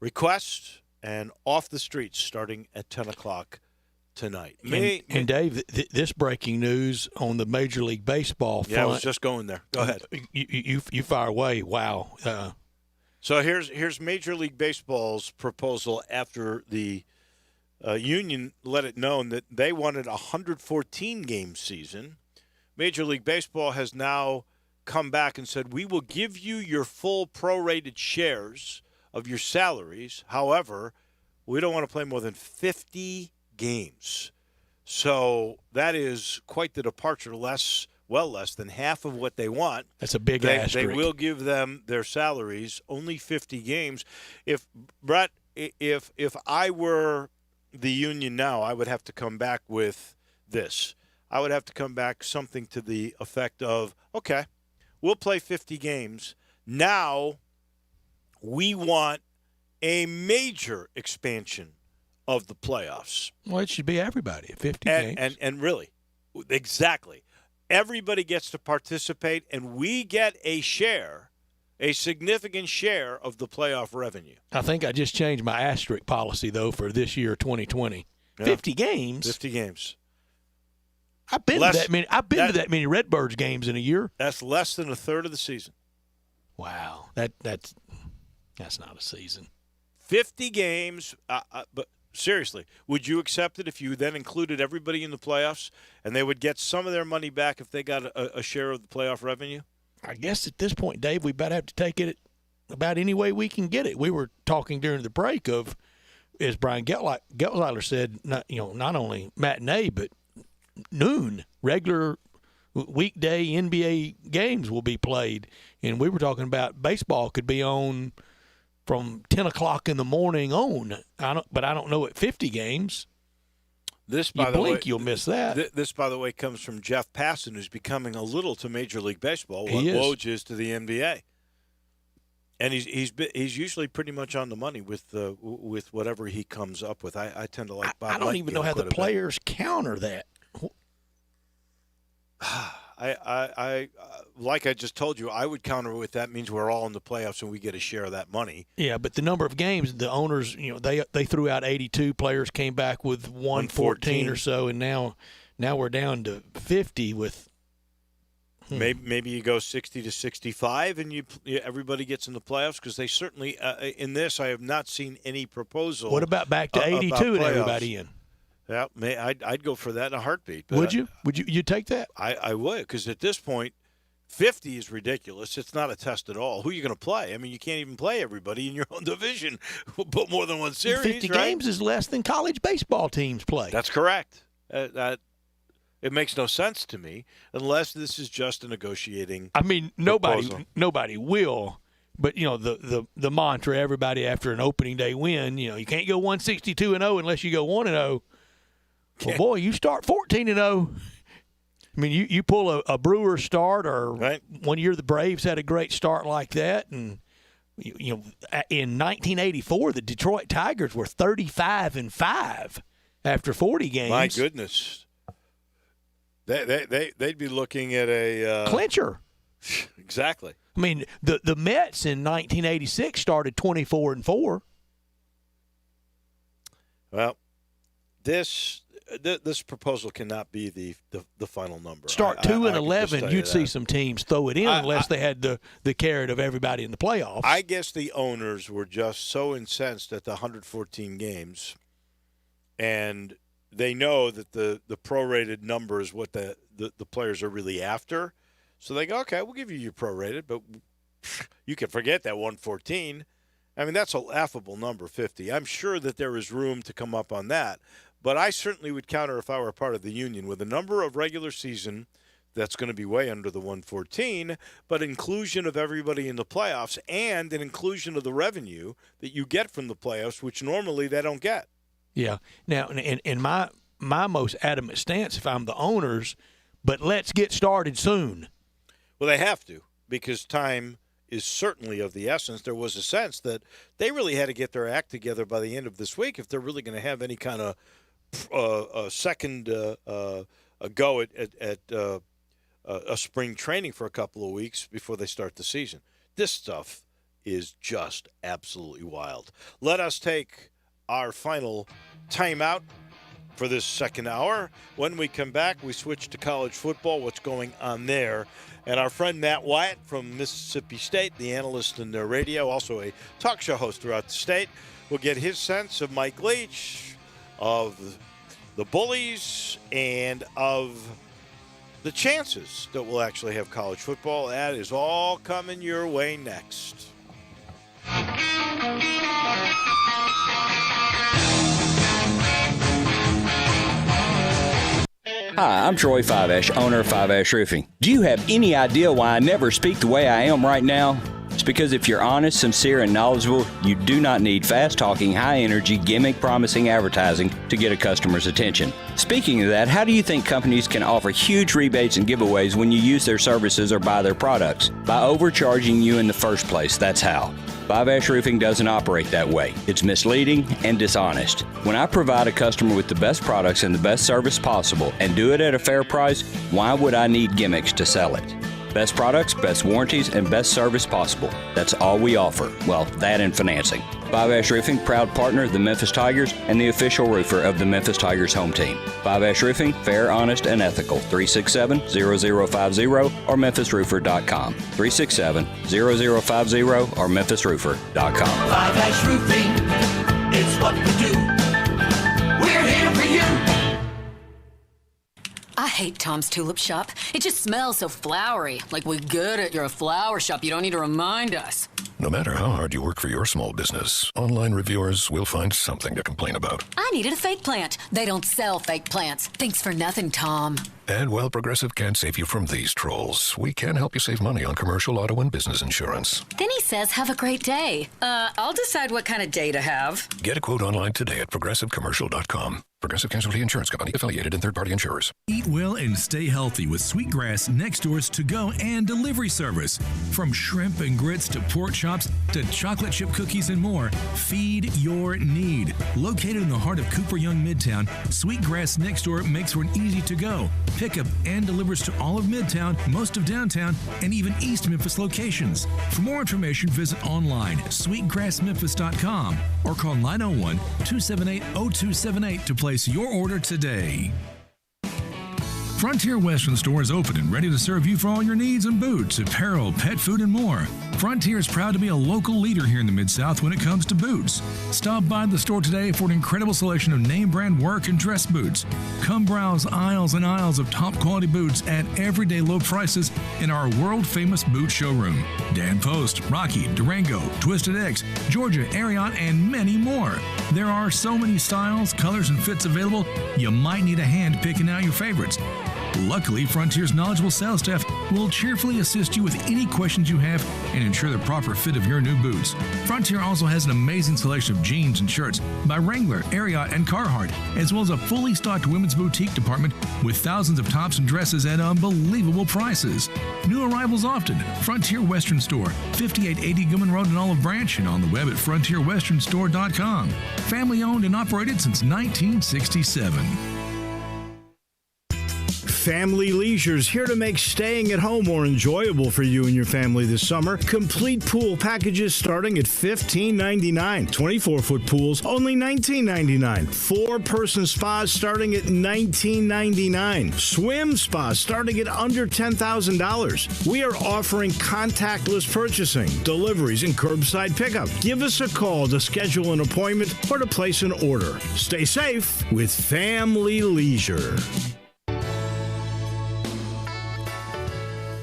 request and off the streets starting at 10 o'clock tonight. And Dave, this breaking news on the Major League Baseball front. Yeah, I was just going there. Go ahead. You fire away. Wow. So here's Major League Baseball's proposal after the union let it known that they wanted a 114-game season. Major League Baseball has now come back and said, we will give you your full prorated shares of your salaries. However, we don't want to play more than 50 games. So that is quite the departure, less than half of what they want. That's a big They asterisk. will give them their salaries, only 50 games. If Brett, if I were the union now, I would have to come back with this. I would have to come back something to the effect of, okay, we'll play 50 games. Now we want a major expansion of the playoffs. Well, it should be everybody at 50 games. And really, exactly. Everybody gets to participate, and we get a share, a significant share of the playoff revenue. I think I just changed my asterisk policy, though, for this year, 2020. Yeah. 50 games? 50 games. I've been to that many Redbirds games in a year. That's less than a third of the season. Wow. That's not a season. 50 games, but seriously, would you accept it if you then included everybody in the playoffs and they would get some of their money back if they got a share of the playoff revenue? I guess at this point, Dave, we about have to take it about any way we can get it. We were talking during the break of, as Brian Geltziler said, not only matinee, but noon, regular weekday NBA games will be played. And we were talking about baseball could be on from 10 o'clock in the morning on. But I don't know at 50 games. This, by the way, you'll miss that. This, by the way, comes from Jeff Passan, who's becoming a little to Major League Baseball what Woj is to the NBA, and he's usually pretty much on the money with whatever he comes up with. I tend to like Bob. I don't even know how the players counter that. I like I just told you, I would counter with that means we're all in the playoffs and we get a share of that money. Yeah, but the number of games, the owners, they threw out 82 players, came back with 114 or so, and now we're down to 50 with. Maybe you go 60 to 65 and everybody gets in the playoffs, because they certainly in this I have not seen any proposal. What about back to 82 and everybody in? Yeah, I'd go for that in a heartbeat. But Would you? Would you take that? I would, because at this point, 50 is ridiculous. It's not a test at all. Who are you going to play? I mean, you can't even play everybody in your own division. Put more than one series. 50 games is less than college baseball teams play. That's correct. It makes no sense to me unless this is just a negotiating. I mean, nobody will. But the mantra, everybody after an opening day win, you can't go 162-0 unless you go 1-0. Well, boy, you start 14-0. I mean, you pull a Brewer start, or one year the Braves had a great start like that, and in 1984 the Detroit Tigers were 35-5 after 40 games. My goodness. They'd be looking at a clincher. Exactly. I mean, the Mets in 1986 started 24-4. Well, this proposal cannot be the final number. Start 2-11, you'd see some teams throw it in unless they had the carrot of everybody in the playoffs. I guess the owners were just so incensed at the 114 games, and they know that the prorated number is what the players are really after. So they go, okay, we'll give you your prorated, but you can forget that 114. I mean, that's a laughable number, 50. I'm sure that there is room to come up on that. But I certainly would counter, if I were a part of the union, with a number of regular season that's going to be way under the 114, but inclusion of everybody in the playoffs and an inclusion of the revenue that you get from the playoffs, which normally they don't get. Yeah. Now, in my most adamant stance, if I'm the owners, but let's get started soon. Well, they have to, because time is certainly of the essence. There was a sense that they really had to get their act together by the end of this week if they're really going to have any kind of second go at a spring training for a couple of weeks before they start the season. This stuff is just absolutely wild. Let us take our final timeout for this second hour. When we come back, we switch to college football, what's going on there. And our friend Matt Wyatt from Mississippi State, the analyst in their radio, also a talk show host throughout the state, will get his sense of Mike Leach, of the Bullies, and of the chances that we'll actually have college football. That is all coming your way next. Hi, I'm Troy 5-Ash, owner of 5-Ash Roofing. Do you have any idea why I never speak the way I am right now? It's because if you're honest, sincere, and knowledgeable, you do not need fast-talking, high-energy, gimmick-promising advertising to get a customer's attention. Speaking of that, how do you think companies can offer huge rebates and giveaways when you use their services or buy their products? By overcharging you in the first place, that's how. 5-Ash Roofing doesn't operate that way. It's misleading and dishonest. When I provide a customer with the best products and the best service possible and do it at a fair price, why would I need gimmicks to sell it? Best products, best warranties, and best service possible. That's all we offer. Well, that and financing. 5-Ash Roofing, proud partner of the Memphis Tigers and the official roofer of the Memphis Tigers home team. 5-Ash Roofing, fair, honest, and ethical. 367-0050 or memphisroofer.com. 367-0050 or memphisroofer.com. 5-Ash Roofing, it's what we do. We're here for you. I hate Tom's Tulip Shop. It just smells so flowery. Like we're good at your flower shop. You don't need to remind us. No matter how hard you work for your small business, online reviewers will find something to complain about. I needed a fake plant. They don't sell fake plants. Thanks for nothing, Tom. And while Progressive can't save you from these trolls, we can help you save money on commercial, auto, and business insurance. Then he says, have a great day. I'll decide what kind of day to have. Get a quote online today at progressivecommercial.com. Progressive Casualty Insurance Company, affiliated and third-party insurers. Eat well and stay healthy with Sweetgrass Next Door's to-go and delivery service. From shrimp and grits to pork chops to chocolate chip cookies and more, feed your need. Located in the heart of Cooper Young Midtown, Sweetgrass Next Door makes for an easy to-go. pickup and delivers to all of Midtown, most of downtown, and even East Memphis locations. For more information, visit online sweetgrassmemphis.com or call 901-278-0278 to place your order today. Frontier Western Store is open and ready to serve you for all your needs in boots, apparel, pet food, and more. Frontier is proud to be a local leader here in the Mid-South when it comes to boots. Stop by the store today for an incredible selection of name brand work and dress boots. Come browse aisles and aisles of top quality boots at everyday low prices in our world famous boot showroom. Dan Post, Rocky, Durango, Twisted X, Georgia, Ariat, and many more. There are so many styles, colors, and fits available, you might need a hand picking out your favorites. Luckily, Frontier's knowledgeable sales staff will cheerfully assist you with any questions you have and ensure the proper fit of your new boots. Frontier also has an amazing selection of jeans and shirts by Wrangler, Ariat, and Carhartt, as well as a fully stocked women's boutique department with thousands of tops and dresses at unbelievable prices. New arrivals often. Frontier Western Store, 5880 Gilman Road in Olive Branch, and on the web at frontierwesternstore.com. Family owned and operated since 1967. Family Leisure's here to make staying at home more enjoyable for you and your family this summer. Complete pool packages starting at $15.99. 24-foot pools only $19.99. 4-person spas starting at $19.99. Swim spas starting at under $10,000. We are offering contactless purchasing, deliveries, and curbside pickup. Give us a call to schedule an appointment or to place an order. Stay safe with Family Leisure.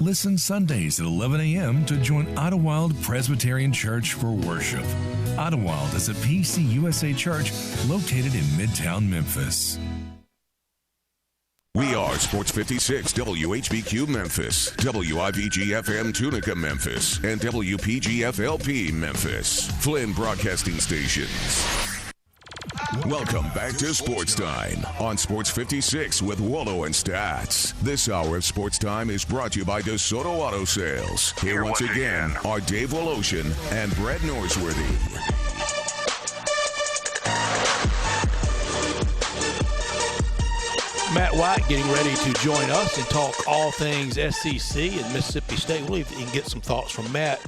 Listen Sundays at 11 a.m. to join Idlewild Presbyterian Church for worship. Idlewild is a PCUSA church located in Midtown Memphis. We are Sports 56 WHBQ Memphis, WIVG-FM Tunica Memphis, and WPG-FLP Memphis, Flynn Broadcasting Stations. Welcome back to Sportstime on Sports 56 with Wolo and Stats. This hour of Sportstime is brought to you by DeSoto Auto Sales. Here once again are Dave Woloshin and Brett Norsworthy. Matt White getting ready to join us and talk all things SEC and Mississippi State. We'll even get some thoughts from Matt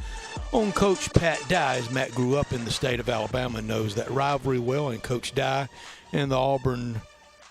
on Coach Pat Dye, as Matt grew up in the state of Alabama and knows that rivalry well, and Coach Dye and the Auburn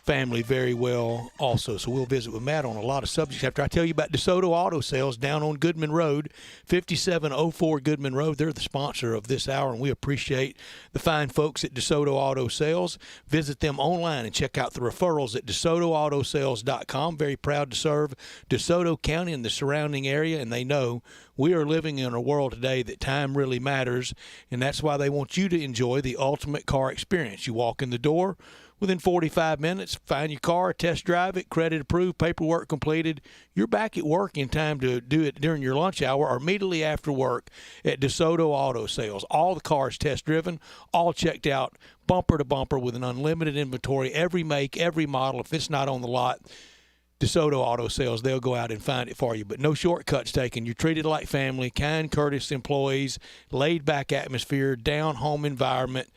family very well also. So we'll visit with Matt on a lot of subjects after I tell you about DeSoto Auto Sales down on Goodman Road, 5704 Goodman Road. They're the sponsor of this hour, and we appreciate the fine folks at DeSoto Auto Sales. Visit them online and check out the referrals at DeSotoAutoSales.com. Very proud to serve DeSoto County and the surrounding area, and they know we are living in a world today that time really matters, and that's why they want you to enjoy the ultimate car experience. You walk in the door, within 45 minutes, find your car, test drive it, credit approved, paperwork completed. You're back at work in time to do it during your lunch hour or immediately after work at DeSoto Auto Sales. All the cars test driven, all checked out, bumper to bumper with an unlimited inventory, every make, every model. If it's not on the lot, DeSoto Auto Sales, they'll go out and find it for you. But no shortcuts taken. You're treated like family, kind, courteous employees, laid-back atmosphere, down-home environment,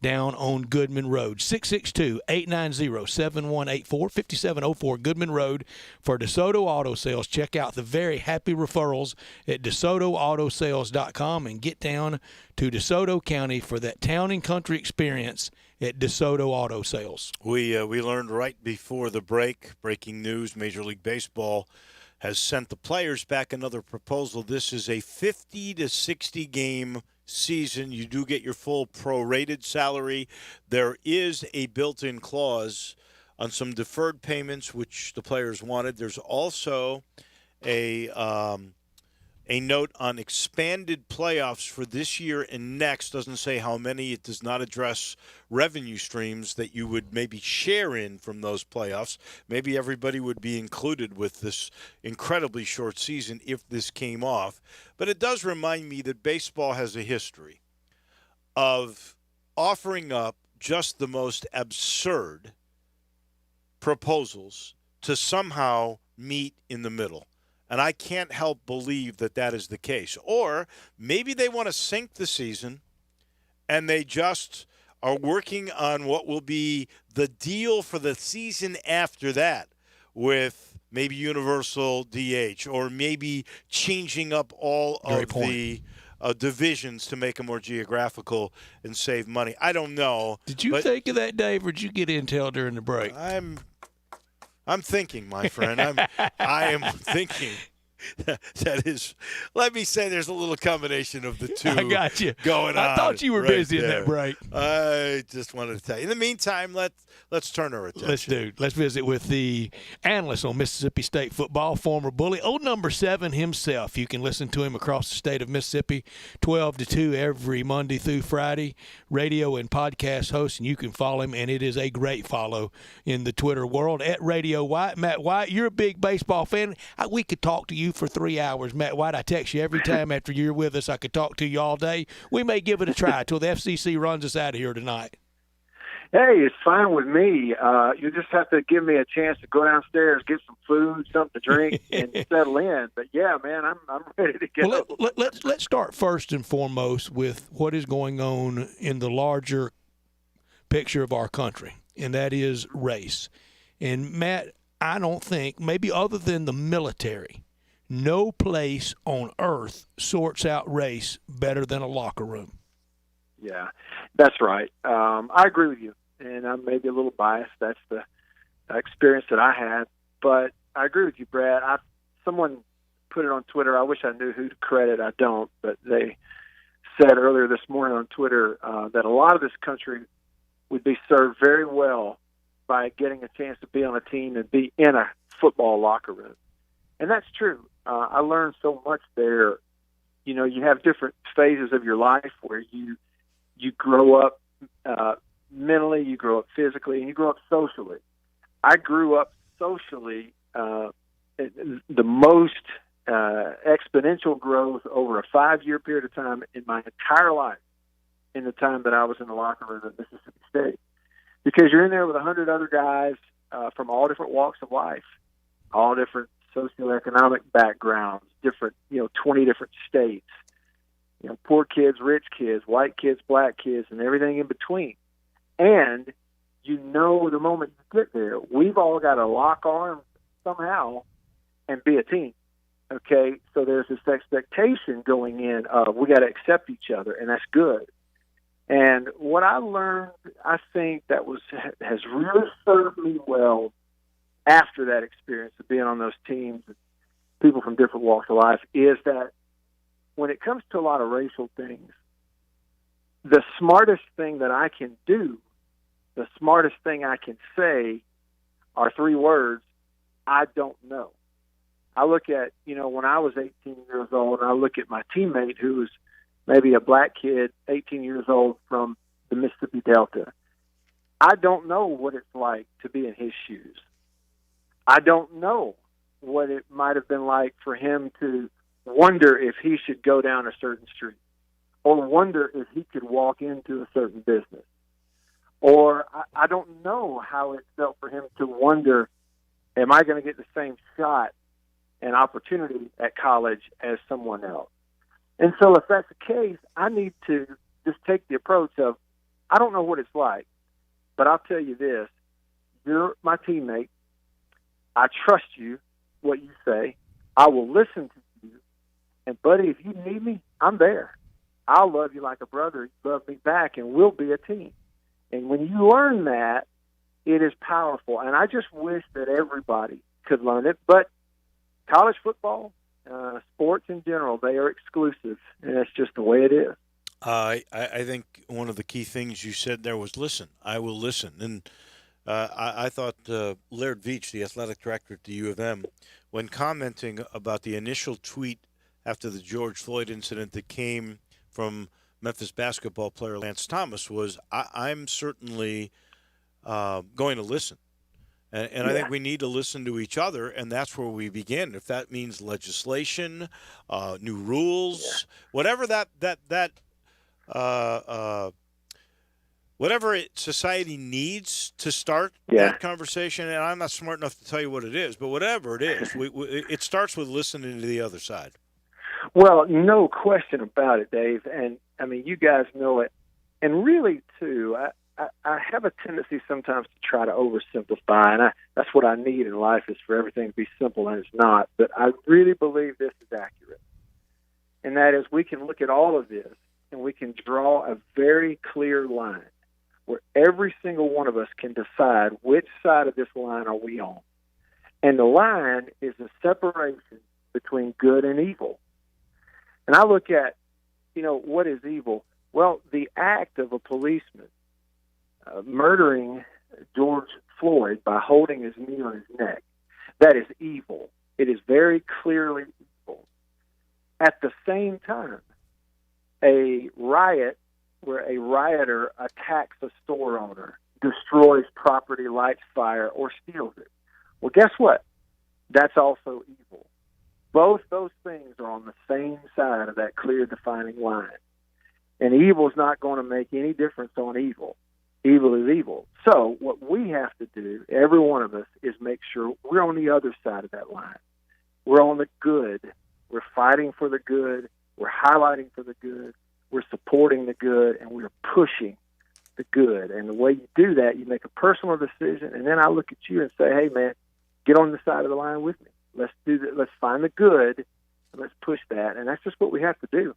down on Goodman Road. 662-890-7184, 5704 Goodman Road for DeSoto Auto Sales. Check out the very happy referrals at DeSotoAutoSales.com and get down to DeSoto County for that town and country experience at DeSoto Auto Sales. We learned right before the breaking news, Major League Baseball has sent the players back another proposal. This is a 50 to 60 game season. You do get your full prorated salary. There is a built-in clause on some deferred payments which the players wanted. There's also a note on expanded playoffs for this year and next. Doesn't say how many. It does not address revenue streams that you would maybe share in from those playoffs. Maybe everybody would be included with this incredibly short season if this came off. But it does remind me that baseball has a history of offering up just the most absurd proposals to somehow meet in the middle. And I can't help believe that that is the case. Or maybe they want to sink the season and they just are working on what will be the deal for the season after that with maybe universal DH, or maybe changing up all of the divisions to make them more geographical and save money. I don't know. Did you think of that, Dave, or did you get intel during the break? I'm thinking, my friend. I am thinking. That is, let me say, there's a little combination of the two. I got you going on. I thought you were right busy there. in that break. I just wanted to tell you. In the meantime, let's turn our attention. Let's visit with the analyst on Mississippi State football, former Bully, old number 7 himself. You can listen to him across the state of Mississippi, 12 to 2 every Monday through Friday, radio and podcast host, and you can follow him, and it is a great follow in the Twitter world at Radio White. Matt White, you're a big baseball fan. We could talk to you for 3 hours. Matt White, I text you every time after you're with us. I could talk to you all day. We may give it a try until the FCC runs us out of here tonight. Hey, it's fine with me. You just have to give me a chance to go downstairs, get some food, something to drink, and settle in. But yeah, man, I'm ready to go. Well, let's start first and foremost with what is going on in the larger picture of our country, and that is race. And Matt, I don't think, maybe other than the military, no place on earth sorts out race better than a locker room. Yeah, that's right. I agree with you, and I'm maybe a little biased. That's the experience that I had. But I agree with you, Brad. Someone put it on Twitter. I wish I knew who to credit. I don't. But they said earlier this morning on Twitter that a lot of this country would be served very well by getting a chance to be on a team and be in a football locker room. And that's true. I learned so much there. You know, you have different phases of your life where you grow up mentally, you grow up physically, and you grow up socially. I grew up socially the most exponential growth over a 5-year period of time in my entire life in the time that I was in the locker room at Mississippi State. Because you're in there with 100 other guys from all different walks of life, all different socioeconomic backgrounds, different, 20 different states, poor kids, rich kids, white kids, black kids, and everything in between. And the moment you get there, we've all got to lock arms somehow and be a team. Okay, so there's this expectation going in of we got to accept each other, and that's good. And what I learned, I think that has really served me well after that experience of being on those teams, people from different walks of life, is that when it comes to a lot of racial things, the smartest thing that I can do, the smartest thing I can say are 3 words: I don't know. I look at, when I was 18 years old, and I look at my teammate who was maybe a black kid, 18 years old from the Mississippi Delta. I don't know what it's like to be in his shoes. I don't know what it might have been like for him to wonder if he should go down a certain street, or wonder if he could walk into a certain business. Or I don't know how it felt for him to wonder, am I going to get the same shot and opportunity at college as someone else? And so if that's the case, I need to just take the approach of, I don't know what it's like, but I'll tell you this: you're my teammate. I trust you, what you say. I will listen to you. And, buddy, if you need me, I'm there. I'll love you like a brother. You love me back, and we'll be a team. And when you learn that, it is powerful. And I just wish that everybody could learn it. But college football, sports in general, they are exclusive, and that's just the way it is. I think one of the key things you said there was listen. I will listen. And I thought Laird Veach, the athletic director at the U of M, when commenting about the initial tweet after the George Floyd incident that came from Memphis basketball player Lance Thomas, was I'm certainly going to listen. And I think we need to listen to each other, and that's where we begin. If that means legislation, new rules, whatever whatever society needs to start that conversation, and I'm not smart enough to tell you what it is, but whatever it is, it starts with listening to the other side. Well, no question about it, Dave. And, I mean, you guys know it. And really, too, I have a tendency sometimes to try to oversimplify, and that's what I need in life is for everything to be simple, and it's not. But I really believe this is accurate, and that is we can look at all of this, and we can draw a very clear line where every single one of us can decide which side of this line are we on. And the line is a separation between good and evil. And I look at, what is evil? Well, the act of a policeman murdering George Floyd by holding his knee on his neck, that is evil. It is very clearly evil. At the same time, a riot where a rioter attacks a store owner, destroys property, lights fire, or steals it. Well, guess what? That's also evil. Both those things are on the same side of that clear defining line. And evil is not going to make any difference on evil. Evil is evil. So what we have to do, every one of us, is make sure we're on the other side of that line. We're on the good. We're fighting for the good. We're highlighting for the good. We're supporting the good, and we're pushing the good. And the way you do that, you make a personal decision, and then I look at you and say, hey, man, get on the side of the line with me. Let's do that. Let's find the good, and let's push that. And that's just what we have to do.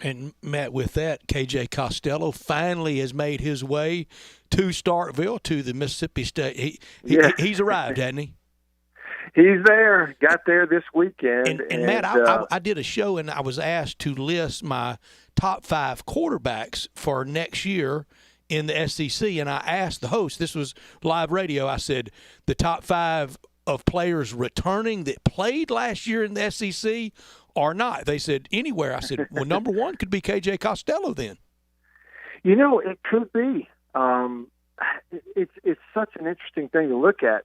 And, Matt, with that, KJ Costello finally has made his way to Starkville, to the Mississippi State. He's arrived, hasn't he? He's there. Got there this weekend. And Matt, I did a show, and I was asked to list my top 5 quarterbacks for next year in the SEC. And I asked the host, this was live radio, I said, the top 5 of players returning that played last year in the SEC or not. They said anywhere. I said, well, number 1 could be KJ Costello then. It could be. It's such an interesting thing to look at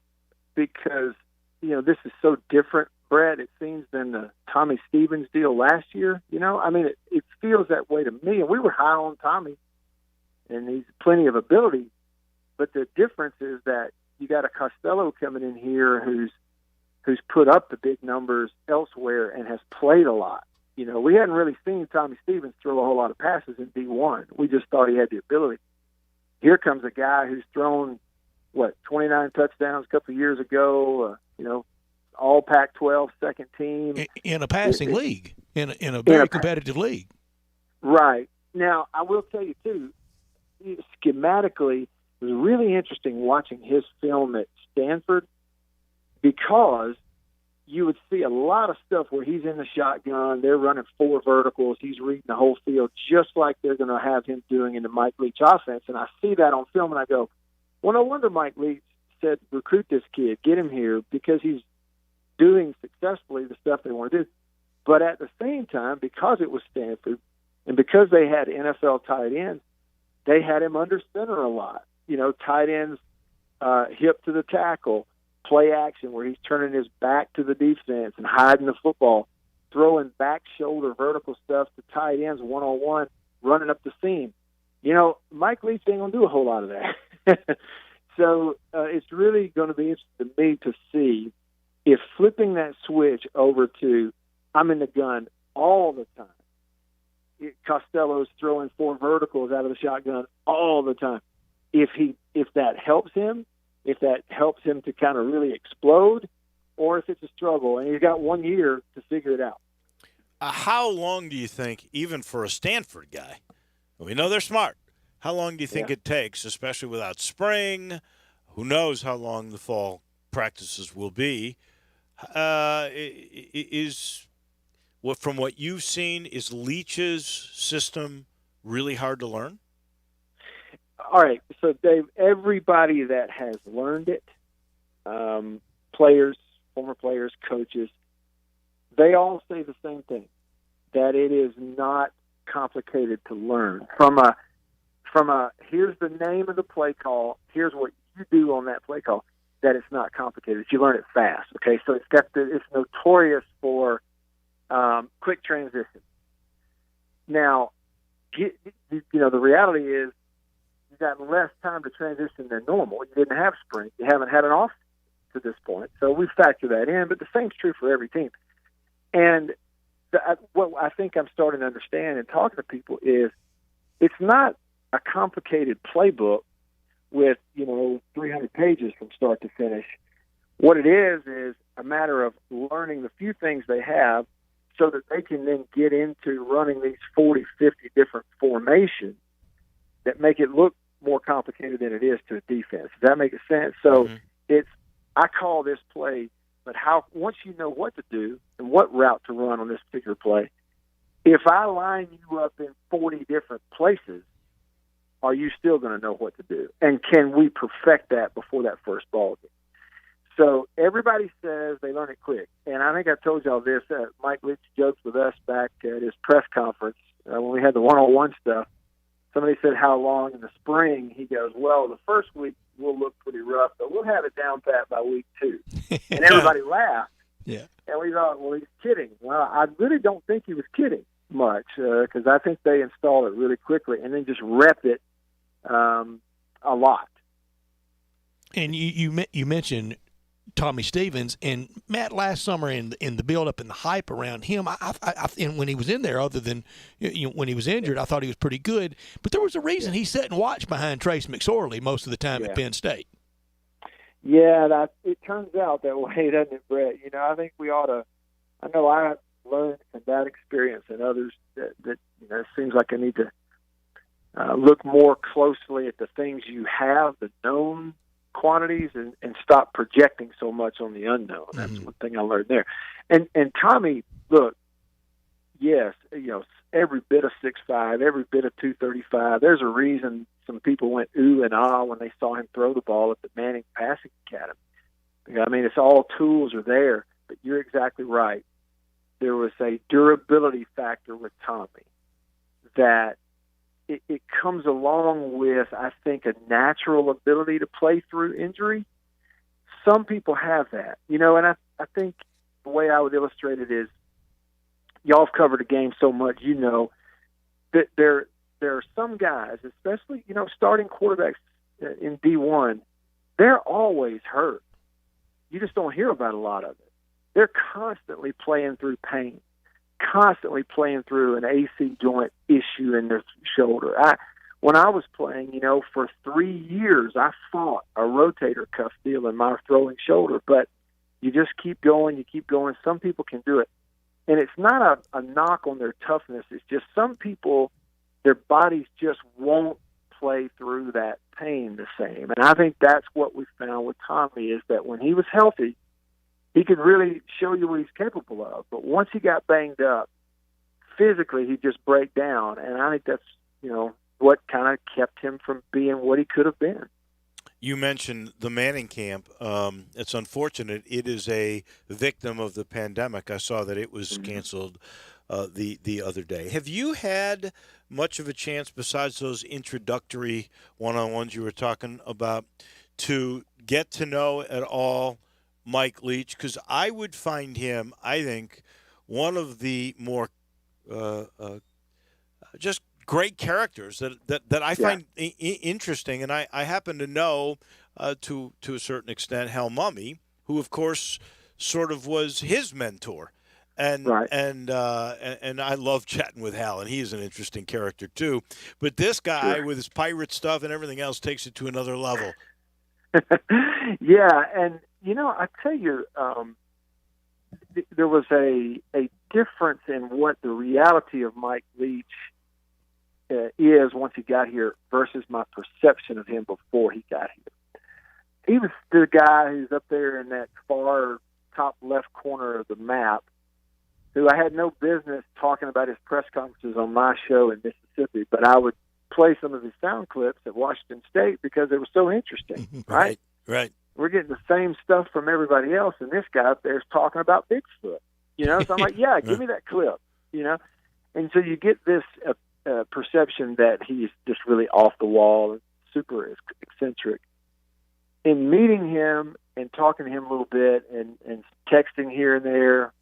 because, this is so different, Brett, it seems, than the Tommy Stevens deal last year. It feels that way to me. And we were high on Tommy, and he's plenty of ability. But the difference is that you got a Costello coming in here who's put up the big numbers elsewhere and has played a lot. We hadn't really seen Tommy Stevens throw a whole lot of passes in D1. We just thought he had the ability. Here comes a guy who's thrown, 29 touchdowns a couple of years ago, all Pac-12, second team. In a passing league, in a very competitive league. Right. Now, I will tell you, too, schematically, it was really interesting watching his film at Stanford because you would see a lot of stuff where he's in the shotgun, they're running 4 verticals, he's reading the whole field just like they're going to have him doing in the Mike Leach offense. And I see that on film and I go, well, no wonder Mike Leach said, recruit this kid, get him here, because he's doing successfully the stuff they want to do. But at the same time, because it was Stanford and because they had NFL tight ends, they had him under center a lot. Tight ends hip to the tackle, play action where he's turning his back to the defense and hiding the football, throwing back shoulder vertical stuff to tight ends one-on-one, running up the seam. Mike Leach ain't going to do a whole lot of that. So it's really going to be interesting to me to see if flipping that switch over to I'm in the gun all the time. Costello's throwing 4 verticals out of the shotgun all the time. If that helps him, if that helps him to kind of really explode, or if it's a struggle, and he's got 1 year to figure it out. How long do you think, even for a Stanford guy, we know they're smart, how long do you think it takes, especially without spring? Who knows how long the fall practices will be? From what you've seen, is Leach's system really hard to learn? All right, so Dave, everybody that has learned it, players, former players, coaches, they all say the same thing, that it is not complicated to learn. From a here's the name of the play call, here's what you do on that play call, that it's not complicated. You learn it fast, okay? So it's notorious for quick transition. Now, the reality is, got less time to transition than normal. You didn't have spring. You haven't had an off to this point. So we factor that in, but the same's true for every team. And what I think I'm starting to understand and talking to people is it's not a complicated playbook with 300 pages from start to finish. What it is a matter of learning the few things they have so that they can then get into running these 40, 50 different formations that make it look more complicated than it is to a defense. Does that make sense? So I call this play, but once you know what to do and what route to run on this particular play, if I line you up in 40 different places, are you still going to know what to do? And can we perfect that before that first ball game? So everybody says they learn it quick. And I think I told y'all this. Mike Leach jokes with us back at his press conference when we had the one-on-one stuff. Somebody said, how long in the spring? He goes, well, the first week will look pretty rough, but we'll have it down pat by week 2. And everybody laughed. Yeah. And we thought, well, he's kidding. Well, I really don't think he was kidding much because I think they installed it really quickly and then just rep it a lot. And you mentioned Tommy Stevens and Matt last summer in the build-up and the hype around him. And when he was in there, other than when he was injured, I thought he was pretty good. But there was a reason he sat and watched behind Trace McSorley most of the time at Penn State. Yeah, it turns out that way, doesn't it, Brett? I think we ought to. I know I learned from that experience and others that it seems like I need to look more closely at the things you have, the known quantities, and stop projecting so much on the unknown. That's one thing I learned there. And Tommy, look, yes, every bit of 6'5", every bit of 235. There's a reason some people went ooh and ah when they saw him throw the ball at the Manning Passing Academy. I mean, it's all tools are there, but you're exactly right. There was a durability factor with Tommy that it comes along with, I think, a natural ability to play through injury. Some people have that, and I think the way I would illustrate it is, y'all have covered the game so much, that there are some guys, especially, starting quarterbacks in D1, they're always hurt. You just don't hear about a lot of it. They're constantly playing through pain, constantly playing through an AC joint issue in their shoulder. When I was playing, for 3 years, I fought a rotator cuff deal in my throwing shoulder, but you just keep going, Some people can do it. And it's not a knock on their toughness. It's just some people, their bodies just won't play through that pain the same. And I think that's what we found with Tommy is that when he was healthy, he could really show you what he's capable of. But once he got banged up, physically he'd just break down. And I think that's, what kind of kept him from being what he could have been. You mentioned the Manning camp. It's unfortunate. It is a victim of the pandemic. I saw that it was canceled the other day. Have you had much of a chance, besides those introductory one-on-ones you were talking about, to get to know at all Mike Leach? Because I would find him, I think, one of the more just great characters that I find interesting. And I happen to know, to a certain extent, Hal Mummy, who, of course, sort of was his mentor. And I love chatting with Hal, and he is an interesting character too. But this guy, with his pirate stuff and everything else, takes it to another level. Yeah, and I tell you, there was a difference in what the reality of Mike Leach is once he got here versus my perception of him before he got here. He was the guy who's up there in that far top left corner of the map, who I had no business talking about his press conferences on my show in Mississippi, but I would play some of his sound clips at Washington State because they were so interesting, right? Right. We're getting the same stuff from everybody else, and this guy up there is talking about Bigfoot, So I'm like, yeah, give me that clip, And so you get this perception that he's just really off the wall and super eccentric. In meeting him and talking to him a little bit and texting here and there,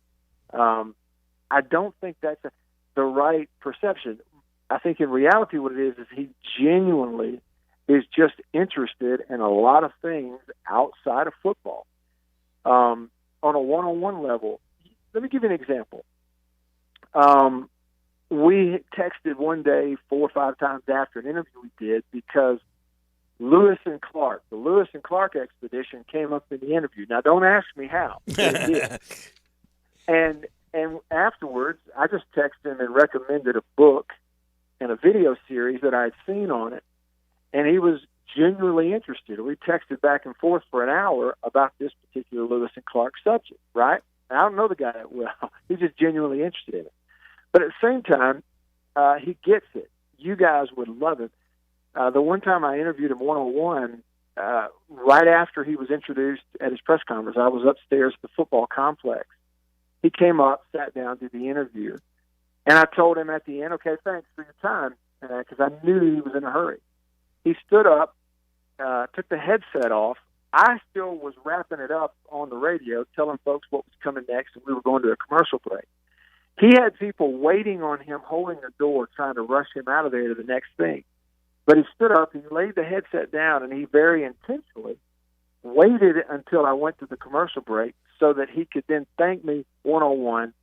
I don't think that's the right perception. I think in reality what it is he genuinely is just interested in a lot of things outside of football. On a one-on-one level, let me give you an example. We texted one day 4 or 5 times after an interview we did because Lewis and Clark. The Lewis and Clark expedition came up in the interview. Now, don't ask me how. But it did. And afterwards, I just texted him and recommended a book and a video series that I had seen on it, and he was genuinely interested. We texted back and forth for an hour about this particular Lewis and Clark subject, right? And I don't know the guy that well. He's just genuinely interested in it. But at the same time, he gets it. You guys would love it. The one time I interviewed him one-on-one, right after he was introduced at his press conference, I was upstairs at the football complex. He came up, sat down, did the interview, and I told him at the end, okay, thanks for your time, because I knew he was in a hurry. He stood up, took the headset off. I still was wrapping it up on the radio, telling folks what was coming next, and we were going to a commercial break. He had people waiting on him, holding the door, trying to rush him out of there to the next thing. But he stood up, he laid the headset down, and he very intentionally waited until I went to the commercial break so that he could then thank me one-on-one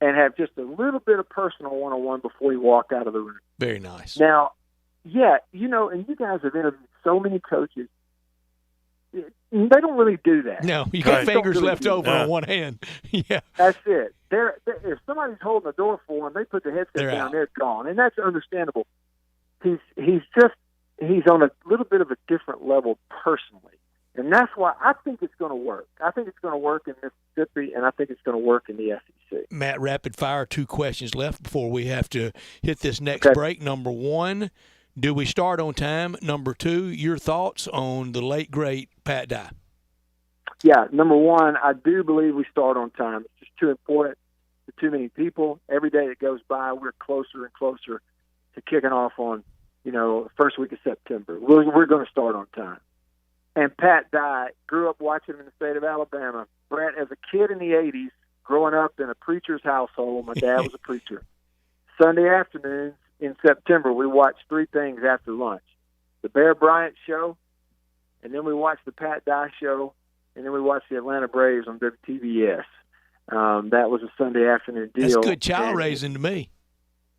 and have just a little bit of personal one-on-one before he walked out of the room. Very nice. Now, yeah, you know, and you guys have interviewed so many coaches. They don't really do that. No, you got fingers really left over on one hand. Yeah. That's it. If somebody's holding the door for them, they put the headset down, they're gone. And that's understandable. He's on a little bit of a different level personally. And that's why I think it's going to work. I think it's going to work in Mississippi, and I think it's going to work in the SEC. Matt, rapid fire, 2 questions left before we have to hit this next break. Number 1, do we start on time? Number 2, your thoughts on the late, great Pat Dye? Yeah, number 1, I do believe we start on time. It's just too important to too many people. Every day that goes by, we're closer and closer to kicking off on, the first week of September. We're going to start on time. And Pat Dye, grew up watching him in the state of Alabama. Brett, as a kid in the 80s, growing up in a preacher's household, my dad was a preacher. Sunday afternoons in September, we watched 3 things after lunch. The Bear Bryant show, and then we watched the Pat Dye show, and then we watched the Atlanta Braves on WTVS. That was a Sunday afternoon deal. That's good child raising to me.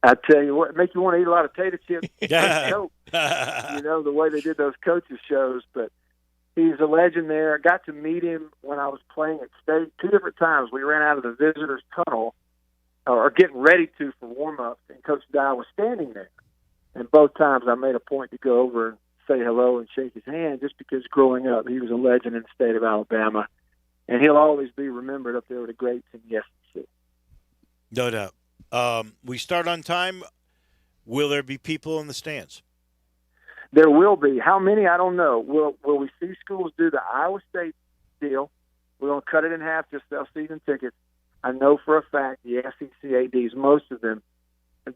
I tell you what, it makes you want to eat a lot of tater chips. Yeah. The way they did those coaches shows, but he's a legend there. I got to meet him when I was playing at State 2 different times. We ran out of the visitors' tunnel, or getting ready to for warm-ups, and Coach Dye was standing there. And both times I made a point to go over and say hello and shake his hand, just because growing up he was a legend in the state of Alabama. And he'll always be remembered up there with the greats in the SEC. No doubt. We start on time. Will there be people in the stands? There will be. How many? I don't know. Will we see schools do the Iowa State deal? We're going to cut it in half, just sell season tickets. I know for a fact the SEC ADs, most of them,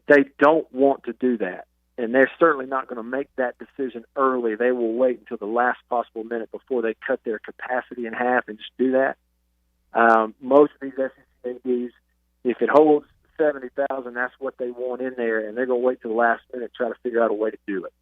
they don't want to do that. And they're certainly not going to make that decision early. They will wait until the last possible minute before they cut their capacity in half and just do that. Most of these SEC ADs, if it holds 70,000, that's what they want in there, and they're going to wait till the last minute to try to figure out a way to do it.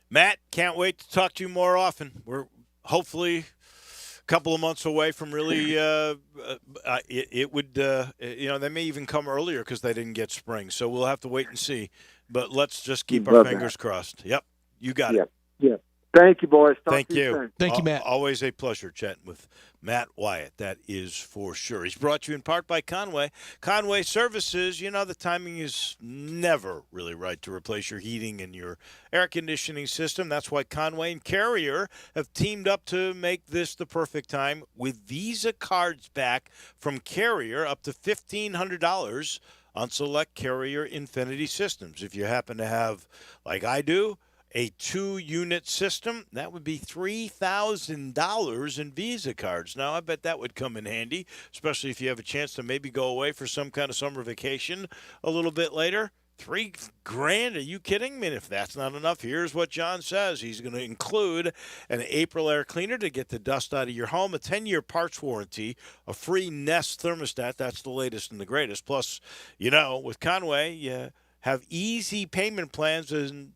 Matt, can't wait to talk to you more often. We're hopefully a couple of months away from really it would they may even come earlier because they didn't get spring, so we'll have to wait and see. But let's just keep our fingers crossed. Yep, you got it. Yeah. Thank you, boys. Thank you. Soon. Thank you, Matt. Always a pleasure chatting with Matt Wyatt. That is for sure. He's brought to you in part by Conway. Conway Services, the timing is never really right to replace your heating and your air conditioning system. That's why Conway and Carrier have teamed up to make this the perfect time with Visa cards back from Carrier up to $1,500 on select Carrier Infinity systems. If you happen to have, like I do, a 2-unit system, that would be $3,000 in Visa cards. Now, I bet that would come in handy, especially if you have a chance to maybe go away for some kind of summer vacation a little bit later. $3,000? Are you kidding? I mean, if that's not enough, here's what John says. He's going to include an April air cleaner to get the dust out of your home, a 10-year parts warranty, a free Nest thermostat. That's the latest and the greatest. Plus, with Conway, you have easy payment plans and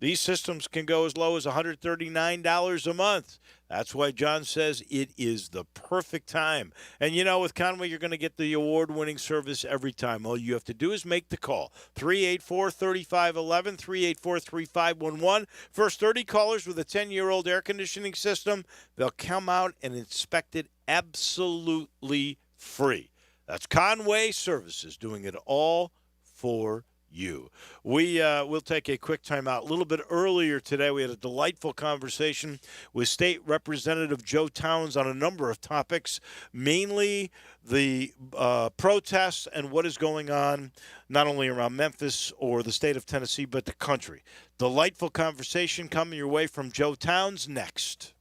These systems can go as low as $139 a month. That's why John says it is the perfect time. And, with Conway, you're going to get the award-winning service every time. All you have to do is make the call. 384-3511, 384-3511. First 30 callers with a 10-year-old air conditioning system, they'll come out and inspect it absolutely free. That's Conway Services, doing it all for you. We'll take a quick time out. A little bit earlier today, we had a delightful conversation with State Representative Joe Towns on a number of topics, mainly the protests and what is going on not only around Memphis or the state of Tennessee, but the country. Delightful conversation coming your way from Joe Towns next.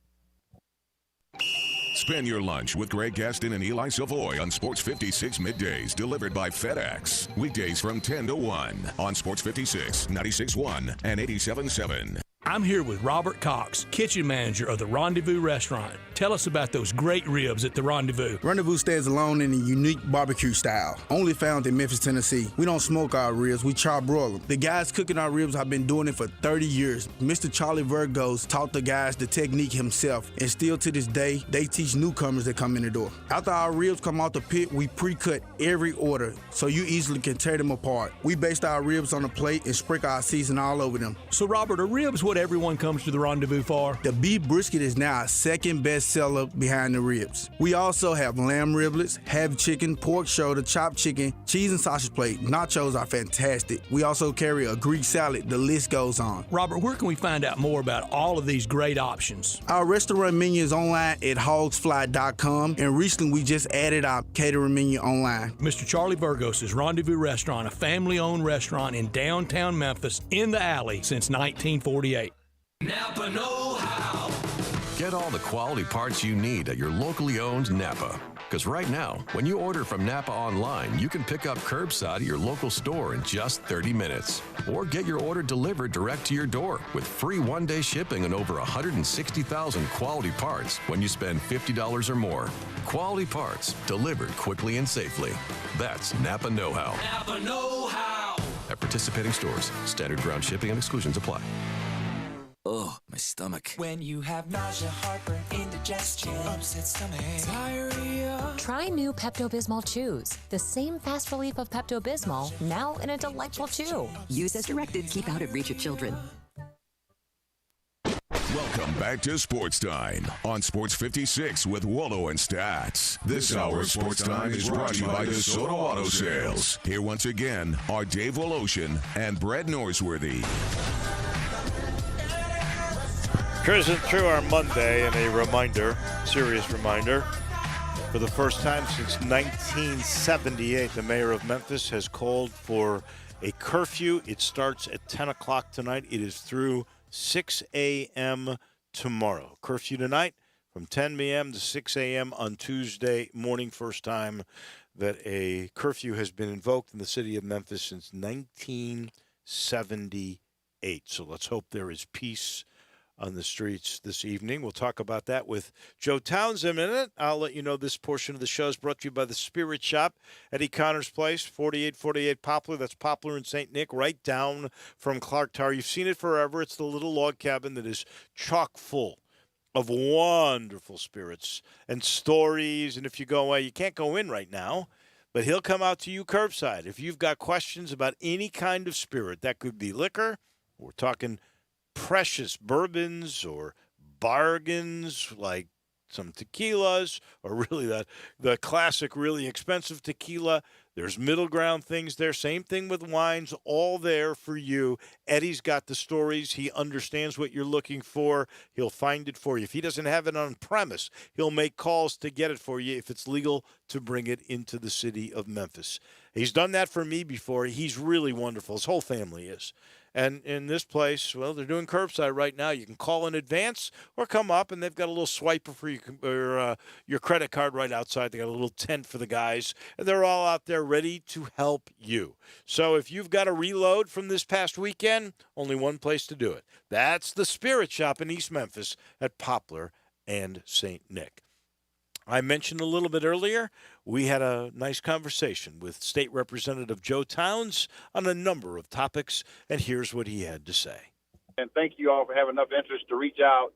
Spend your lunch with Greg Gaston and Eli Savoy on Sports 56 Middays, delivered by FedEx. Weekdays from 10 to 1 on Sports 56, 96.1 and 87.7. I'm here with Robert Cox, kitchen manager of the Rendezvous Restaurant. Tell us about those great ribs at the Rendezvous. Rendezvous stands alone in a unique barbecue style, only found in Memphis, Tennessee. We don't smoke our ribs, we char broil them. The guys cooking our ribs have been doing it for 30 years. Mr. Charlie Virgos taught the guys the technique himself, and still to this day, they teach newcomers that come in the door. After our ribs come out the pit, we pre-cut every order, so you easily can tear them apart. We baste our ribs on a plate and sprinkle our seasoning all over them. So, Robert, are ribs what everyone comes to the Rendezvous for? The beef brisket is now our second best seller behind the ribs. We also have lamb riblets, half chicken, pork shoulder, chopped chicken, cheese and sausage plate. Nachos are fantastic. We also carry a Greek salad. The list goes on. Robert, where can we find out more about all of these great options? Our restaurant menu is online at hogsfly.com, and recently we just added our catering menu online. Mr. Charlie Virgos' Rendezvous Restaurant, a family-owned restaurant in downtown Memphis, in the alley since 1948. Napa know-how. Get all the quality parts you need at your locally owned Napa. Because right now, when you order from Napa online, you can pick up curbside at your local store in just 30 minutes. Or get your order delivered direct to your door with free one-day shipping on over 160,000 quality parts when you spend $50 or more. Quality parts delivered quickly and safely. That's Napa know-how. Napa know-how. At participating stores, standard ground shipping and exclusions apply. Oh, my stomach. When you have nausea, heartburn, indigestion, upset stomach, diarrhea. Try new Pepto-Bismol Chews. The same fast relief of Pepto-Bismol, now in a delightful chew. Use as directed. Keep out of reach of children. Welcome back to Sports Time on Sports 56 with Wolo and Stats. This hour of Sports Time is brought to you by DeSoto Auto Sales. Here once again are Dave Woloshin and Brett Norsworthy. Cruising through our Monday, and a reminder, serious reminder, for the first time since 1978, the mayor of Memphis has called for a curfew. It starts at 10 o'clock tonight. It is through 6 a.m. tomorrow. Curfew tonight from 10 p.m. to 6 a.m. on Tuesday morning. First time that a curfew has been invoked in the city of Memphis since 1978. So let's hope there is peace on the streets this evening. We'll talk about that with Joe Towns in a minute. I'll let you know this portion of the show is brought to you by the Spirit Shop, Eddie Connor's Place, 4848 Poplar. That's Poplar in St. Nick, right down from Clark Tower. You've seen it forever. It's the little log cabin that is chock full of wonderful spirits and stories. And if you go away, you can't go in right now, but he'll come out to you curbside. If you've got questions about any kind of spirit, that could be liquor. We're talking precious bourbons or bargains like some tequilas, or really the classic really expensive tequila. There's middle ground things there. Same thing with wines, all there for you. Eddie's got the stories. He understands what you're looking for. He'll find it for you. If he doesn't have it on premise, he'll make calls to get it for you if it's legal to bring it into the city of Memphis. He's done that for me before. He's really wonderful. His whole family is. And in this place, well, they're doing curbside right now. You can call in advance or come up, and they've got a little swiper for your credit card right outside. They got a little tent for the guys, and they're all out there ready to help you. So if you've got a reload from this past weekend, only one place to do it. That's the Spirit Shop in East Memphis at Poplar and St. Nick. I mentioned a little bit earlier, we had a nice conversation with State Representative Joe Towns on a number of topics, and here's what he had to say. And thank you all for having enough interest to reach out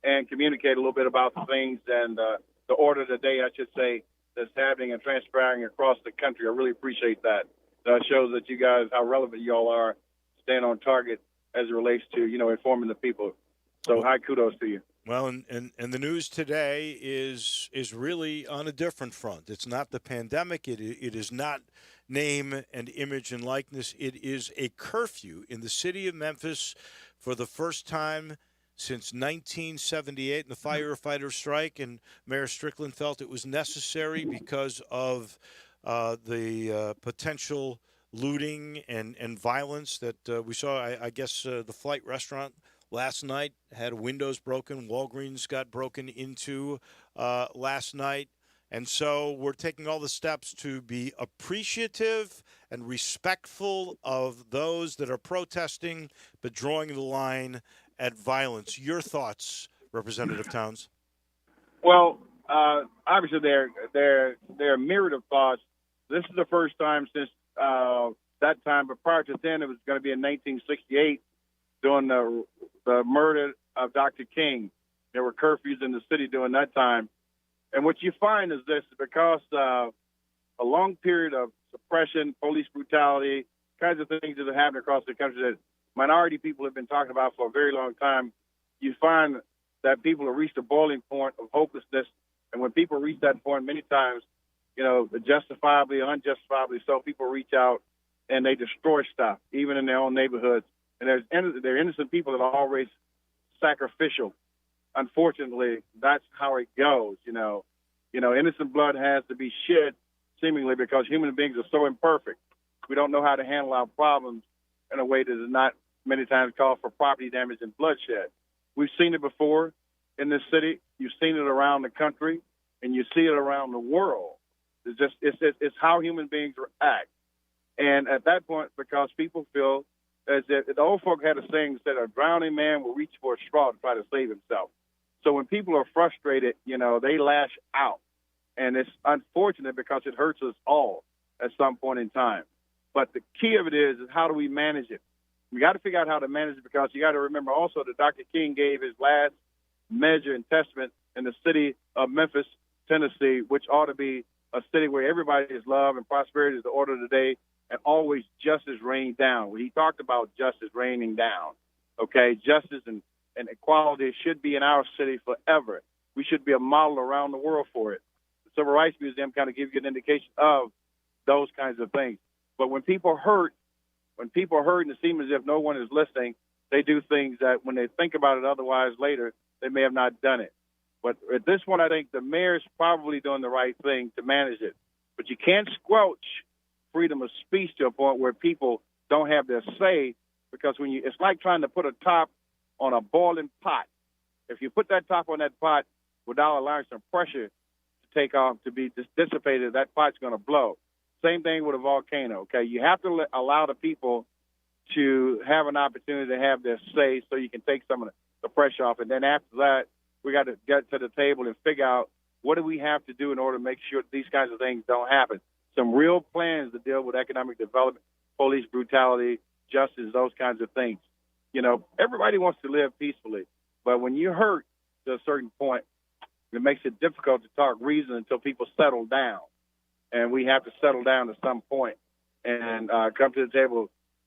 and communicate a little bit about the things and the order of the day, I should say, that's happening and transpiring across the country. I really appreciate that. That shows that you guys, how relevant you all are, staying on target as it relates to, informing the people. So high kudos to you. Well, and the news today is really on a different front. It's not the pandemic. It is not name and image and likeness. It is a curfew in the city of Memphis for the first time since 1978 in the firefighter strike. And Mayor Strickland felt it was necessary because of the potential looting and violence that we saw. I guess the Flight restaurant last night had windows broken. Walgreens got broken into last night. And so we're taking all the steps to be appreciative and respectful of those that are protesting, but drawing the line at violence. Your thoughts, Representative Towns? Well, obviously there are a myriad of thoughts. This is the first time since that time, but prior to then, it was going to be in 1968 during the murder of Dr. King. There were curfews in the city during that time. And what you find is this, because a long period of suppression, police brutality, kinds of things that have happened across the country that minority people have been talking about for a very long time, you find that people have reached a boiling point of hopelessness. And when people reach that point, many times, justifiably or unjustifiably so, people reach out and they destroy stuff, even in their own neighborhoods. And there are innocent people that are always sacrificial. Unfortunately, that's how it goes, Innocent blood has to be shed, seemingly, because human beings are so imperfect. We don't know how to handle our problems in a way that does not many times call for property damage and bloodshed. We've seen it before in this city. You've seen it around the country, and you see it around the world. It's how human beings react. And at that point, because people feel as if the old folk had a saying that a drowning man will reach for a straw to try to save himself. So when people are frustrated, they lash out. And it's unfortunate because it hurts us all at some point in time. But the key of it is how do we manage it? We got to figure out how to manage it, because you got to remember also that Dr. King gave his last measure and testament in the city of Memphis, Tennessee, which ought to be a city where everybody is love and prosperity is the order of the day, and always justice rain down. When he talked about justice raining down, okay, justice and equality should be in our city forever. We should be a model around the world for it. The Civil Rights Museum kind of gives you an indication of those kinds of things. But when people hurt and it seems as if no one is listening, they do things that when they think about it otherwise later, they may have not done it. But at this one, I think the mayor's probably doing the right thing to manage it. But you can't squelch freedom of speech to a point where people don't have their say, because it's like trying to put a top on a boiling pot. If you put that top on that pot without allowing some pressure to take off, to be dissipated, that pot's going to blow. Same thing with a volcano, okay? You have to allow the people to have an opportunity to have their say so you can take some of the pressure off. And then after that, we got to get to the table and figure out what do we have to do in order to make sure these kinds of things don't happen. Some real plans to deal with economic development, police brutality, justice, those kinds of things. Everybody wants to live peacefully, but when you hurt to a certain point, it makes it difficult to talk reason until people settle down. And we have to settle down at some point and come to the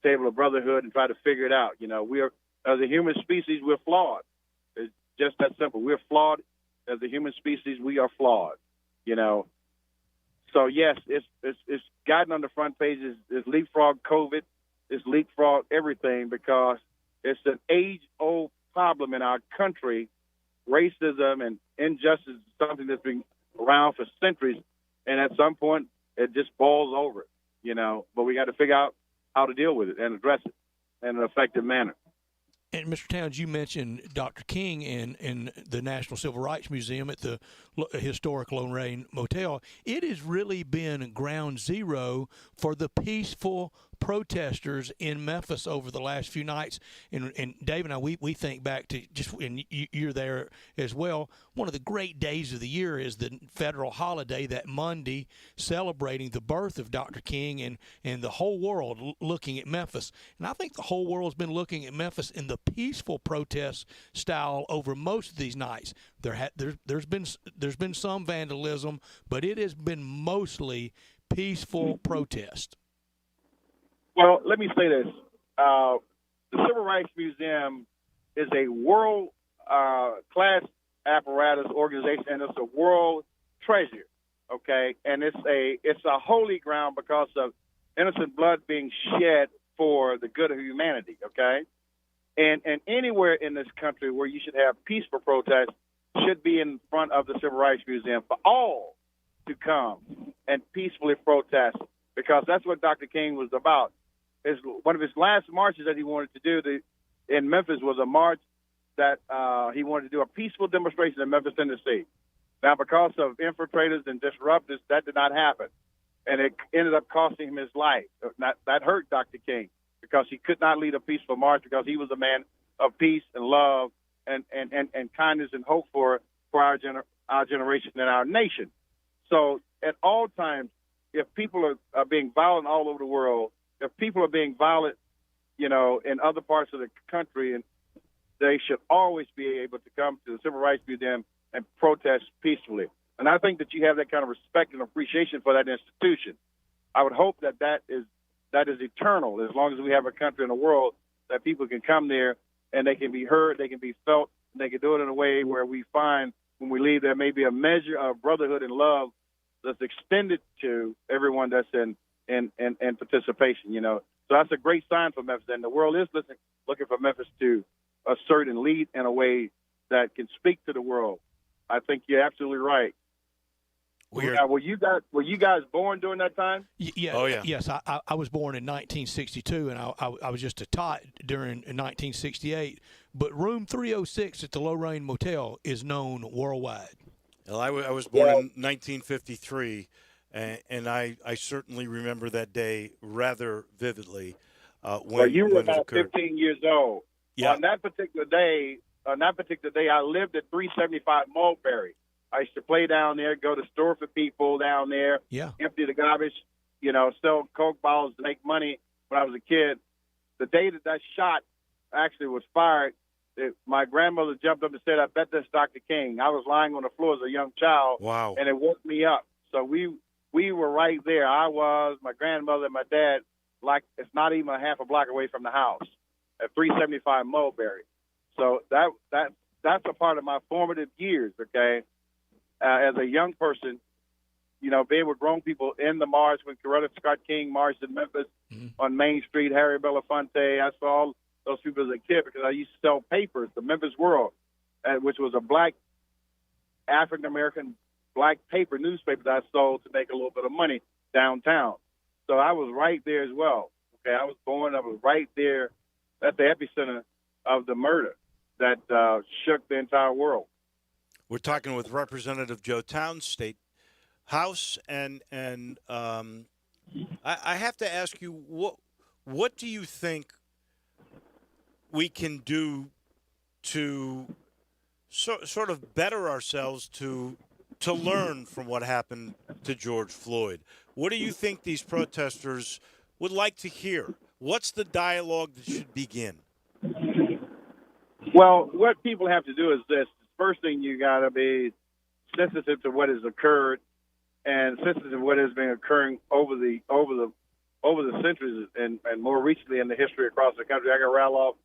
table of brotherhood and try to figure it out. We are, as a human species, we're flawed. It's just that simple. We're flawed. As a human species, we are flawed. So yes, it's gotten on the front pages. It's leapfrog COVID. It's leapfrog everything, because it's an age-old problem in our country. Racism and injustice is something that's been around for centuries, and at some point it just boils over. But we got to figure out how to deal with it and address it in an effective manner. And Mr. Towns, you mentioned Dr. King in the National Civil Rights Museum at the historic Lorraine Motel. It has really been ground zero for the peaceful protesters in Memphis over the last few nights, and Dave and I, we think back to just, and you're there as well, one of the great days of the year is the federal holiday, that Monday, celebrating the birth of Dr. King, and the whole world looking at Memphis. And I think the whole world's been looking at Memphis in the peaceful protest style over most of these nights. There's been some vandalism, but it has been mostly peaceful protest. Well, let me say this. The Civil Rights Museum is a world-class apparatus organization, and it's a world treasure, okay? And it's a holy ground because of innocent blood being shed for the good of humanity, okay? And anywhere in this country where you should have peaceful protest should be in front of the Civil Rights Museum for all to come and peacefully protest, because that's what Dr. King was about. One of his last marches that he wanted to do in Memphis was a march that he wanted to do a peaceful demonstration in Memphis, Tennessee. Now, because of infiltrators and disruptors, that did not happen, and it ended up costing him his life. That hurt Dr. King because he could not lead a peaceful march, because he was a man of peace and love and kindness and hope for our generation and our nation. So at all times, if people are being violent all over the world, if people are being violent, in other parts of the country, and they should always be able to come to the Civil Rights Museum and protest peacefully. And I think that you have that kind of respect and appreciation for that institution. I would hope that is eternal, as long as we have a country in the world that people can come there and they can be heard, they can be felt, and they can do it in a way where we find when we leave there may be a measure of brotherhood and love that's extended to everyone that's in participation, So that's a great sign for Memphis, and the world is looking for Memphis to assert and lead in a way that can speak to the world. I think you're absolutely right. Were you guys born during that time? Yeah. Oh, yeah. Yes, I was born in 1962, and I was just a tot during 1968. But room 306 at the Lorraine Motel is known worldwide. Well, I was born in 1953, and I certainly remember that day rather vividly. When you were when it about occurred. 15 years old. Yeah. On that particular day, I lived at 375 Mulberry. I used to play down there, go to store for people down there, empty the garbage, sell Coke bottles to make money when I was a kid. The day that shot actually was fired, my grandmother jumped up and said, "I bet that's Dr. King." I was lying on the floor as a young child, Wow. and it woke me up. So we were right there. I was, my grandmother, and my dad, like it's not even a half a block away from the house at 375 Mulberry. So that's a part of my formative years, okay? As a young person, being with grown people in the march when Coretta Scott King marched in Memphis on Main Street, Harry Belafonte. I saw all those people as a kid because I used to sell papers, the Memphis World, which was a black, African-American black paper newspaper that I sold to make a little bit of money downtown. So I was right there as well. Okay, I was right there at the epicenter of the murder that shook the entire world. We're talking with Representative Joe Towns, State House, and I have to ask you, what do you think we can do to sort of better ourselves to learn from what happened to George Floyd? What do you think these protesters would like to hear? What's the dialogue that should begin? Well, what people have to do is this. First thing, you got to be sensitive to what has occurred and sensitive to what has been occurring over the centuries and more recently in the history across the country. I can rattle off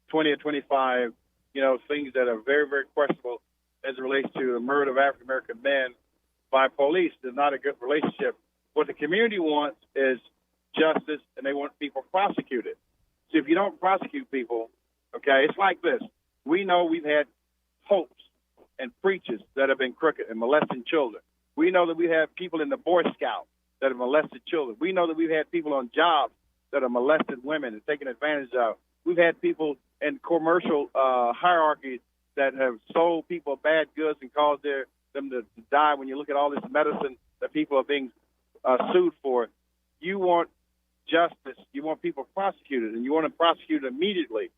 20 or 25, things that are very, very questionable as it relates to the murder of African American men by police. There's not a good relationship. What the community wants is justice, and they want people prosecuted. So if you don't prosecute people, okay, it's like this. We know we've had popes and preachers that have been crooked and molesting children. We know that we have people in the Boy Scouts that have molested children. We know that we've had people on jobs that have molested women and taken advantage of. We've had people in commercial hierarchies that have sold people bad goods and caused them to die. When you look at all this medicine that people are being sued for, you want justice. You want people prosecuted, and you want to prosecute immediately.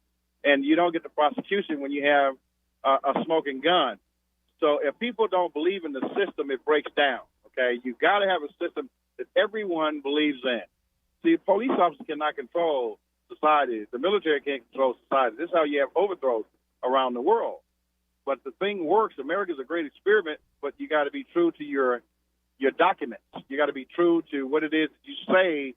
And you don't get the prosecution when you have a smoking gun. So if people don't believe in the system, it breaks down, okay? You've got to have a system that everyone believes in. See, police officers cannot control society. The military can't control society. This is how you have overthrows around the world. But the thing works. America's a great experiment, but you got to be true to your documents. You got to be true to what it is that you say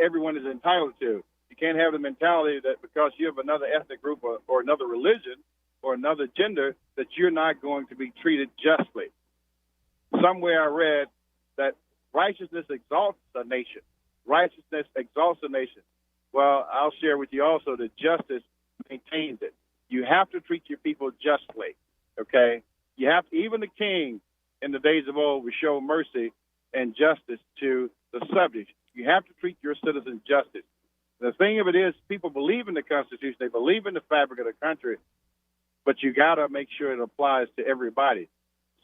everyone is entitled to. You can't have the mentality that because you have another ethnic group or another religion or another gender that you're not going to be treated justly. Somewhere I read that righteousness exalts a nation. Righteousness exalts a nation. Well, I'll share with you also that justice maintains it. You have to treat your people justly, okay? You have to, even the king in the days of old would show mercy and justice to the subjects. You have to treat your citizens justice. The thing of it is, people believe in the Constitution. They believe in the fabric of the country, but you got to make sure it applies to everybody.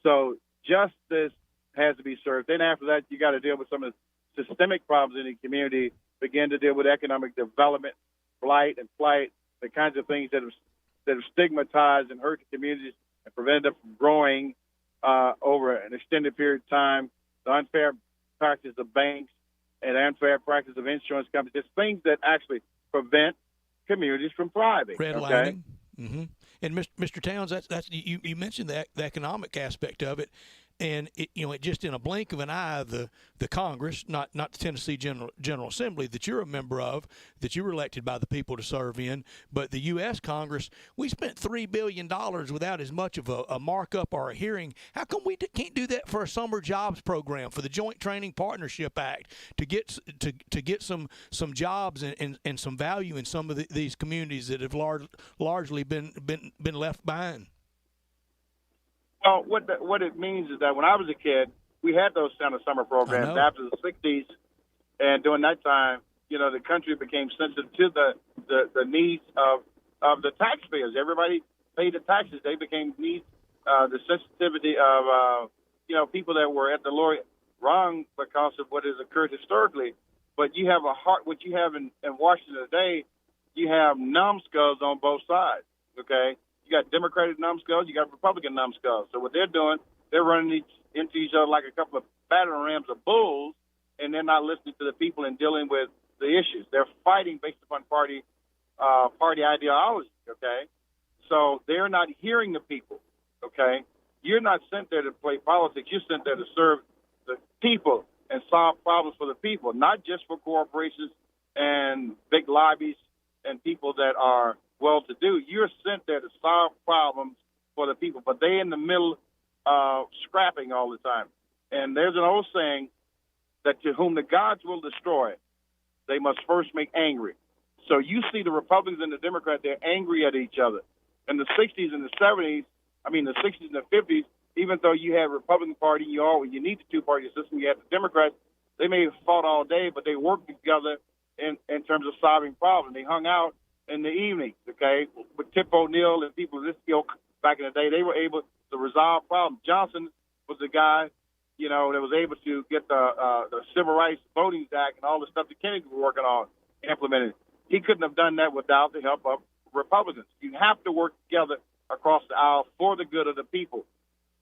So justice has to be served. Then after that, you got to deal with some of the systemic problems in the community, begin to deal with economic development, blight and flight, the kinds of things that have stigmatized and hurt the communities and prevented them from growing over an extended period of time, the unfair practice of banks and unfair practice of insurance companies. There's things that actually prevent communities from thriving. Redlining. Mm-hmm. And Mr. Towns, that's you mentioned the economic aspect of it, and it just in a blink of an eye, the Congress, not the Tennessee General Assembly that you're a member of, that you were elected by the people to serve in, but the U.S. Congress, we spent $3 billion without as much of a markup or a hearing. How come we can't do that for a summer jobs program, for the Joint Training Partnership Act, to get some jobs and some value in some of these communities that have largely been left behind? Well, what it means is that when I was a kid, we had those kind of summer programs after the 60s, and during that time, the country became sensitive to the needs of the taxpayers. Everybody paid the taxes. They became needs, the sensitivity of people that were at the lower rung because of what has occurred historically. But you have what you have in Washington today, you have numbskulls on both sides, okay? You got Democratic numbskulls, you got Republican numbskulls. So what they're doing, they're running into each other like a couple of battering rams of bulls, and they're not listening to the people and dealing with the issues. They're fighting based upon party ideology, okay? So they're not hearing the people, okay? You're not sent there to play politics. You're sent there to serve the people and solve problems for the people, not just for corporations and big lobbies and people that are well-to-do. You're sent there to solve problems for the people, but they're in the middle of scrapping all the time. And there's an old saying that to whom the gods will destroy, they must first make angry. So you see the Republicans and the Democrats, they're angry at each other. In the 60s and the 70s, the 60s and the 50s, even though you had Republican Party, you need the two-party system, you had the Democrats, they may have fought all day, but they worked together in terms of solving problems. They hung out in the evenings, okay, with Tip O'Neill and people of this ilk back in the day. They were able to resolve problems. Johnson was the guy, that was able to get the Civil Rights Voting Act and all the stuff that Kennedy was working on implemented. He couldn't have done that without the help of Republicans. You have to work together across the aisle for the good of the people.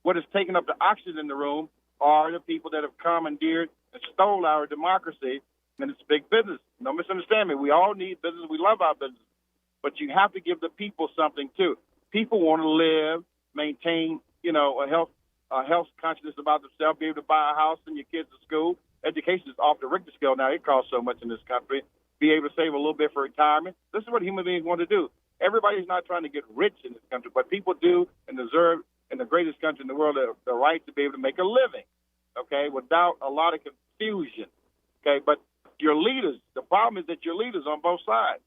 What has taken up the oxygen in the room are the people that have commandeered and stole our democracy, and it's big business. Don't misunderstand me. We all need business. We love our business. But you have to give the people something, too. People want to live, maintain, a health consciousness about themselves, be able to buy a house, send your kids to school. Education is off the Richter scale now. It costs so much in this country. Be able to save a little bit for retirement. This is what human beings want to do. Everybody's not trying to get rich in this country, but people do and deserve, in the greatest country in the world, the right to be able to make a living, okay, without a lot of confusion, okay? But your leaders, the problem is that your leaders on both sides,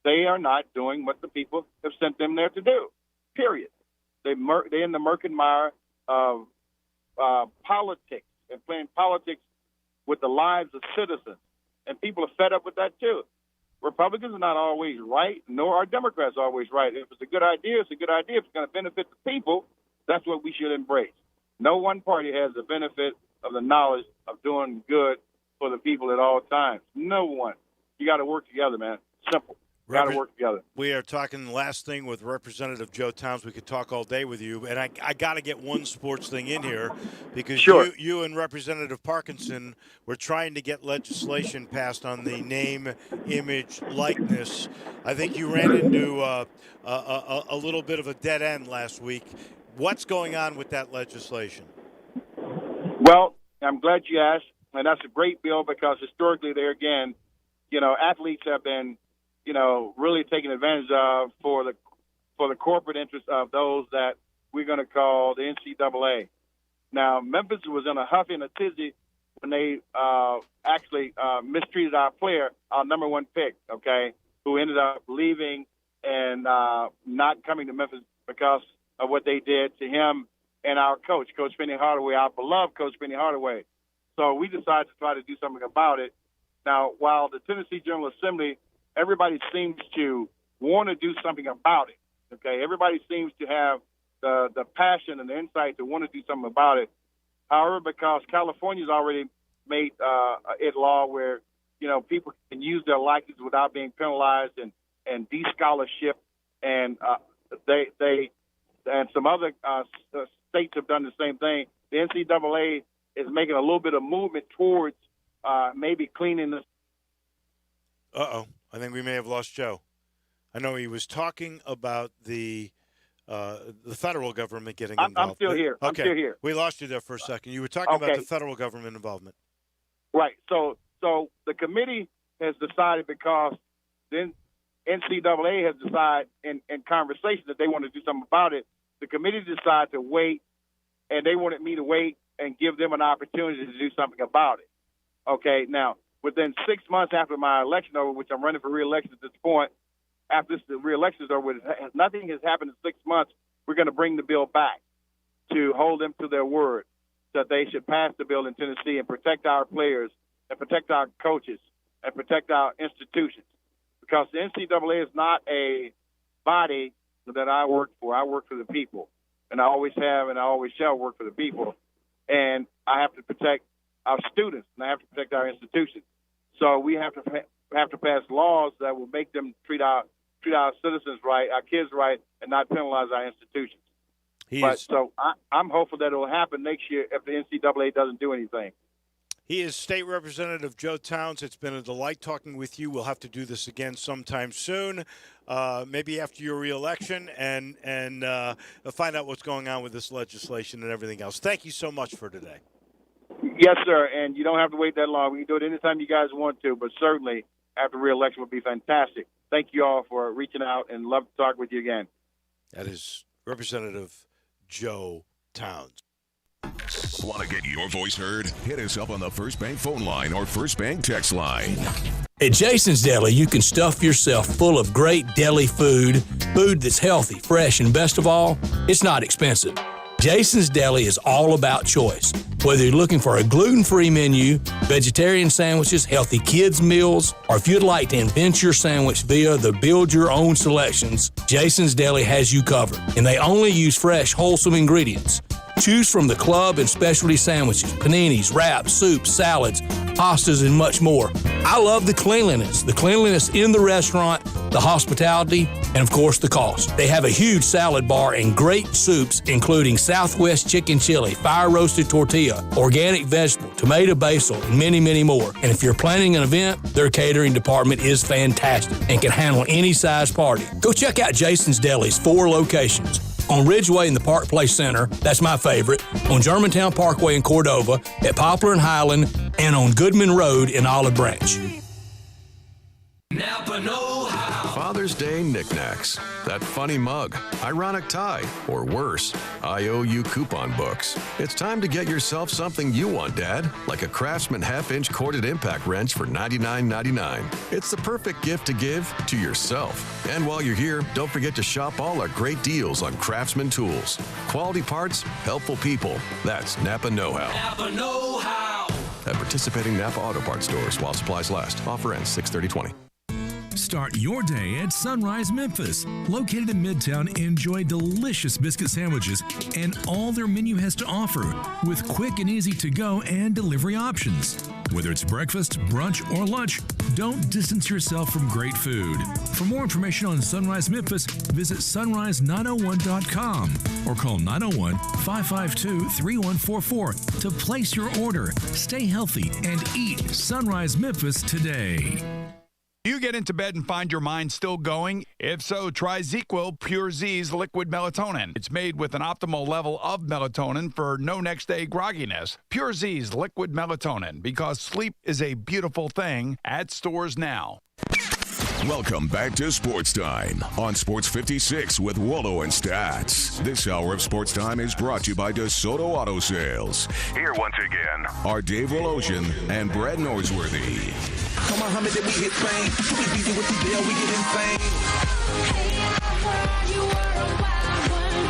they are not doing what the people have sent them there to do, period. They're in the murk and mire of politics and playing politics with the lives of citizens, and people are fed up with that, too. Republicans are not always right, nor are Democrats always right. If it's a good idea, it's a good idea. If it's going to benefit the people, that's what we should embrace. No one party has the benefit of the knowledge of doing good for the people at all times. No one. You got to work together, man. Simple. Got to work together. We are talking last thing with Representative Joe Towns. We could talk all day with you, and I got to get one sports thing in here because you and Representative Parkinson were trying to get legislation passed on the name, image, likeness. I think you ran into a little bit of a dead end last week. What's going on with that legislation? Well, I'm glad you asked, and that's a great bill because historically there again, athletes have been really taken advantage of for the corporate interests of those that we're going to call the NCAA. Now, Memphis was in a huff and a tizzy when they actually mistreated our player, our number one pick, okay, who ended up leaving and not coming to Memphis because of what they did to him and our coach, Coach Penny Hardaway, our beloved Coach Penny Hardaway. So we decided to try to do something about it. Now, while the Tennessee General Assembly, everybody seems to want to do something about it, okay? Everybody seems to have the passion and the insight to want to do something about it. However, because California's already made it law where, people can use their likeness without being penalized and de-scholarship, and they and some other states have done the same thing. The NCAA is making a little bit of movement towards maybe cleaning this. I think we may have lost Joe. I know he was talking about the federal government getting involved. I'm still here. Okay. I'm still here. We lost you there for a second. You were talking about the federal government involvement. Right. So the committee has decided, because the NCAA has decided in conversation that they want to do something about it. The committee decided to wait, and they wanted me to wait and give them an opportunity to do something about it. Okay. Now, within 6 months after my election over, which I'm running for re-election at this point, after the re-election is over, nothing has happened in 6 months, we're going to bring the bill back to hold them to their word that they should pass the bill in Tennessee and protect our players and protect our coaches and protect our institutions. Because the NCAA is not a body that I work for. I work for the people, and I always have and I always shall work for the people. And I have to protect our students, and I have to protect our institutions. So we have to pass laws that will make them treat our citizens right, our kids right, and not penalize our institutions. So I'm hopeful that it will happen next year if the NCAA doesn't do anything. He is State Representative Joe Towns. It's been a delight talking with you. We'll have to do this again sometime soon, maybe after your re-election, and find out what's going on with this legislation and everything else. Thank you so much for today. Yes, sir, and you don't have to wait that long. We can do it anytime you guys want to, but certainly after re-election would be fantastic. Thank you all for reaching out, and love to talk with you again. That is Representative Joe Towns. Want to get your voice heard? Hit us up on the First Bank phone line or First Bank text line. At Jason's Deli, you can stuff yourself full of great deli food that's healthy, fresh, and best of all, it's not expensive. Jason's Deli is all about choice. Whether you're looking for a gluten-free menu, vegetarian sandwiches, healthy kids' meals, or if you'd like to invent your sandwich via the build-your-own selections, Jason's Deli has you covered. And they only use fresh, wholesome ingredients. Choose from the club and specialty sandwiches, paninis, wraps, soups, salads, pastas, and much more. I love the cleanliness in the restaurant, the hospitality, and of course the cost. They have a huge salad bar and great soups, including Southwest chicken chili, fire roasted tortilla, organic vegetable, tomato basil, and many, many more. And if you're planning an event, their catering department is fantastic and can handle any size party. Go check out Jason's Deli's 4 locations. On Ridgeway in the Park Place Center, that's my favorite, on Germantown Parkway in Cordova, at Poplar and Highland, and on Goodman Road in Olive Branch. Napa know-how. Father's Day knickknacks. That funny mug, ironic tie, or worse, IOU coupon books. It's time to get yourself something you want, Dad, like a Craftsman half-inch corded impact wrench for $99.99. It's the perfect gift to give to yourself. And while you're here, don't forget to shop all our great deals on Craftsman tools. Quality parts, helpful people. That's Napa know-how. Napa know-how. At participating Napa Auto Parts stores while supplies last. Offer ends 6/30/20. Start your day at Sunrise Memphis. Located in Midtown, enjoy delicious biscuit sandwiches and all their menu has to offer with quick and easy to-go and delivery options. Whether it's breakfast, brunch, or lunch, don't distance yourself from great food. For more information on Sunrise Memphis, visit sunrise901.com or call 901-552-3144 to place your order. Stay healthy and eat Sunrise Memphis today. You get into bed and find your mind still going? If so, try ZzzQuil Pure Z's liquid melatonin. It's made with an optimal level of melatonin for no next day grogginess. Pure Z's liquid melatonin, because sleep is a beautiful thing, at stores now. Welcome back to Sports Time on Sports 56 with Wolo and Stats. This hour of Sports Time is brought to you by DeSoto Auto Sales. Here once again are Dave Wolosian and Brad Norsworthy. Come on, Muhammad, then we hit fame. Too easy with the deal, we get insane.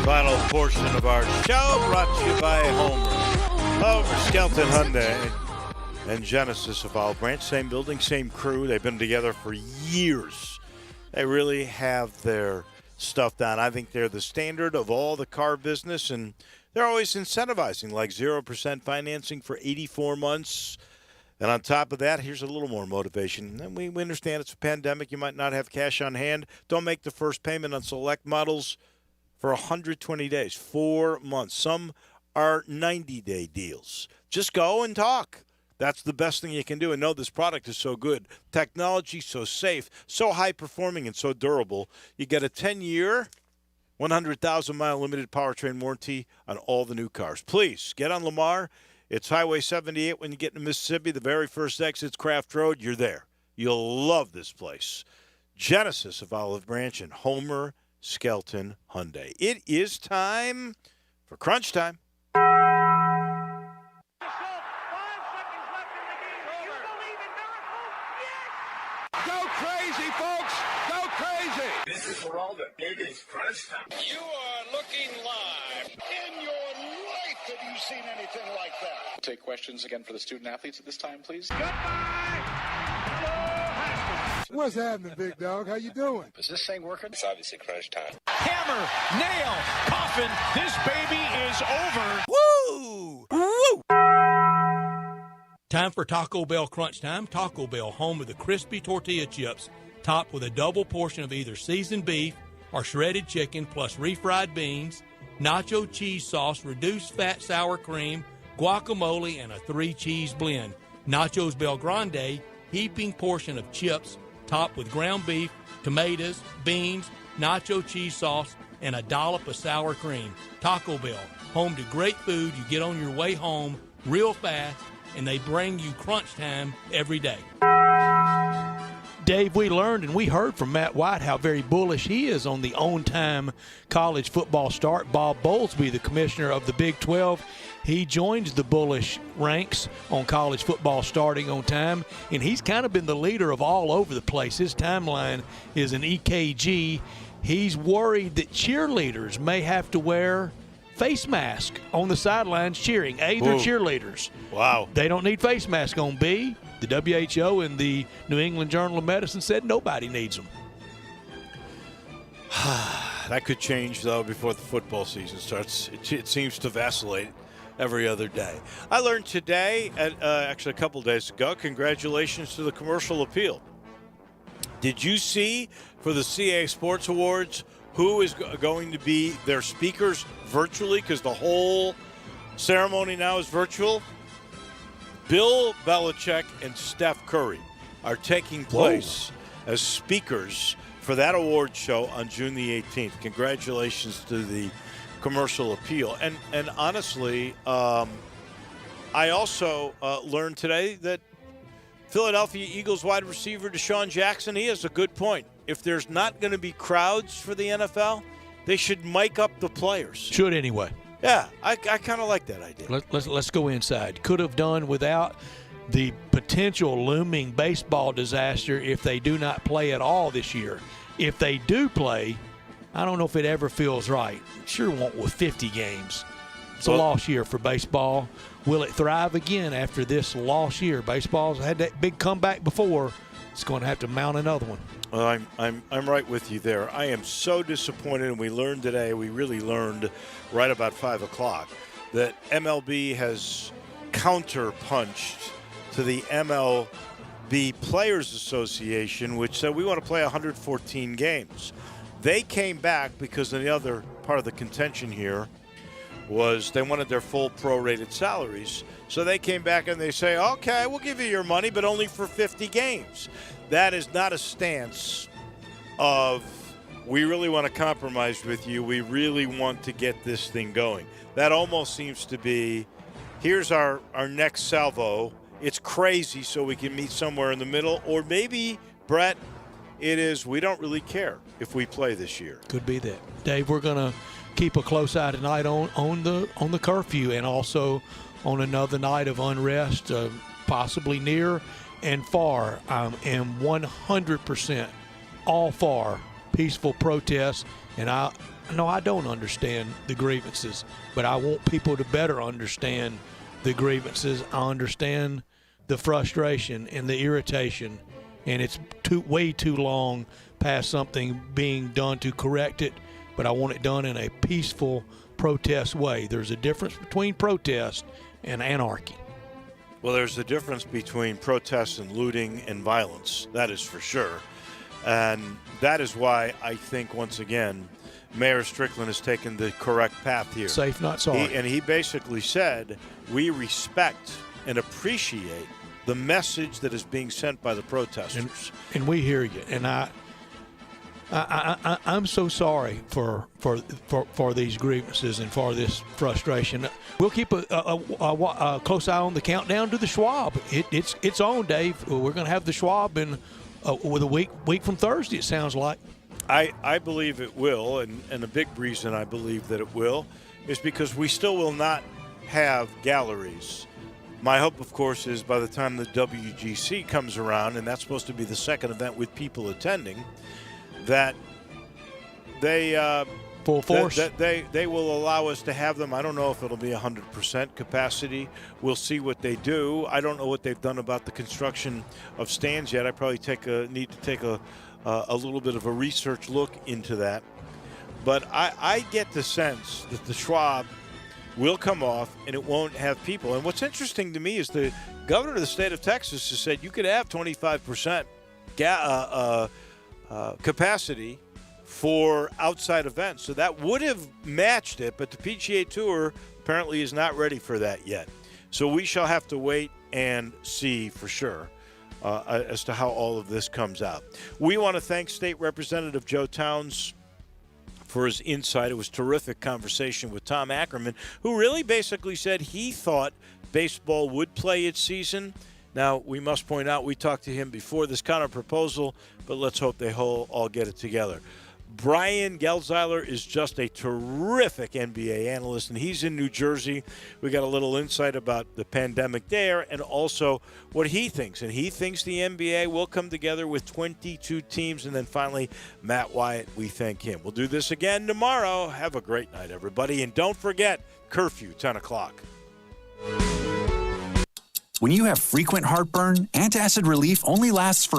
Final portion of our show brought to you by Homer Skelton Hyundai and Genesis of Olive Branch. Same building, same crew. They've been together for years. They really have their stuff down. I think they're the standard of all the car business, and they're always incentivizing, like 0% financing for 84 months. And on top of that, here's a little more motivation. And we understand it's a pandemic. You might not have cash on hand. Don't make the first payment on select models for 120 days, 4 months. Some are 90-day deals. Just go and talk. That's the best thing you can do. And know this product is so good. Technology so safe, so high-performing, and so durable. You get a 10-year, 100,000-mile limited powertrain warranty on all the new cars. Please, get on Lamar. It's Highway 78 when you get into Mississippi. The very first exit's Craft Road. You're there. You'll love this place. Genesis of Olive Branch and Homer Skelton Hyundai. It is time for Crunch Time. Go crazy, folks! Go crazy! This is for all the biggest crunch time. You are looking live. In your life have you seen anything like that? Take questions again for the student athletes at this time, please. What's happening, big dog? How you doing? Is this thing working? It's obviously crunch time. Hammer, nail, coffin. This baby is over. Woo! Woo! Time for Taco Bell Crunch Time. Taco Bell, home of the crispy tortilla chips, topped with a double portion of either seasoned beef or shredded chicken, plus refried beans, nacho cheese sauce, reduced fat sour cream, guacamole, and a 3-cheese blend. Nachos Bel Grande, heaping portion of chips, topped with ground beef, tomatoes, beans, nacho cheese sauce, and a dollop of sour cream. Taco Bell, home to great food you get on your way home real fast, and they bring you crunch time every day. Dave, we learned and we heard from Matt White how very bullish he is on the on-time college football start. Bob Bowlesby, the commissioner of the Big 12, he joins the bullish ranks on college football starting on time, and he's kind of been the leader of all over the place. His timeline is an EKG. He's worried that cheerleaders may have to wear face mask on the sidelines cheering. A, they're cheerleaders. Wow. They don't need face mask on. B, the WHO and the New England Journal of Medicine said nobody needs them. That could change, though, before the football season starts. It seems to vacillate every other day. I learned today, actually a couple days ago, congratulations to the commercial appeal. Did you see for the CA Sports Awards who is going to be their speakers virtually, because the whole ceremony now is virtual? Bill Belichick and Steph Curry are taking place as speakers for that award show on June the 18th. Congratulations to the commercial appeal. And honestly, I also learned today that Philadelphia Eagles wide receiver Deshaun Jackson, he has a good point. If there's not going to be crowds for the NFL, they should mic up the players. Should anyway. Yeah, I kind of like that idea. Let's go inside. Could have done without the potential looming baseball disaster if they do not play at all this year. If they do play, I don't know if it ever feels right. Sure won't with 50 games. It's a lost year for baseball. Will it thrive again after this lost year? Baseball's had that big comeback before. It's going to have to mount another one. Well, I'm right with you there. I am so disappointed, and we learned today, we really learned right about 5 o'clock, that MLB has counter-punched to the MLB Players Association, which said we want to play 114 games. They came back because the other part of the contention here was they wanted their full prorated salaries. So they came back and they say, okay, we'll give you your money, but only for 50 games. That is not a stance of we really want to compromise with you. We really want to get this thing going. That almost seems to be, here's our next salvo. It's crazy, so we can meet somewhere in the middle. Or maybe, Brett, it is we don't really care if we play this year. Could be that. Dave, we're going to keep a close eye tonight on the curfew and also on another night of unrest, possibly near and far. I am 100% all for peaceful protests, and I don't understand the grievances, but I want people to better understand the grievances. I understand the frustration and the irritation, and it's way too long past something being done to correct it, but I want it done in a peaceful protest way. There's a difference between protest and anarchy. Well, there's a difference between protests and looting and violence. That is for sure. And that is why I think, once again, Mayor Strickland has taken the correct path here. Safe, not sorry. He basically said, we respect and appreciate the message that is being sent by the protesters. And we hear you. And I'm so sorry for these grievances and for this frustration. We'll keep a close eye on the countdown to the Schwab. It's on, Dave. We're going to have the Schwab with a week from Thursday, it sounds like. I believe it will, and a big reason I believe that it will is because we still will not have galleries. My hope, of course, is by the time the WGC comes around, and that's supposed to be the second event with people attending, that they full force. That they will allow us to have them. I don't know if it'll be 100% capacity. We'll see what they do. I don't know what they've done about the construction of stands yet. I probably need to take a little bit of a research look into that. But I get the sense that the Schwab will come off and it won't have people. And what's interesting to me is the governor of the state of Texas has said you could have 25% capacity for outside events. So that would have matched it, but the PGA Tour apparently is not ready for that yet. So we shall have to wait and see for sure as to how all of this comes out. We want to thank State Representative Joe Towns for his insight. It was a terrific conversation with Tom Ackerman, who really basically said he thought baseball would play its season. Now, we must point out we talked to him before this kind of proposal, but let's hope they all get it together. Brian Geldzeiler is just a terrific NBA analyst, and he's in New Jersey. We got a little insight about the pandemic there and also what he thinks. And he thinks the NBA will come together with 22 teams. And then finally, Matt Wyatt, we thank him. We'll do this again tomorrow. Have a great night, everybody. And don't forget, curfew, 10 o'clock. When you have frequent heartburn, antacid relief only lasts for